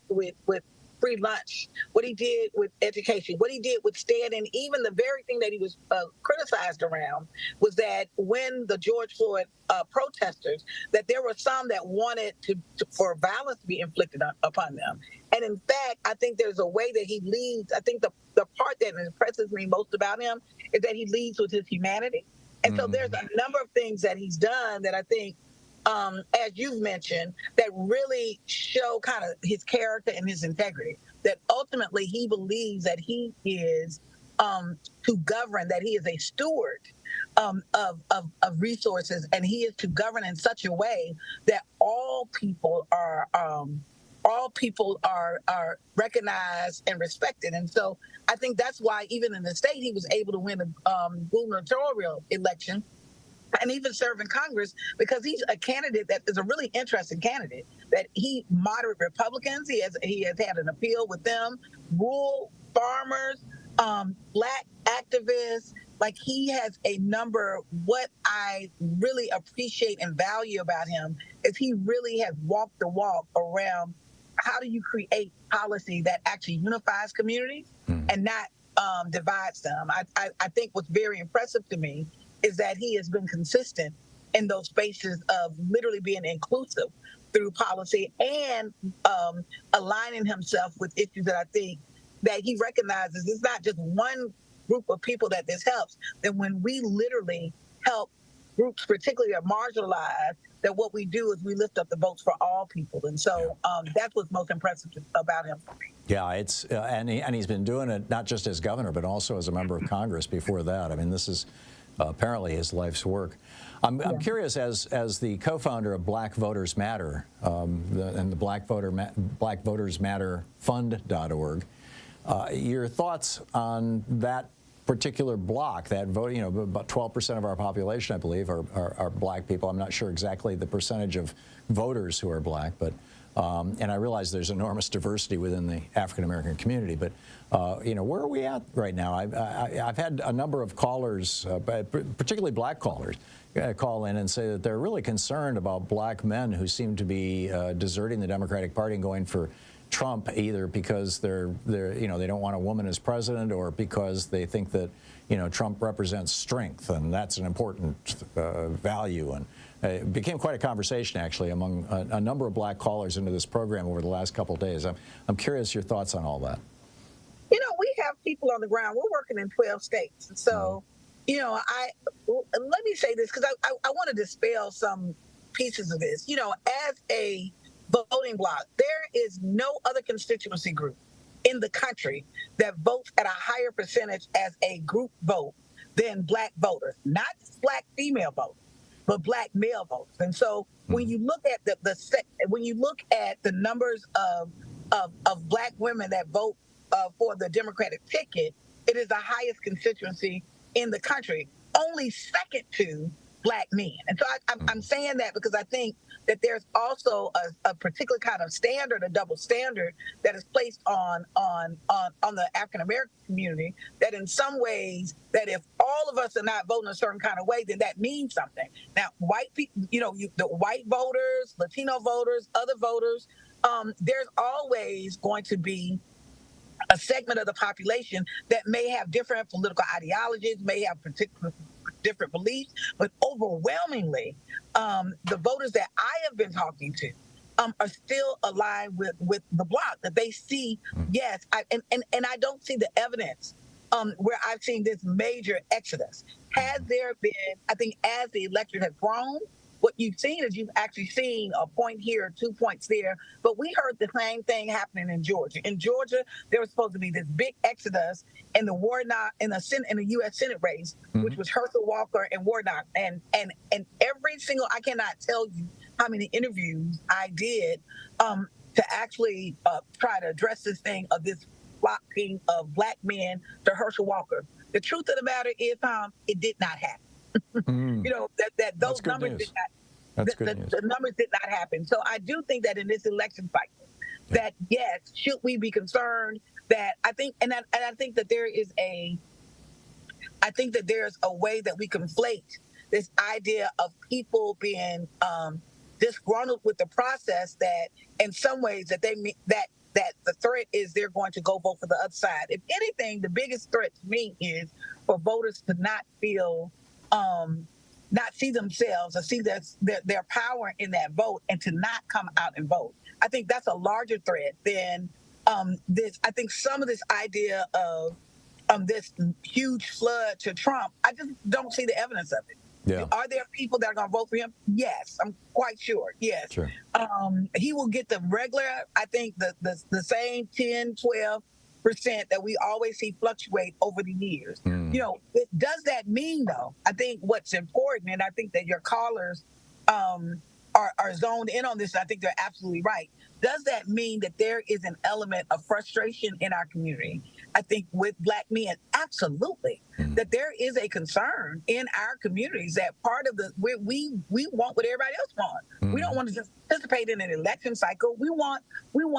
free lunch, what he did with education, what he did with standing, even the very thing that he was criticized around was that when the George Floyd protesters, that there were some that wanted for violence to be inflicted upon them. And in fact, I think there's a way that he leads. I think the part that impresses me most about him is that he leads with his humanity. And so there's a number of things that he's done that I think, as you've mentioned, that really show kind of his character and his integrity, that ultimately he believes that he is to govern, that he is a steward of resources, and he is to govern in such a way that all people are recognized and respected. And so I think that's why even in the state he was able to win a gubernatorial election and even serve in Congress, because he's a candidate that is a really interesting candidate, that he moderate Republicans. He has had an appeal with them, rural farmers, black activists, like he has a number. What I really appreciate and value about him is he really has walked the walk around how do you create policy that actually unifies communities and not divides them. I think what's very impressive to me is that he has been consistent in those spaces of literally being inclusive through policy and aligning himself with issues that I think that he recognizes it's not just one group of people that this helps, that when we literally help groups particularly are marginalized, that what we do is we lift up the votes for all people. And so that's what's most impressive about him for me. Yeah, it's and he's been doing it not just as governor, but also as a member of Congress before that. I mean, this is apparently his life's work. I'm curious, as the co-founder of Black Voters Matter and the Black Voters Matter Fund.org, your thoughts on that particular block, that vote, you know, about 12% of our population, I believe, are black people. I'm not sure exactly the percentage of voters who are black, but and I realize there's enormous diversity within the African-American community, but you know, where are we at right now? I've had a number of callers, particularly black callers, call in and say that they're really concerned about black men who seem to be deserting the Democratic Party and going for Trump, either because they're you know, they don't want a woman as president, or because they think that, you know, Trump represents strength, and that's an important value. And it became quite a conversation, actually, among a number of black callers into this program over the last couple of days. I'm curious your thoughts on all that. You know, we have people on the ground. We're working in 12 states, and so you know, let me say this because I want to dispel some pieces of this. You know, as a voting bloc, there is no other constituency group in the country that votes at a higher percentage as a group vote than black voters, not just black female voters, but black male voters. And so when you look at the numbers of black women that vote for the Democratic ticket, it is the highest constituency in the country, only second to black men. And so I'm saying that because I think that there's also a particular kind of standard, a double standard that is placed on the African American community, that in some ways, that if all of us are not voting a certain kind of way, then that means something. Now, white people, you know, the white voters, Latino voters, other voters, there's always going to be a segment of the population that may have different political ideologies, may have particular different beliefs, but overwhelmingly, the voters that I have been talking to are still aligned with the bloc, that they see, yes, and I don't see the evidence where I've seen this major exodus. Has there been, I think as the electorate has grown, what you've seen is you've actually seen a point here, 2 points there, but we heard the same thing happening in Georgia. In Georgia, there was supposed to be this big exodus in the Warnock, in the U.S. Senate race, which was Herschel Walker and Warnock, and every single, I cannot tell you how many interviews I did to actually try to address this thing of this flocking of black men to Herschel Walker. The truth of the matter is, Tom, it did not happen. You know, that those numbers did not, the numbers did not happen. So I do think that in this election cycle, that yes, should we be concerned that I think that there is there's a way that we conflate this idea of people being disgruntled with the process, that in some ways that they mean that the threat is they're going to go vote for the other side. If anything, the biggest threat to me is for voters to not feel not see themselves or see their power in that vote and to not come out and vote. I think that's a larger threat than this. I think some of this idea of this huge flood to Trump, I just don't see the evidence of it. Yeah. Are there people that are going to vote for him? Yes, I'm quite sure. Yes. Sure. He will get the regular, I think the same 10, 12% that we always see fluctuate over the years. You know, does that mean, though, I think what's important, and I think that your callers are zoned in on this, and I think they're absolutely right. Does that mean that there is an element of frustration in our community? I think with black men, absolutely. That there is a concern in our communities that part of we want what everybody else wants. We don't want to just participate in an election cycle. We want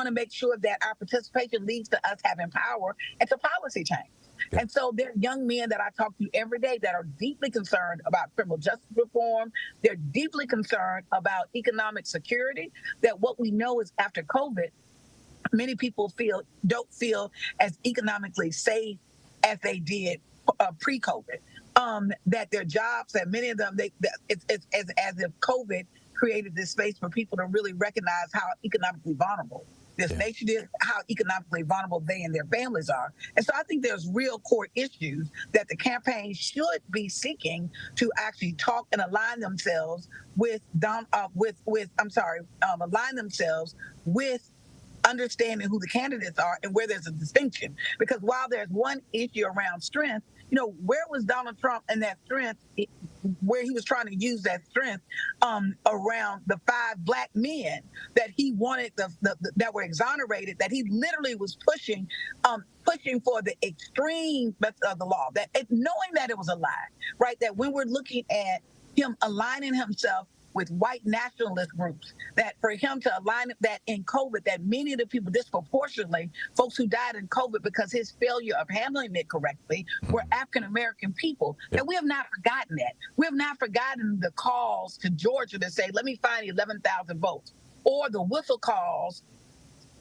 to make sure that our participation leads to us having power and to policy change. Yeah. And so there are young men that I talk to every day that are deeply concerned about criminal justice reform. They're deeply concerned about economic security, that what we know is after COVID, many people don't feel as economically safe as they did pre-COVID. That their jobs, that many of them, it's as if COVID created this space for people to really recognize how economically vulnerable this nation is, how economically vulnerable they and their families are. And so I think there's real core issues that the campaign should be seeking to actually talk and align themselves with align themselves with understanding who the candidates are and where there's a distinction. Because while there's one issue around strength, where was Donald Trump and that strength, where he was trying to use that strength around the 5 black men that he wanted that were exonerated, that he literally was pushing for the extreme of the law, that knowing that it was a lie, right? That when we're looking at him aligning himself with white nationalist groups, that for him to align that in COVID, that many of the people disproportionately, folks who died in COVID because his failure of handling it correctly, were African-American people. And we have not forgotten that. We have not forgotten the calls to Georgia to say, let me find 11,000 votes, or the whistle calls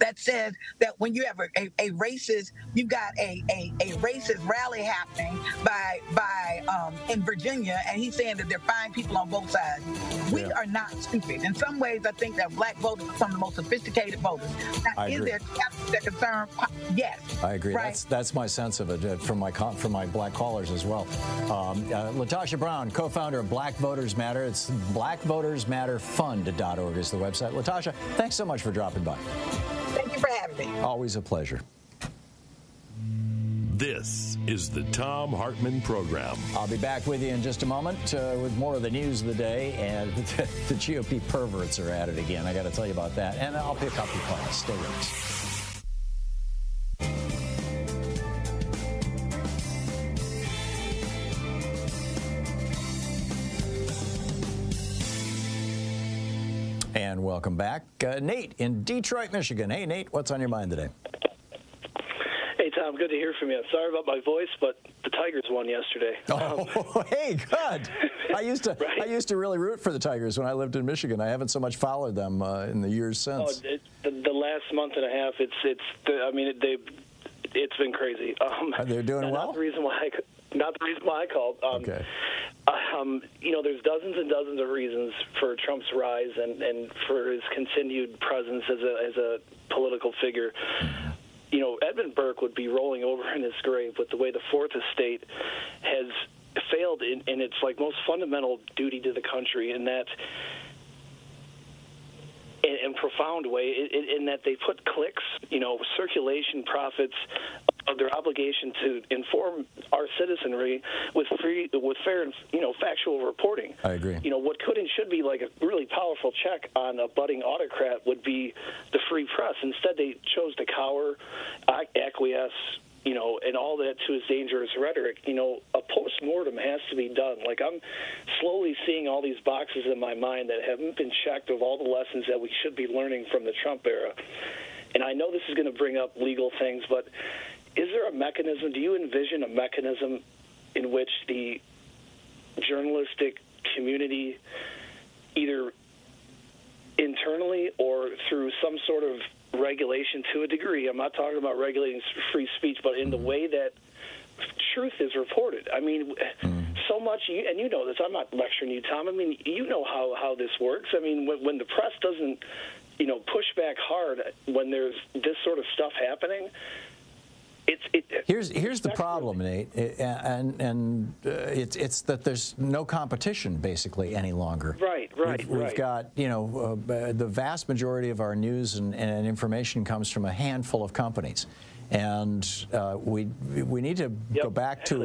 that says that when you have a racist, you've got a racist rally happening by in Virginia, and he's saying that they're fine people on both sides. We are not stupid. In some ways, I think that black voters are some of the most sophisticated voters. Now, is there their concern? Yes. I agree. Right? That's my sense of it from my black callers as well. LaTosha Brown, co-founder of Black Voters Matter. It's blackvotersmatterfund.org is the website. LaTosha, thanks so much for dropping by. Thank you for having me. Always a pleasure. This is the Thom Hartmann Program. I'll be back with you in just a moment with more of the news of the day, and the GOP perverts are at it again. I got to tell you about that, and I'll pick up your class. Stay with us. And welcome back. Nate in Detroit, Michigan. Hey, Nate, what's on your mind today? Hey, Tom, good to hear from you. Sorry about my voice, but the Tigers won yesterday. Oh, hey, good. I used to really root for the Tigers when I lived in Michigan. I haven't so much followed them in the years since. The last month and a half, it's been crazy. They're doing well? Not the reason why I called. Okay. There's dozens and dozens of reasons for Trump's rise and for his continued presence as a political figure. Edmund Burke would be rolling over in his grave with the way the Fourth Estate has failed in its most fundamental duty to the country, in that in profound way, in that they put clicks, circulation profits of their obligation to inform our citizenry with fair and factual reporting. I agree. What could and should be like a really powerful check on a budding autocrat would be the free press. Instead, they chose to cower, acquiesce, and all that to his dangerous rhetoric. A post-mortem has to be done. I'm slowly seeing all these boxes in my mind that haven't been checked of all the lessons that we should be learning from the Trump era. And I know this is going to bring up legal things, but is there a mechanism? Do you envision a mechanism in which the journalistic community, either internally or through some sort of regulation to a degree, I'm not talking about regulating free speech, but in the way that truth is reported? I mean, so much, and you know this, I'm not lecturing you, Tom. I mean, you know how this works. I mean, when the press doesn't, push back hard when there's this sort of stuff happening, Here's the problem, Nate, and it's that there's no competition basically any longer. Right. We've got the vast majority of our news and information comes from a handful of companies, and we need to go back to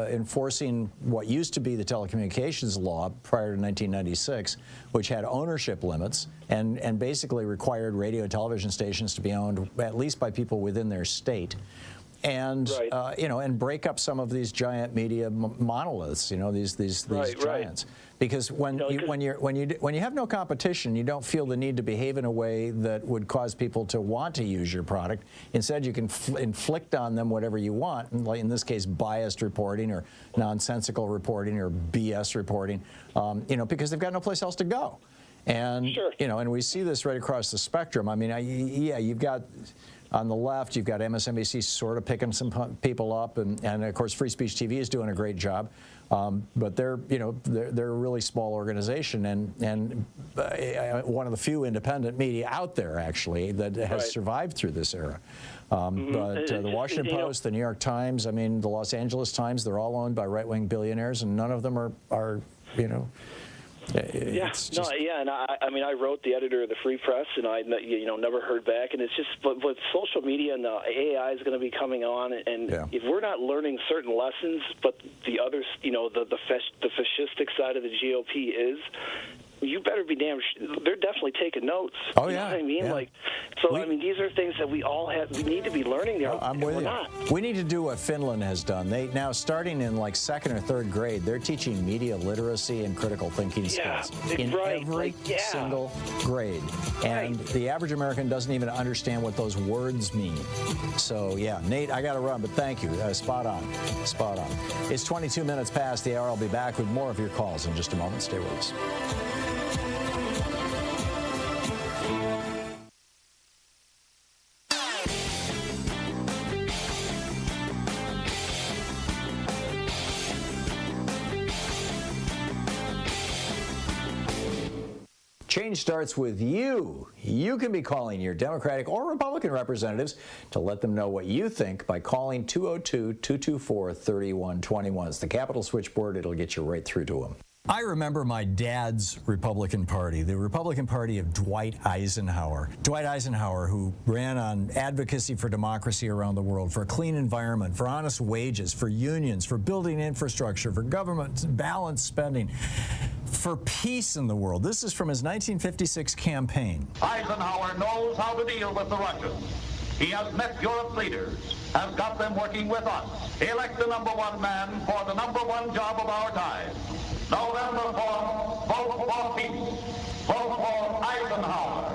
enforcing what used to be the telecommunications law prior to 1996, which had ownership limits and basically required radio and television stations to be owned at least by people within their state. and you know, and break up some of these giant media monoliths. You know, these giants. Because when you have no competition, you don't feel the need to behave in a way that would cause people to want to use your product. Instead, you can inflict on them whatever you want, like in this case, biased reporting or nonsensical reporting or BS reporting, you know, because they've got no place else to go. And you know, and we see this right across the spectrum. I mean, yeah, you've got. On the left, you've got MSNBC sort of picking some people up, and of course, Free Speech TV is doing a great job. But they're, you know, they're a really small organization, and one of the few independent media out there actually that has survived through this era. But the Washington Post, the New York Times, I mean, the Los Angeles Times, they're all owned by right-wing billionaires, and none of them are you know. And I mean, I wrote the editor of the Free Press, and I, you know, never heard back. And it's just, but social media and the AI is going to be coming on, and if we're not learning certain lessons, but the others, you know, the fascistic side of the GOP is. You better be damn. They're definitely taking notes. Oh, you know what I mean? Like, so I mean, these are things that we all have. We need to be learning. There, I'm with you. We need to do what Finland has done. They now, starting in like 2nd or 3rd grade, they're teaching media literacy and critical thinking skills in every single grade. And the average American doesn't even understand what those words mean. So yeah, Nate, I got to run, but thank you. Spot on. Spot on. It's 22 minutes past the hour. I'll be back with more of your calls in just a moment. Stay with us. Change starts with you. You can be calling your Democratic or Republican representatives to let them know what you think by calling 202-224-3121. It's the Capitol switchboard. It'll get you right through to them. I remember my dad's Republican Party, the Republican Party of Dwight Eisenhower. Dwight Eisenhower, who ran on advocacy for democracy around the world, for a clean environment, for honest wages, for unions, for building infrastructure, for government balanced spending, for peace in the world. This is from his 1956 campaign. Eisenhower knows how to deal with the Russians. He has met Europe's leaders, has got them working with us. Elect the #1 man for the #1 job of our time. November 4th, vote for peace. Vote for Eisenhower.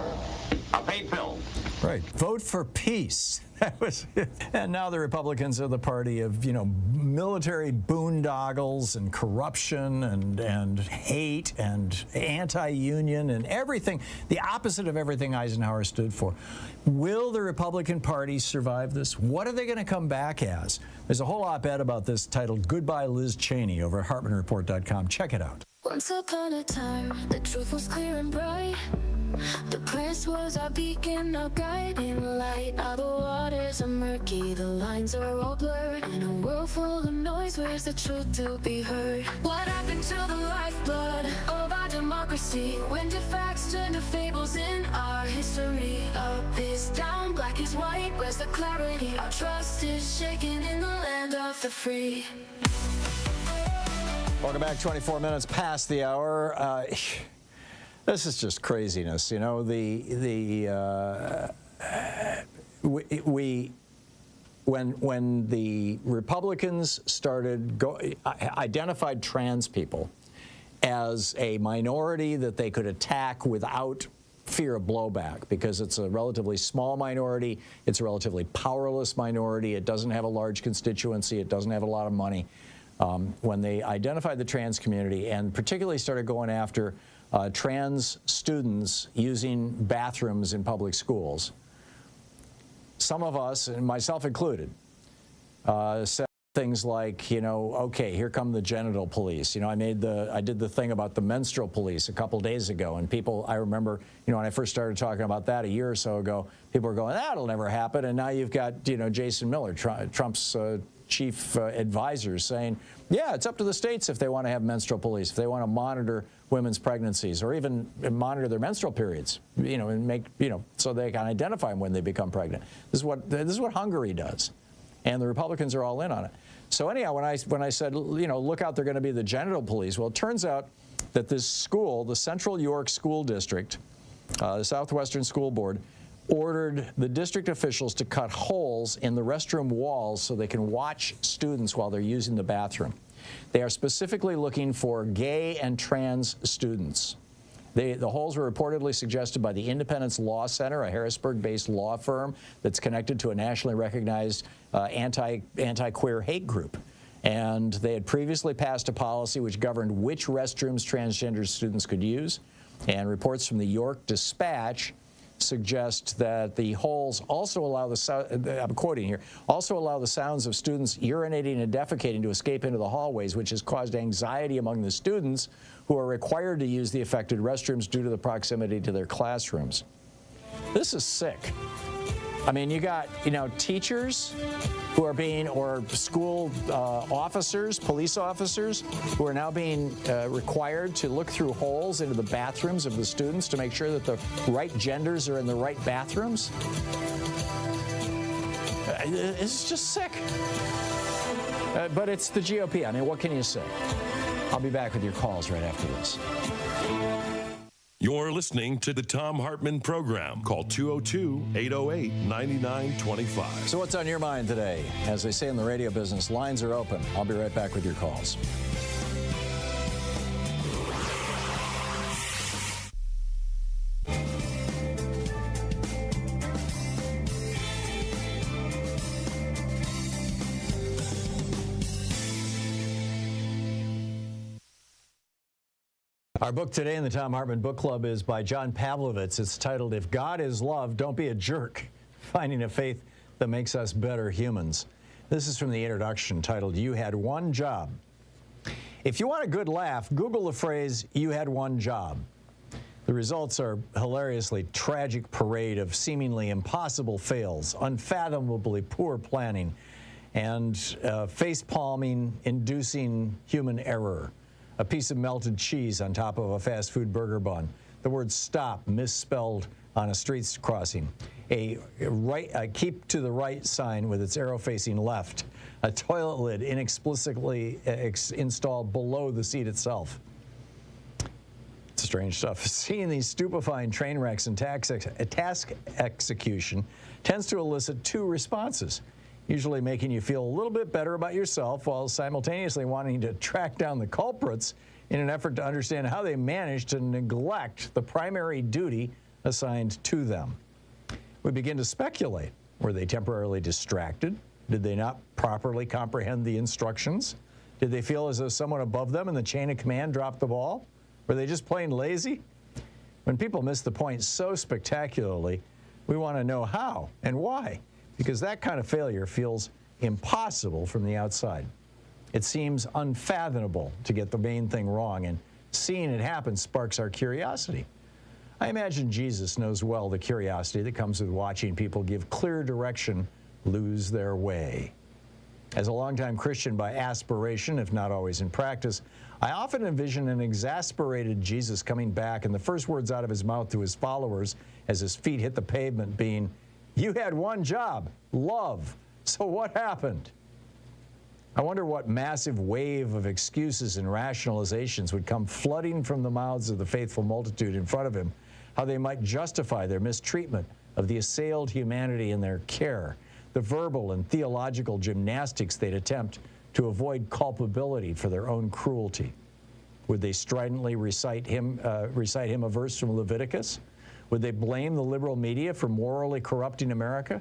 A paid bill. Right. Vote for peace. That was it. And now the Republicans are the party of, you know, military boondoggles and corruption and hate and anti-union and everything, the opposite of everything Eisenhower stood for. Will the Republican Party survive this? What are they going to come back as? There's a whole op-ed about this titled Goodbye Liz Cheney over at HartmannReport.com. Check it out. Once upon a time, the truth was clear and bright. The press was our beacon, our guiding light. Now the waters are murky, the lines are all blurred. In a world full of noise, where's the truth to be heard? What happened to the lifeblood of our democracy? When did facts turn to fables in our history? Up is down, black is white, where's the clarity? Our trust is shaken in the land of the free. Welcome back, 24 minutes past the hour. This is just craziness, you know. When the Republicans identified trans people as a minority that they could attack without fear of blowback, because it's a relatively small minority, it's a relatively powerless minority, it doesn't have a large constituency, it doesn't have a lot of money. When they identified the trans community and particularly started going after trans students using bathrooms in public schools, some of us, and myself included, said things like, you know, okay, here come the genital police. You know, I did the thing about the menstrual police a couple days ago, and people, I remember, you know, when I first started talking about that a year or so ago, people were going, that'll never happen. And now you've got, you know, Jason Miller, Trump's chief advisors, saying, yeah, it's up to the states if they want to have menstrual police, if they want to monitor women's pregnancies or even monitor their menstrual periods, you know, and make, you know, so they can identify them when they become pregnant. This is what Hungary does, and the Republicans are all in on it. So anyhow, when I said, you know, look out, they're going to be the genital police. Well, it turns out that this school, the Central York School District, the Southwestern School Board, ordered the district officials to cut holes in the restroom walls so they can watch students while they're using the bathroom. They are specifically looking for gay and trans students. The holes were reportedly suggested by the Independence Law Center, a Harrisburg-based law firm that's connected to a nationally recognized anti-queer hate group. And they had previously passed a policy which governed which restrooms transgender students could use. And reports from the York Dispatch suggest that the holes also allow I'm quoting here, also allow the sounds of students urinating and defecating to escape into the hallways, which has caused anxiety among the students who are required to use the affected restrooms due to the proximity to their classrooms. This is sick. I mean, you got, teachers who are being, or school officers, police officers, who are now being required to look through holes into the bathrooms of the students to make sure that the right genders are in the right bathrooms. It's just sick. But it's the GOP. I mean, what can you say? I'll be back with your calls right after this. You're listening to the Thom Hartmann Program. Call 202-808-9925. So what's on your mind today? As they say in the radio business, lines are open. I'll be right back with your calls. Our book today in the Thom Hartmann Book Club is by John Pavlovitz. It's titled, If God is Love, Don't Be a Jerk, Finding a Faith That Makes Us Better Humans. This is from the introduction titled, You Had One Job. If you want a good laugh, Google the phrase, you had one job. The results are a hilariously tragic parade of seemingly impossible fails, unfathomably poor planning, and face-palming inducing human error. A piece of melted cheese on top of a fast food burger bun. The word stop misspelled on a street crossing. A keep to the right sign with its arrow facing left. A toilet lid inexplicably installed below the seat itself. It's strange stuff. Seeing these stupefying train wrecks and task execution tends to elicit two responses. Usually making you feel a little bit better about yourself while simultaneously wanting to track down the culprits in an effort to understand how they managed to neglect the primary duty assigned to them. We begin to speculate. Were they temporarily distracted? Did they not properly comprehend the instructions? Did they feel as though someone above them in the chain of command dropped the ball? Were they just plain lazy? When people miss the point so spectacularly, we want to know how and why. Because that kind of failure feels impossible from the outside. It seems unfathomable to get the main thing wrong, and seeing it happen sparks our curiosity. I imagine Jesus knows well the curiosity that comes with watching people give clear direction lose their way. As a longtime Christian by aspiration, if not always in practice, I often envision an exasperated Jesus coming back and the first words out of his mouth to his followers as his feet hit the pavement being, You had one job, love. So what happened? I wonder what massive wave of excuses and rationalizations would come flooding from the mouths of the faithful multitude in front of him, how they might justify their mistreatment of the assailed humanity in their care, the verbal and theological gymnastics they'd attempt to avoid culpability for their own cruelty. Would they stridently recite him a verse from Leviticus? Would they blame the liberal media for morally corrupting America?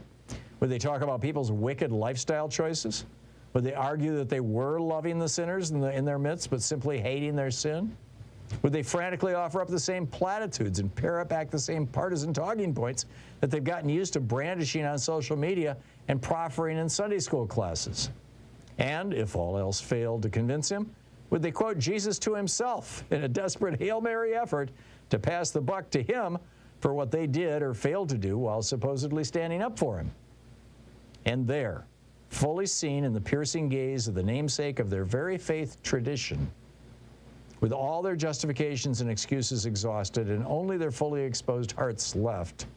Would they talk about people's wicked lifestyle choices? Would they argue that they were loving the sinners in their midst, but simply hating their sin? Would they frantically offer up the same platitudes and parrot back the same partisan talking points that they've gotten used to brandishing on social media and proffering in Sunday school classes? And if all else failed to convince him, would they quote Jesus to himself in a desperate Hail Mary effort to pass the buck to him for what they did or failed to do while supposedly standing up for him? And there, fully seen in the piercing gaze of the namesake of their very faith tradition, with all their justifications and excuses exhausted and only their fully exposed hearts left,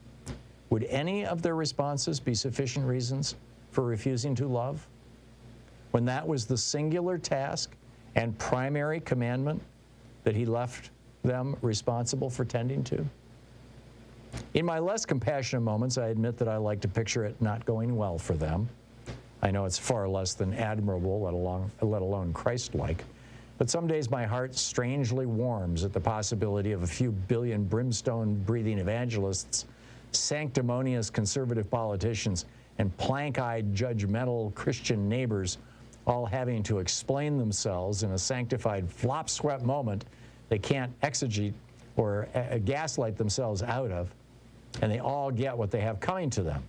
would any of their responses be sufficient reasons for refusing to love? When that was the singular task and primary commandment that he left them responsible for tending to? In my less compassionate moments, I admit that I like to picture it not going well for them. I know it's far less than admirable, let alone Christ-like. But some days my heart strangely warms at the possibility of a few billion brimstone-breathing evangelists, sanctimonious conservative politicians, and plank-eyed judgmental Christian neighbors all having to explain themselves in a sanctified flop-swept moment they can't exegete or gaslight themselves out of, and they all get what they have coming to them.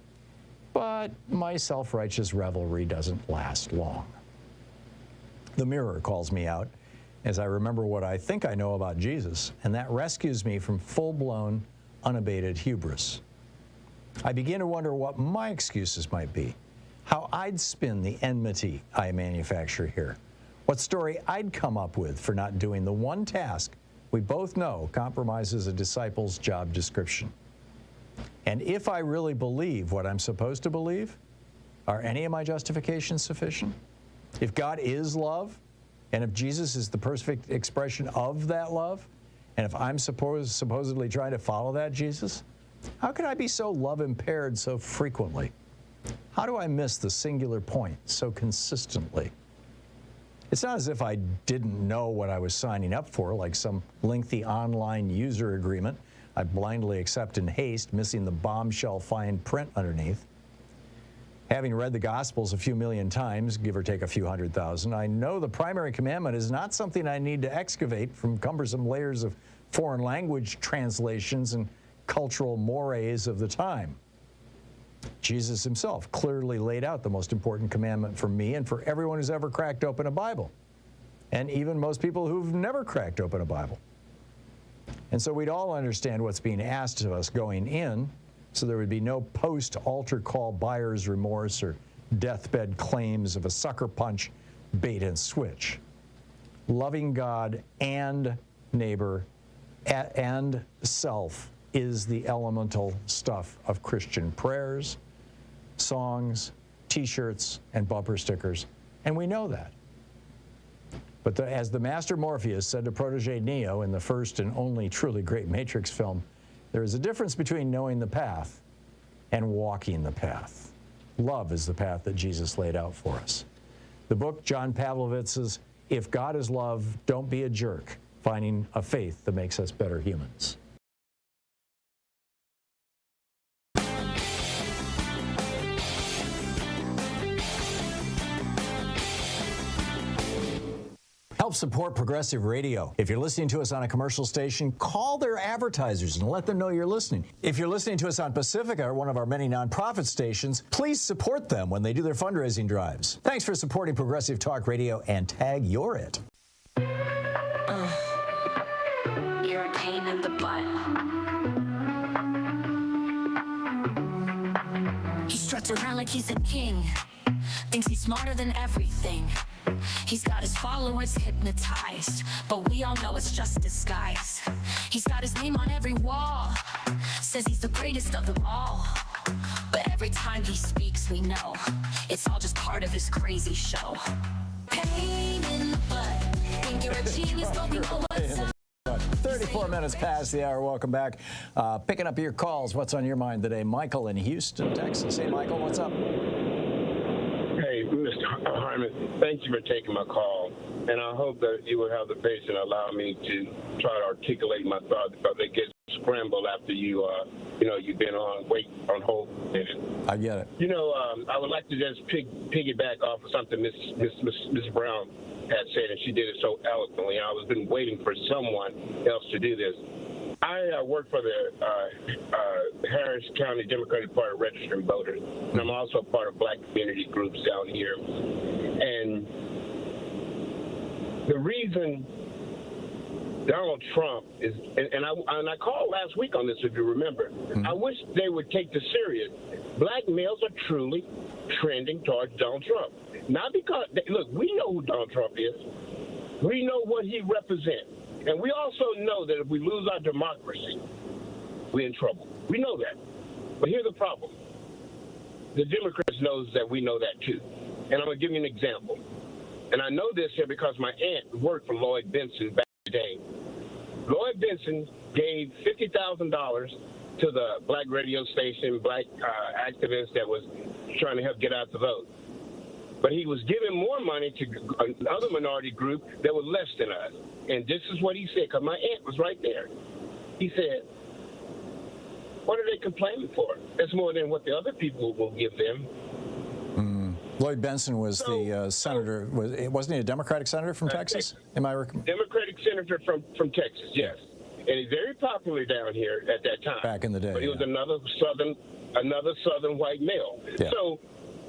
But my self-righteous revelry doesn't last long. The mirror calls me out as I remember what I think I know about Jesus, and that rescues me from full-blown, unabated hubris. I begin to wonder what my excuses might be, how I'd spin the enmity I manufacture here, what story I'd come up with for not doing the one task we both know compromises a disciple's job description. And if I really believe what I'm supposed to believe, are any of my justifications sufficient? If God is love, and if Jesus is the perfect expression of that love, and if I'm supposedly trying to follow that Jesus, how could I be so love-impaired so frequently? How do I miss the singular point so consistently? It's not as if I didn't know what I was signing up for, like some lengthy online user agreement I blindly accept in haste, missing the bombshell fine print underneath. Having read the Gospels a few million times, give or take a few 100,000, I know the primary commandment is not something I need to excavate from cumbersome layers of foreign language translations and cultural mores of the time. Jesus himself clearly laid out the most important commandment for me and for everyone who's ever cracked open a Bible, and even most people who've never cracked open a Bible. And so we'd all understand what's being asked of us going in, so there would be no post-altar call buyer's remorse or deathbed claims of a sucker punch, bait and switch. Loving God and neighbor and self is the elemental stuff of Christian prayers, songs, T-shirts, and bumper stickers, and we know that. But as the master Morpheus said to protege Neo in the first and only truly great Matrix film, there is a difference between knowing the path and walking the path. Love is the path that Jesus laid out for us. The book, John Pavlovitz's If God is Love, Don't Be a Jerk, Finding a Faith That Makes Us Better Humans. Help support progressive radio. If you're listening to us on a commercial station, call their advertisers and let them know you're listening. If you're listening to us on Pacifica, or one of our many nonprofit stations, please support them when they do their fundraising drives. Thanks for supporting Progressive Talk Radio, and tag you're it. You're a pain in the butt. He struts around like he's a king. Thinks he's smarter than everything. He's got his followers hypnotized, but we all know it's just disguise. He's got his name on every wall, says he's the greatest of them all. But every time he speaks, we know it's all just part of his crazy show. Pain in the butt. Think you're a genius, but we know what's up. 34 minutes past the hour. Welcome back. Picking up your calls. What's on your mind today? Michael in Houston, Texas. Hey, Michael, what's up? Hey, Mr. Hartman, thank you for taking my call, and I hope that you will have the patience and allow me to try to articulate my thoughts, because they get scrambled after you've been on hold. I get it. I would like to just piggyback off of something Miss Brown had said, and she did it so eloquently. I was been waiting for someone else to do this. I work for the Harris County Democratic Party Registering Voters, and I'm also part of black community groups down here. And the reason Donald Trump is, and I called last week on this, if you remember, I wish they would take this serious. Black males are truly trending towards Donald Trump. Not because, look, we know who Donald Trump is. We know what he represents. And we also know that if we lose our democracy, we're in trouble. We know that. But here's the problem. The Democrats knows that we know that too. And I'm going to give you an example. And I know this here because my aunt worked for Lloyd Bentsen back in the day. Lloyd Bentsen gave $50,000 to the black radio station, black activist that was trying to help get out the vote. But he was giving more money to another minority group that was less than us. And this is what he said, because my aunt was right there. He said, what are they complaining for? That's more than what the other people will give them. Lloyd Bentsen was the senator. Wasn't he a Democratic senator from Texas? Democratic senator from Texas, yes. And he's very popular down here at that time. Back in the day. But he was another southern white male. Yeah. So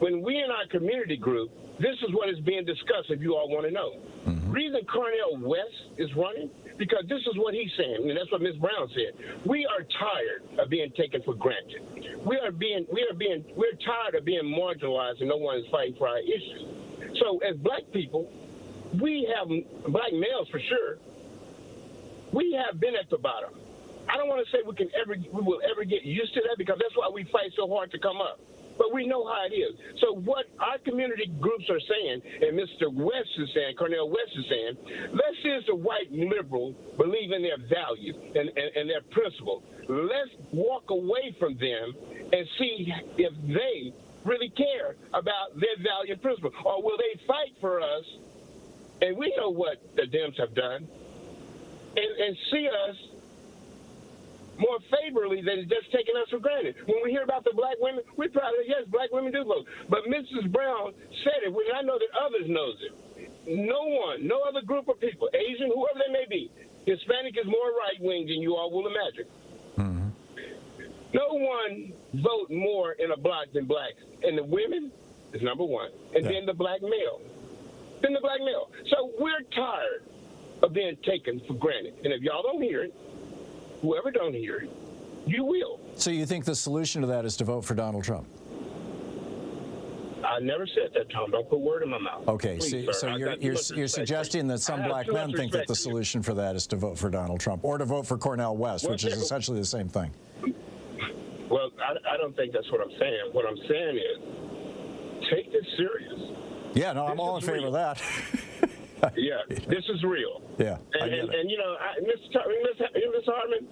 when we in our community group, this is what is being discussed, if you all want to know. Reason Cornel West is running, because this is what he's saying, and that's what Ms. Brown said. We are tired of being taken for granted. We're tired of being marginalized and no one is fighting for our issues. So as black people, we have, black males for sure, we have been at the bottom. I don't want to say we will ever get used to that, because that's why we fight so hard to come up. But we know how it is. So what our community groups are saying, and Mr. West is saying, Cornel West is saying, let's see if the white liberal believe in their value and their principle. Let's walk away from them and see if they really care about their value and principle. Or will they fight for us, and we know what the Dems have done, and see us more favorably than just taking us for granted. When we hear about the black women, we're proud of it. Yes, black women do vote. But Mrs. Brown said it, and I know that others knows it. No other group of people, Asian, whoever they may be, Hispanic is more right-wing than you all will imagine. No one vote in a block than blacks. And the women is number one. And then the black male. So we're tired of being taken for granted. And if y'all don't hear it, whoever don't hear it, you will. So you think the solution to that is to vote for Donald Trump? I never said that, Tom. Don't put word in my mouth. Okay, Please, so you're suggesting that some black men think that the solution for that is to vote for Donald Trump, or to vote for Cornel West, which is essentially the same thing. Well, I don't think that's what I'm saying. What I'm saying is, take this serious. Yeah, no, I'm all in favor of that. Yeah, this is real. Yeah, and you know, Ms. Hartmann,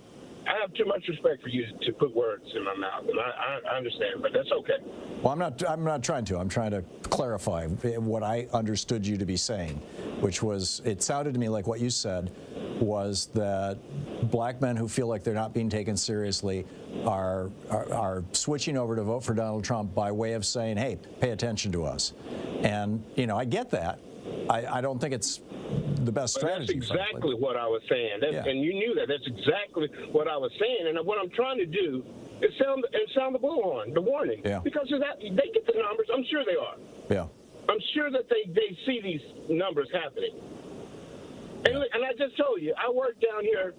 I have too much respect for you to put words in my mouth, and I understand, but that's okay. Well, I'm not trying to. I'm trying to clarify what I understood you to be saying, which was, it sounded to me like what you said was that black men who feel like they're not being taken seriously are switching over to vote for Donald Trump by way of saying, hey, pay attention to us. And, you know, I get that. I don't think it's the best strategy. That's exactly what I was saying. And you knew that. That's exactly what I was saying. And what I'm trying to do is sound the bullhorn, the warning. Yeah. Because they get the numbers. I'm sure they are. Yeah. I'm sure that they see these numbers happening. And, and I just told you, I work down here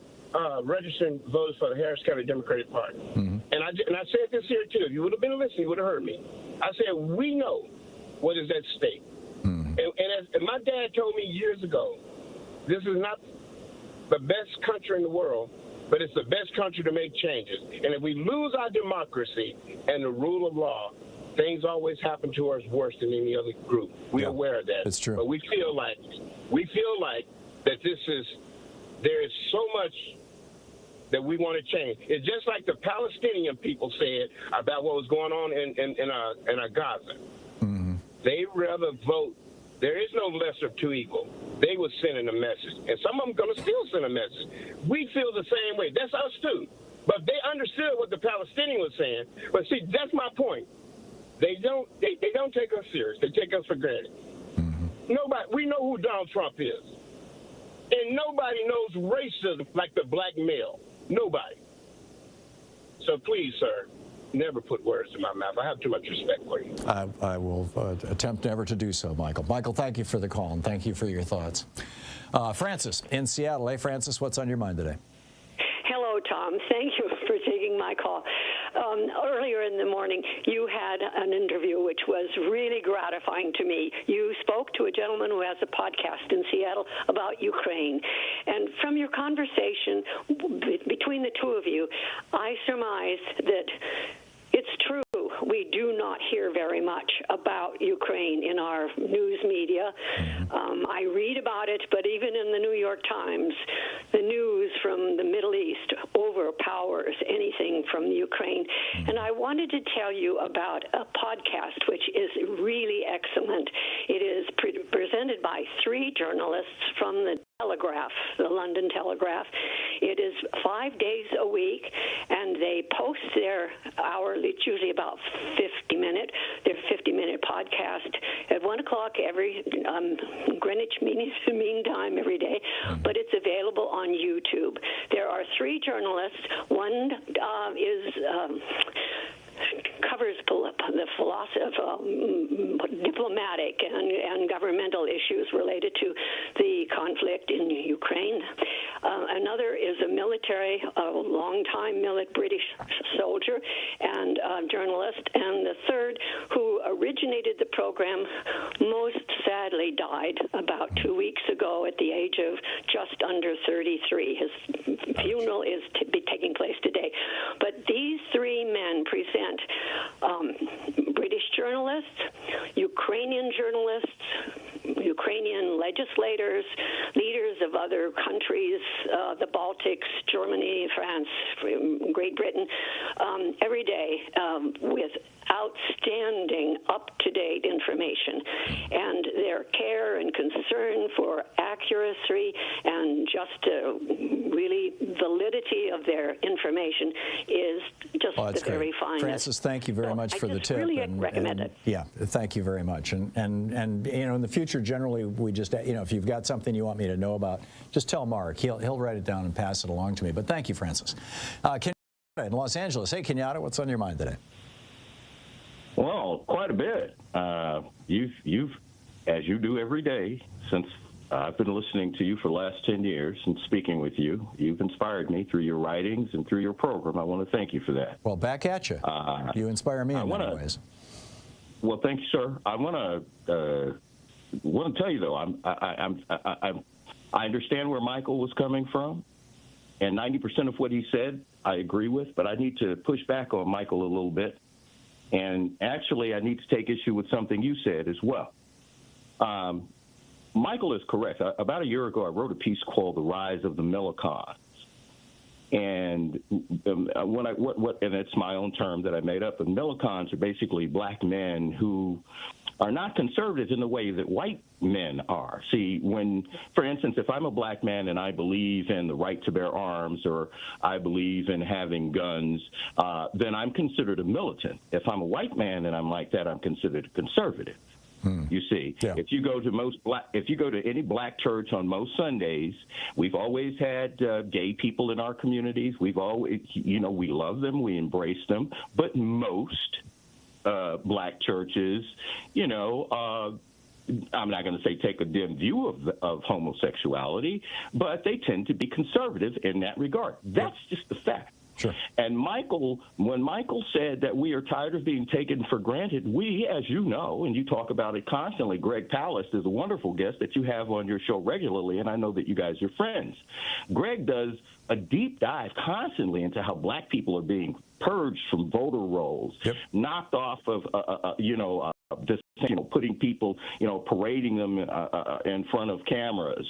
registering voters for the Harris County Democratic Party. And I said this here, too. If you would have been listening, you would have heard me. I said, we know what is at stake. And my dad told me years ago, this is not the best country in the world, but it's the best country to make changes. And if we lose our democracy and the rule of law, things always happen to us worse than any other group. We're aware of that. It's true. But we feel like that there is so much that we want to change. It's just like the Palestinian people said about what was going on in Gaza. They rather vote. There is no lesser of two evil. They were sending a message, and some of them going to still send a message. We feel the same way. That's us too. But they understood what the Palestinian was saying. But see, that's my point. They don't take us serious. They take us for granted. Nobody. We know who Donald Trump is, and nobody knows racism like the black male. Nobody. So please, sir, never put words in my mouth. I have too much respect for you. I will attempt never to do so, Michael. Michael, thank you for the call, and thank you for your thoughts. Francis in Seattle. Hey, Francis, what's on your mind today? Hello, Tom. Thank you for taking my call. Earlier in the morning, you had an interview which was really gratifying to me. You spoke to a gentleman who has a podcast in Seattle about Ukraine. And from your conversation between the two of you, I surmise that it's true we do not hear very much about Ukraine in our news media. I read about it, but even in the New York Times, the news from the Middle East overpowers anything from Ukraine. And I wanted to tell you about a podcast which is really excellent. It is presented by 3 journalists from the Telegraph, the London Telegraph. It is 5 days a week, and they post their hourly, it's usually about their 50-minute podcast at 1 o'clock every Greenwich Mean Time every day, but it's available on YouTube. There are 3 journalists. One covers the diplomatic and governmental issues related to the conflict in Ukraine. Another is a long-time British soldier and journalist. And the third, who originated the program, most sadly died about 2 weeks ago at the age of just under 33. His funeral is to be taking place today. But these 3 men present British journalists, Ukrainian journalists, Ukrainian legislators, leaders of other countries, the Baltics, Germany, France, Great Britain, every day with outstanding, up-to-date information. And their care and concern for accuracy and just really validity of their information is just the very finest. Frances, thank you very much for the tip. Really recommend it. Yeah, thank you very much. And you know, in the future, generally, we just, you know, if you've got something you want me to know about, just tell Mark. He'll write it down and pass it along to me. But thank you, Frances. Kenyatta in Los Angeles. Hey, Kenyatta, what's on your mind today? Well, quite a bit. You've, as you do every day since I've been listening to you for the last 10 years and speaking with you, you've inspired me through your writings and through your program. I want to thank you for that. Well, back at you. You inspire me in many ways. Well, thank you, sir. I want to tell you though, I understand where Michael was coming from, and 90% of what he said I agree with, but I need to push back on Michael a little bit. And actually, I need to take issue with something you said as well. Michael is correct. About a year ago, I wrote a piece called "The Rise of the Millicons," and and it's my own term that I made up. And Millicons are basically black men who are not conservative in the way that white men are. See, for instance, if I'm a black man and I believe in the right to bear arms or I believe in having guns, then I'm considered a militant. If I'm a white man and I'm like that, I'm considered a conservative. You see, if you go to any black church on most Sundays, we've always had gay people in our communities. We've always, we love them, we embrace them, but most black churches, I'm not going to say take a dim view of homosexuality, but they tend to be conservative in that regard. That's just the fact. Sure. And when Michael said that we are tired of being taken for granted, we, as you know, and you talk about it constantly, Greg Palast is a wonderful guest that you have on your show regularly, and I know that you guys are friends. Greg does a deep dive constantly into how black people are being purged from voter rolls, knocked off of, putting people, parading them in front of cameras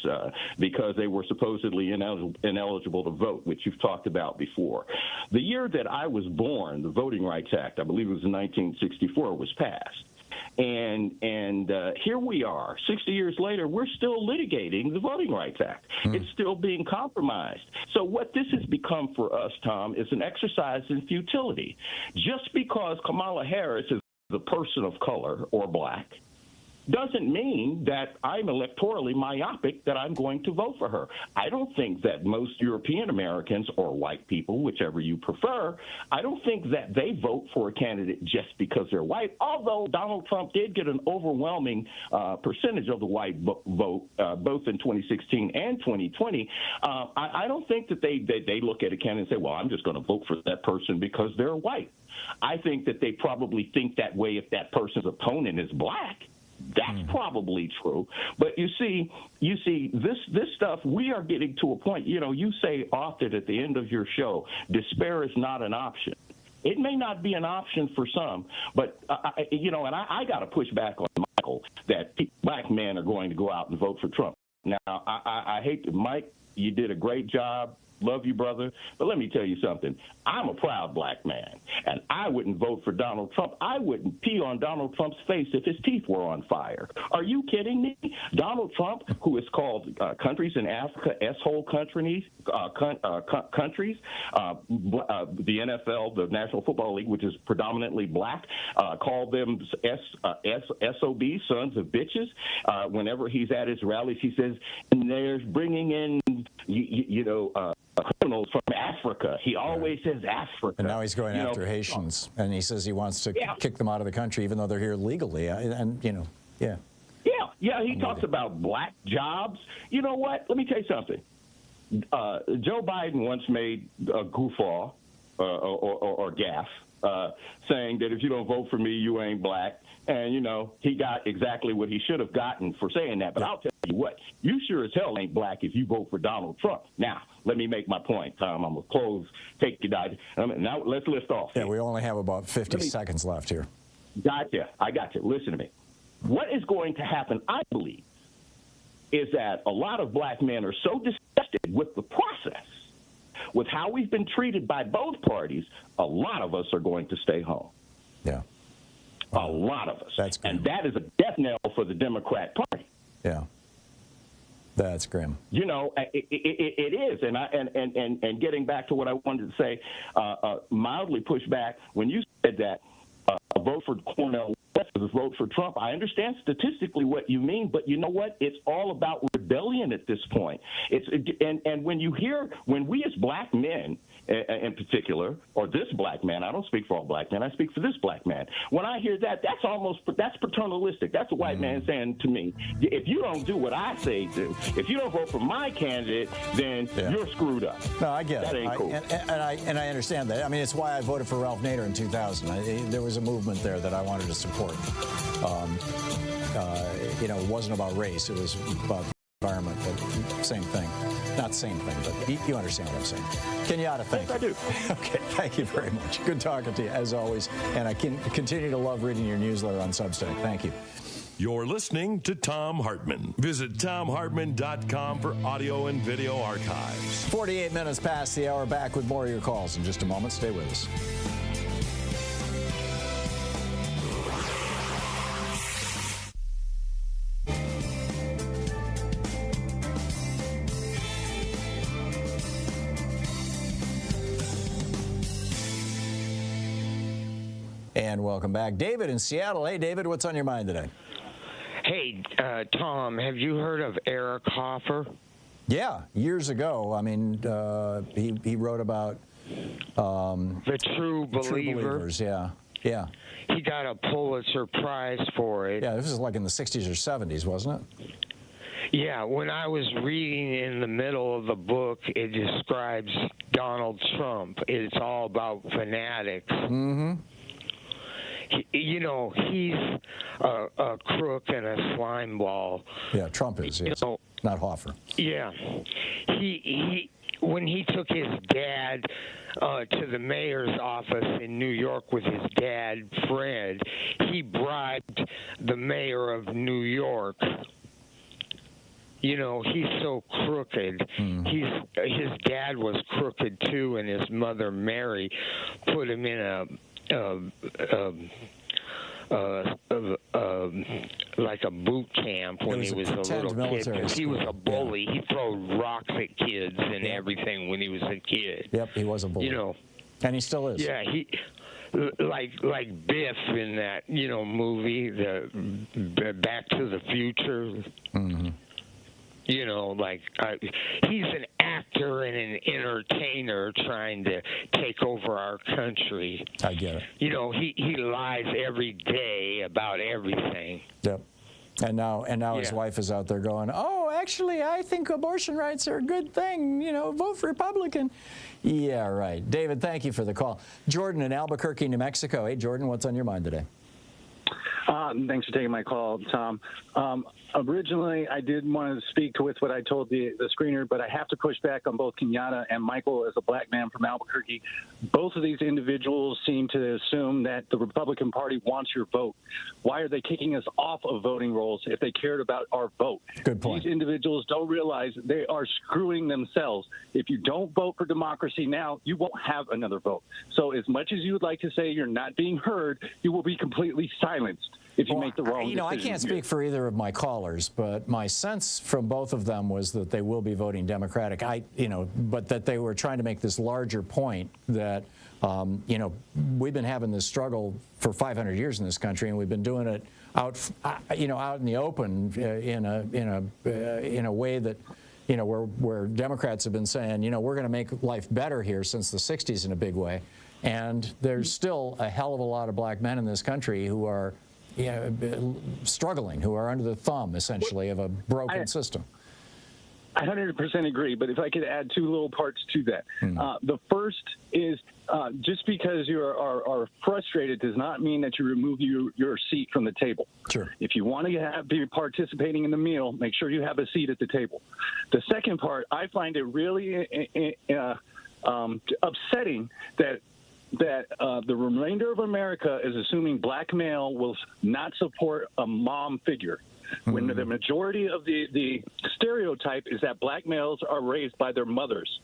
because they were supposedly ineligible to vote, which you've talked about before. The year that I was born, the Voting Rights Act, I believe it was in 1964, was passed. And here we are, 60 years later, we're still litigating the Voting Rights Act. It's still being compromised. So what this has become for us, Tom, is an exercise in futility. Just because Kamala Harris is the person of color or black doesn't mean that I'm electorally myopic that I'm going to vote for her. I don't think that most European Americans or white people, whichever you prefer, I don't think that they vote for a candidate just because they're white, although Donald Trump did get an overwhelming percentage of the white vote both in 2016 and 2020. I don't think that they look at a candidate and say, well, I'm just going to vote for that person because they're white. I think that they probably think that way if that person's opponent is black. That's probably true. But you see, this stuff, we are getting to a point, you say often at the end of your show, despair is not an option. It may not be an option for some, but, and I got to push back on Michael that black men are going to go out and vote for Trump. Now, I hate to, Mike, you did a great job. Love you, brother. But let me tell you something. I'm a proud black man, and I wouldn't vote for Donald Trump. I wouldn't pee on Donald Trump's face if his teeth were on fire. Are you kidding me? Donald Trump, who is called countries in Africa, S-hole countries, the NFL, the National Football League, which is predominantly black, called them SOB, sons of bitches. Whenever he's at his rallies, he says, and there's bringing in, criminals from Africa. He always says Africa. And now he's going after Haitians, and he says he wants to kick them out of the country, even though they're here legally. He talks about black jobs. You know what? Let me tell you something. Joe Biden once made a guffaw or gaffe, saying that if you don't vote for me, you ain't black. And, he got exactly what he should have gotten for saying that. But I'll tell you what, you sure as hell ain't black if you vote for Donald Trump. Now, let me make my point, Tom. I'm going to close, take your dive. Now, let's list off. Yeah, we only have about 50 seconds left here. Gotcha. I got you. Listen to me. What is going to happen, I believe, is that a lot of black men are so disgusted with the process, with how we've been treated by both parties, a lot of us are going to stay home. Yeah. A lot of us. That's grim. And that is a death knell for the Democrat Party. Yeah. That's grim. It is. And getting back to what I wanted to say, mildly push back, when you said that a vote for Cornel West is a vote for Trump, I understand statistically what you mean, but you know what? It's all about rebellion at this point. And when we as black men, in particular, or this black man, I don't speak for all black men, I speak for this black man. When I hear that, that's paternalistic. That's a white man saying to me, if you don't do what I say do, if you don't vote for my candidate, then you're screwed up. No, I get it. That ain't cool. And I understand that. I mean, it's why I voted for Ralph Nader in 2000. There was a movement there that I wanted to support. It wasn't about race. It was about environment, but same thing. Not same thing, but you understand what I'm saying. Kenyatta, thank you. I do. Okay, thank you very much. Good talking to you, as always. And I can continue to love reading your newsletter on Substack. Thank you. You're listening to Thom Hartmann. Visit ThomHartmann.com for audio and video archives. 48 minutes past the hour. Back with more of your calls in just a moment. Stay with us. And welcome back. David in Seattle. Hey, David, what's on your mind today? Hey, Tom, have you heard of Eric Hoffer? Yeah, years ago. I mean, he wrote about The True Believer. True Believers, yeah. He got a Pulitzer Prize for it. Yeah, this was like in the 60s or 70s, wasn't it? Yeah, when I was reading in the middle of the book, it describes Donald Trump. It's all about fanatics. Mm-hmm. He's a crook and a slime ball. Yeah, Trump is, yes. Not Hoffer. Yeah. He when he took his dad to the mayor's office in New York with his dad, Fred, he bribed the mayor of New York. He's so crooked. His dad was crooked too, and his mother Mary put him in like a boot camp when he was a little kid. Because he was a bully. He threw rocks at kids and everything when he was a kid. Yep, he was a bully. And he still is. Yeah, he like Biff in that movie, the Back to the Future. Mm-hmm. He's an actor and an entertainer trying to take over our country. I get it. He lies every day about everything. Yep. And now his wife is out there going, oh, actually, I think abortion rights are a good thing. Vote for Republican. Yeah, right. David, thank you for the call. Jordan in Albuquerque, New Mexico. Hey, Jordan, what's on your mind today? Thanks for taking my call, Tom. Originally, I did want to speak with what I told the screener, but I have to push back on both Kenyatta and Michael as a black man from Albuquerque. Both of these individuals seem to assume that the Republican Party wants your vote. Why are they kicking us off of voting rolls if they cared about our vote? Good point. These individuals don't realize they are screwing themselves. If you don't vote for democracy now, you won't have another vote. So as much as you would like to say you're not being heard, you will be completely silenced if you make the wrong decision. I can't speak for either of my callers, but my sense from both of them was that they will be voting Democratic. But that they were trying to make this larger point that, we've been having this struggle for 500 years in this country, and we've been doing it out in the open in a way that, where Democrats have been saying, we're going to make life better here since the 60s in a big way. And there's still a hell of a lot of black men in this country who are struggling, who are under the thumb, essentially, of a broken system. I 100% agree, but if I could add two little parts to that. The first is just because you are frustrated does not mean that you remove your seat from the table. Sure. If you want to be participating in the meal, make sure you have a seat at the table. The second part, I find it really upsetting that the remainder of America is assuming black male will not support a mom figure, when the majority of the stereotype is that black males are raised by their mothers.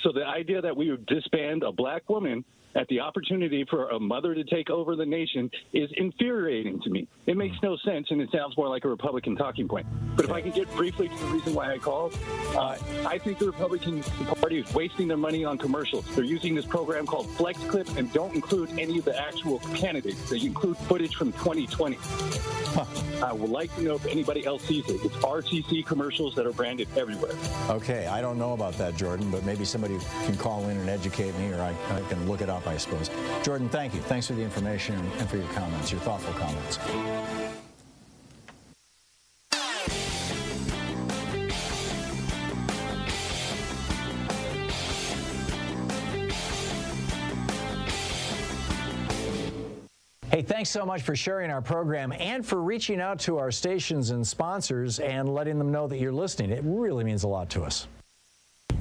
So the idea that we would disband a black woman at the opportunity for a mother to take over the nation is infuriating to me. It makes no sense, and it sounds more like a Republican talking point. But if I could get briefly to the reason why I called, I think the Republican Party is wasting their money on commercials. They're using this program called Flex Clip and don't include any of the actual candidates. They include footage from 2020. I would like to know if anybody else sees it. It's RTC commercials that are branded everywhere. Okay, I don't know about that, Jordan, but maybe somebody can call in and educate me, or I can look it up, I suppose. Jordan, thank you. Thanks for the information and for your comments, your thoughtful comments. Hey, thanks so much for sharing our program and for reaching out to our stations and sponsors and letting them know that you're listening. It really means a lot to us.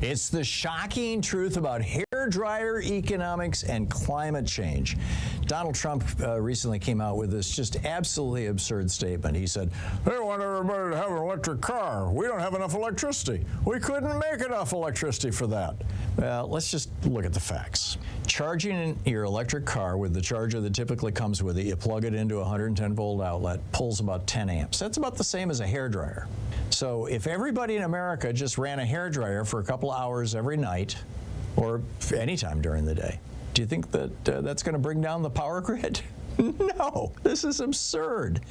It's the shocking truth about hairdryer economics and climate change. Donald Trump recently came out with this just absolutely absurd statement. He said, they want everybody to have an electric car. We don't have enough electricity. We couldn't make enough electricity for that. Well, let's just look at the facts. Charging your electric car with the charger that typically comes with it, you plug it into a 110-volt outlet, pulls about 10 amps. That's about the same as a hairdryer. So if everybody in America just ran a hairdryer for a couple hours every night or anytime during the day, do you think that that's going to bring down the power grid? No, this is absurd.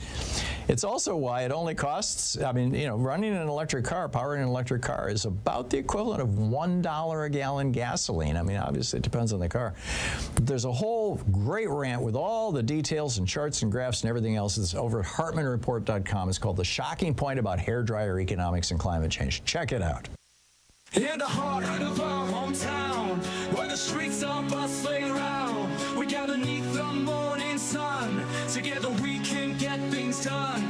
It's also why it only costs, running an electric car, powering an electric car is about the equivalent of $1 a gallon gasoline. Obviously it depends on the car. But there's a whole great rant with all the details and charts and graphs and everything else. It's over at HartmannReport.com. It's called The Shocking Point About Hairdryer Economics and Climate Change. Check it out. In the heart of our hometown, where the streets are bustling around, we gather beneath the morning sun. Together we can get things done.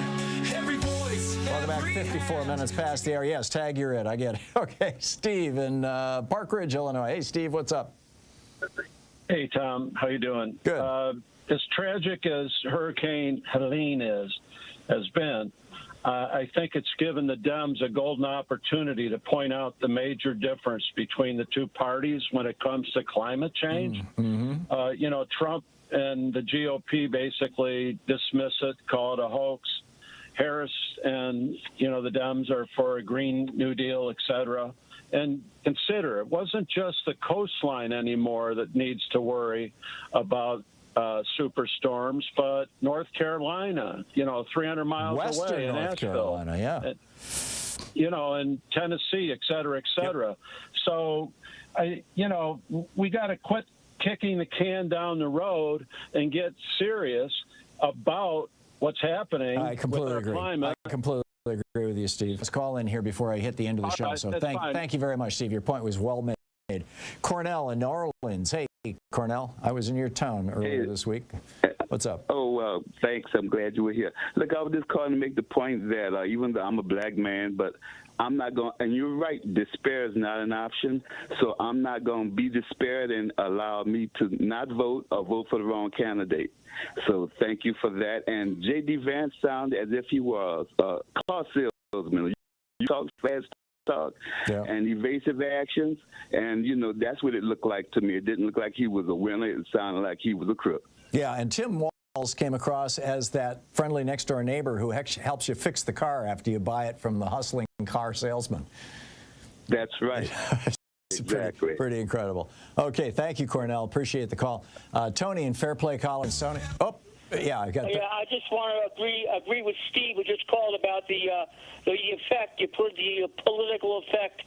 Every voice. Welcome back. 54 minutes past the hour. Yes, tag, you're it. I get it. Okay, Steve in Park Ridge, Illinois. Hey, Steve, what's up? Hey, Tom. How you doing? Good. As tragic as Hurricane Helene has been, I think it's given the Dems a golden opportunity to point out the major difference between the two parties when it comes to climate change. Trump and the GOP basically dismiss it, call it a hoax. Harris and, the Dems are for a Green New Deal, et cetera. And consider, it wasn't just the coastline anymore that needs to worry about superstorms, but North Carolina, 300 miles Western away in North Asheville, Carolina, yeah. and Tennessee, et cetera, et cetera. Yep. So, we got to quit kicking the can down the road and get serious about what's happening with our climate. I completely agree with you, Steve. Let's call in here before I hit the end of the show. Right, so thank you very much, Steve. Your point was well made. Cornell in New Orleans. Hey, Cornell, I was in your town earlier this week. What's up? Oh, thanks. I'm glad you were here. Look, I was just calling to make the point that even though I'm a black man, but I'm not going, and you're right, despair is not an option, so I'm not going to be despaired and allow me to not vote or vote for the wrong candidate. So thank you for that. And J.D. Vance sounded as if he was a car salesman. You talk fast talk and evasive actions, and, you know, that's what it looked like to me. It didn't look like he was a winner. It sounded like he was a crook. Yeah, and Tim Walz came across as that friendly next-door neighbor who helps you fix the car after you buy it from the hustling car salesman. That's right. It's exactly. Pretty incredible. Okay, thank you, Cornell. Appreciate the call. Tony in Fairplay College. Tony. Oh, yeah, I got. Yeah, I just want to agree with Steve, who just called about the effect. You put the political effect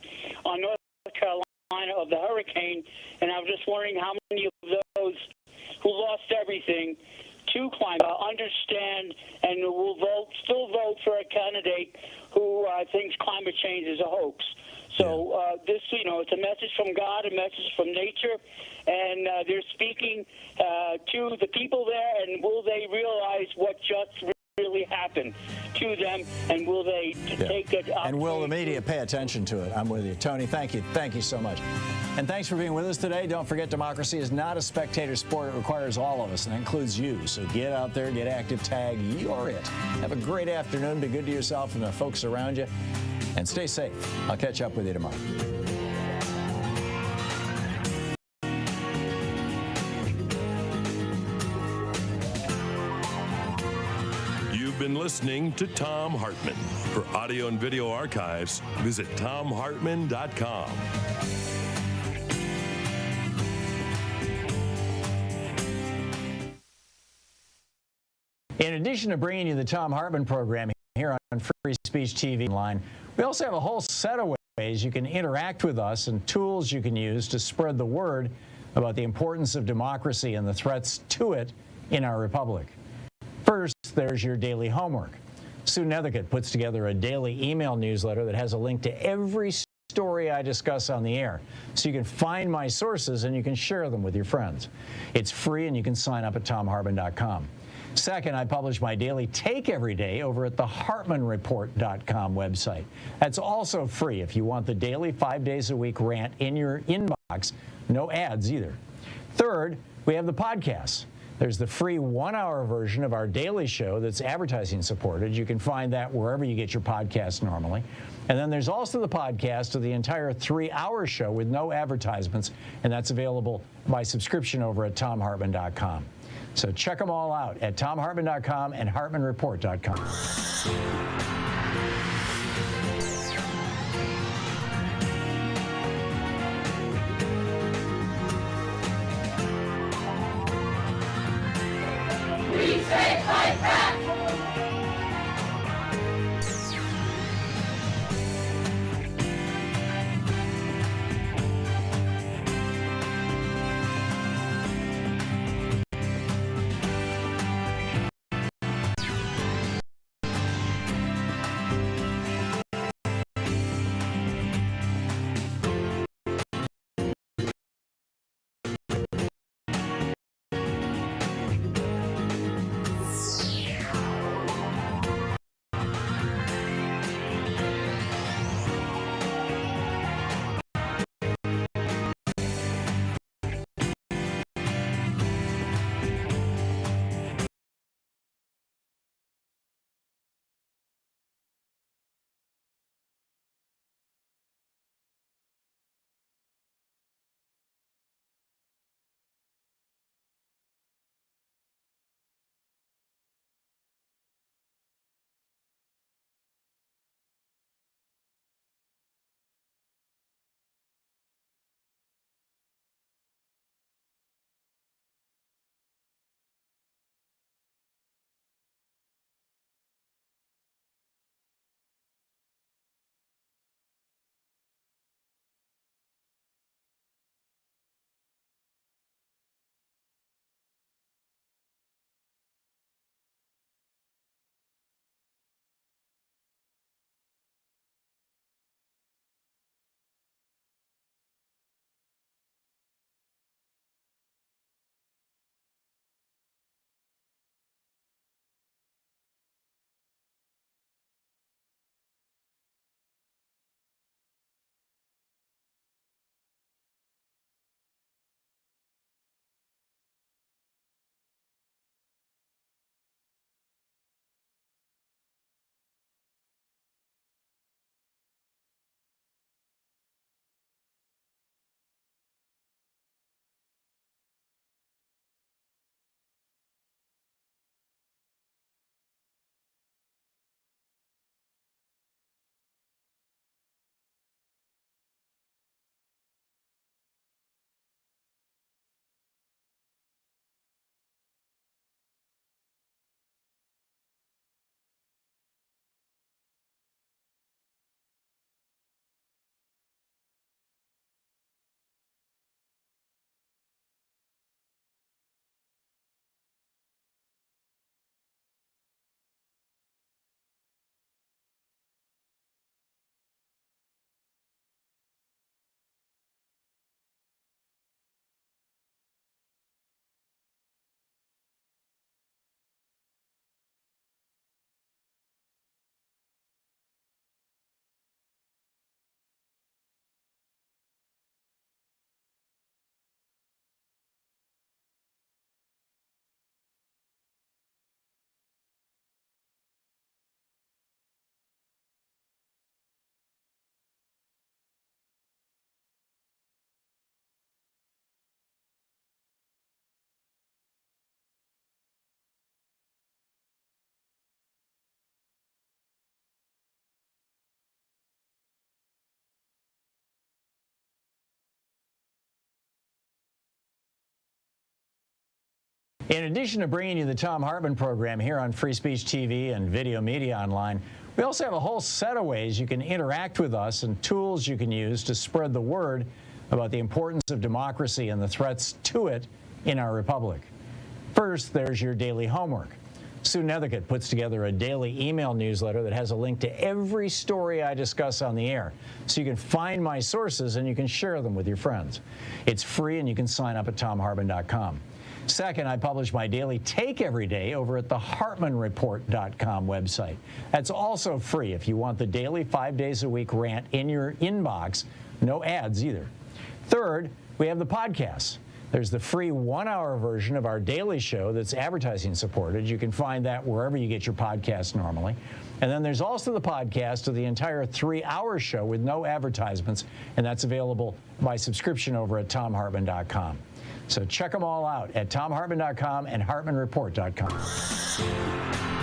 on North Carolina of the hurricane, and I was just wondering how many of those who lost everything to climate understand and will still vote for a candidate who thinks climate change is a hoax. So this, you know, it's a message from God, a message from nature, and they're speaking to the people there, and will they realize what just really happened to them, and will they take it up? And will the media pay attention to it? I'm with you. Tony, thank you. Thank you so much. And thanks for being with us today. Don't forget, democracy is not a spectator sport. It requires all of us, and that includes you. So get out there, get active, tag, you're it. Have a great afternoon. Be good to yourself and the folks around you. And stay safe. I'll catch up with you tomorrow. You've been listening to Thom Hartmann. For audio and video archives, visit ThomHartmann.com. In addition to bringing you the Thom Hartmann Program here on Free Speech TV Line, we also have a whole set of ways you can interact with us and tools you can use to spread the word about the importance of democracy and the threats to it in our republic. First, there's your daily homework. Sue Nethercutt puts together a daily email newsletter that has a link to every story I discuss on the air, so you can find my sources and you can share them with your friends. It's free and you can sign up at ThomHartmann.com. Second, I publish my daily take every day over at the HartmannReport.com website. That's also free if you want the daily 5 days a week rant in your inbox. No ads either. Third, we have the podcasts. There's the free 1-hour version of our daily show that's advertising supported. You can find that wherever you get your podcasts normally. And then there's also the podcast of the entire 3-hour show with no advertisements, and that's available by subscription over at ThomHartmann.com. So check them all out at ThomHartmann.com and HartmannReport.com. In addition to bringing you the Thom Hartmann Program here on Free Speech TV and Video Media Online, we also have a whole set of ways you can interact with us and tools you can use to spread the word about the importance of democracy and the threats to it in our republic. First, there's your daily homework. Sue Nethercutt puts together a daily email newsletter that has a link to every story I discuss on the air, so you can find my sources and you can share them with your friends. It's free and you can sign up at ThomHartmann.com. Second, I publish my daily take every day over at the HartmannReport.com website. That's also free if you want the daily 5 days a week rant in your inbox. No ads either. Third, we have the podcasts. There's the free 1-hour version of our daily show that's advertising supported. You can find that wherever you get your podcasts normally. And then there's also the podcast of the entire 3-hour show with no advertisements, and that's available by subscription over at ThomHartmann.com. So check them all out at ThomHartmann.com and HartmannReport.com.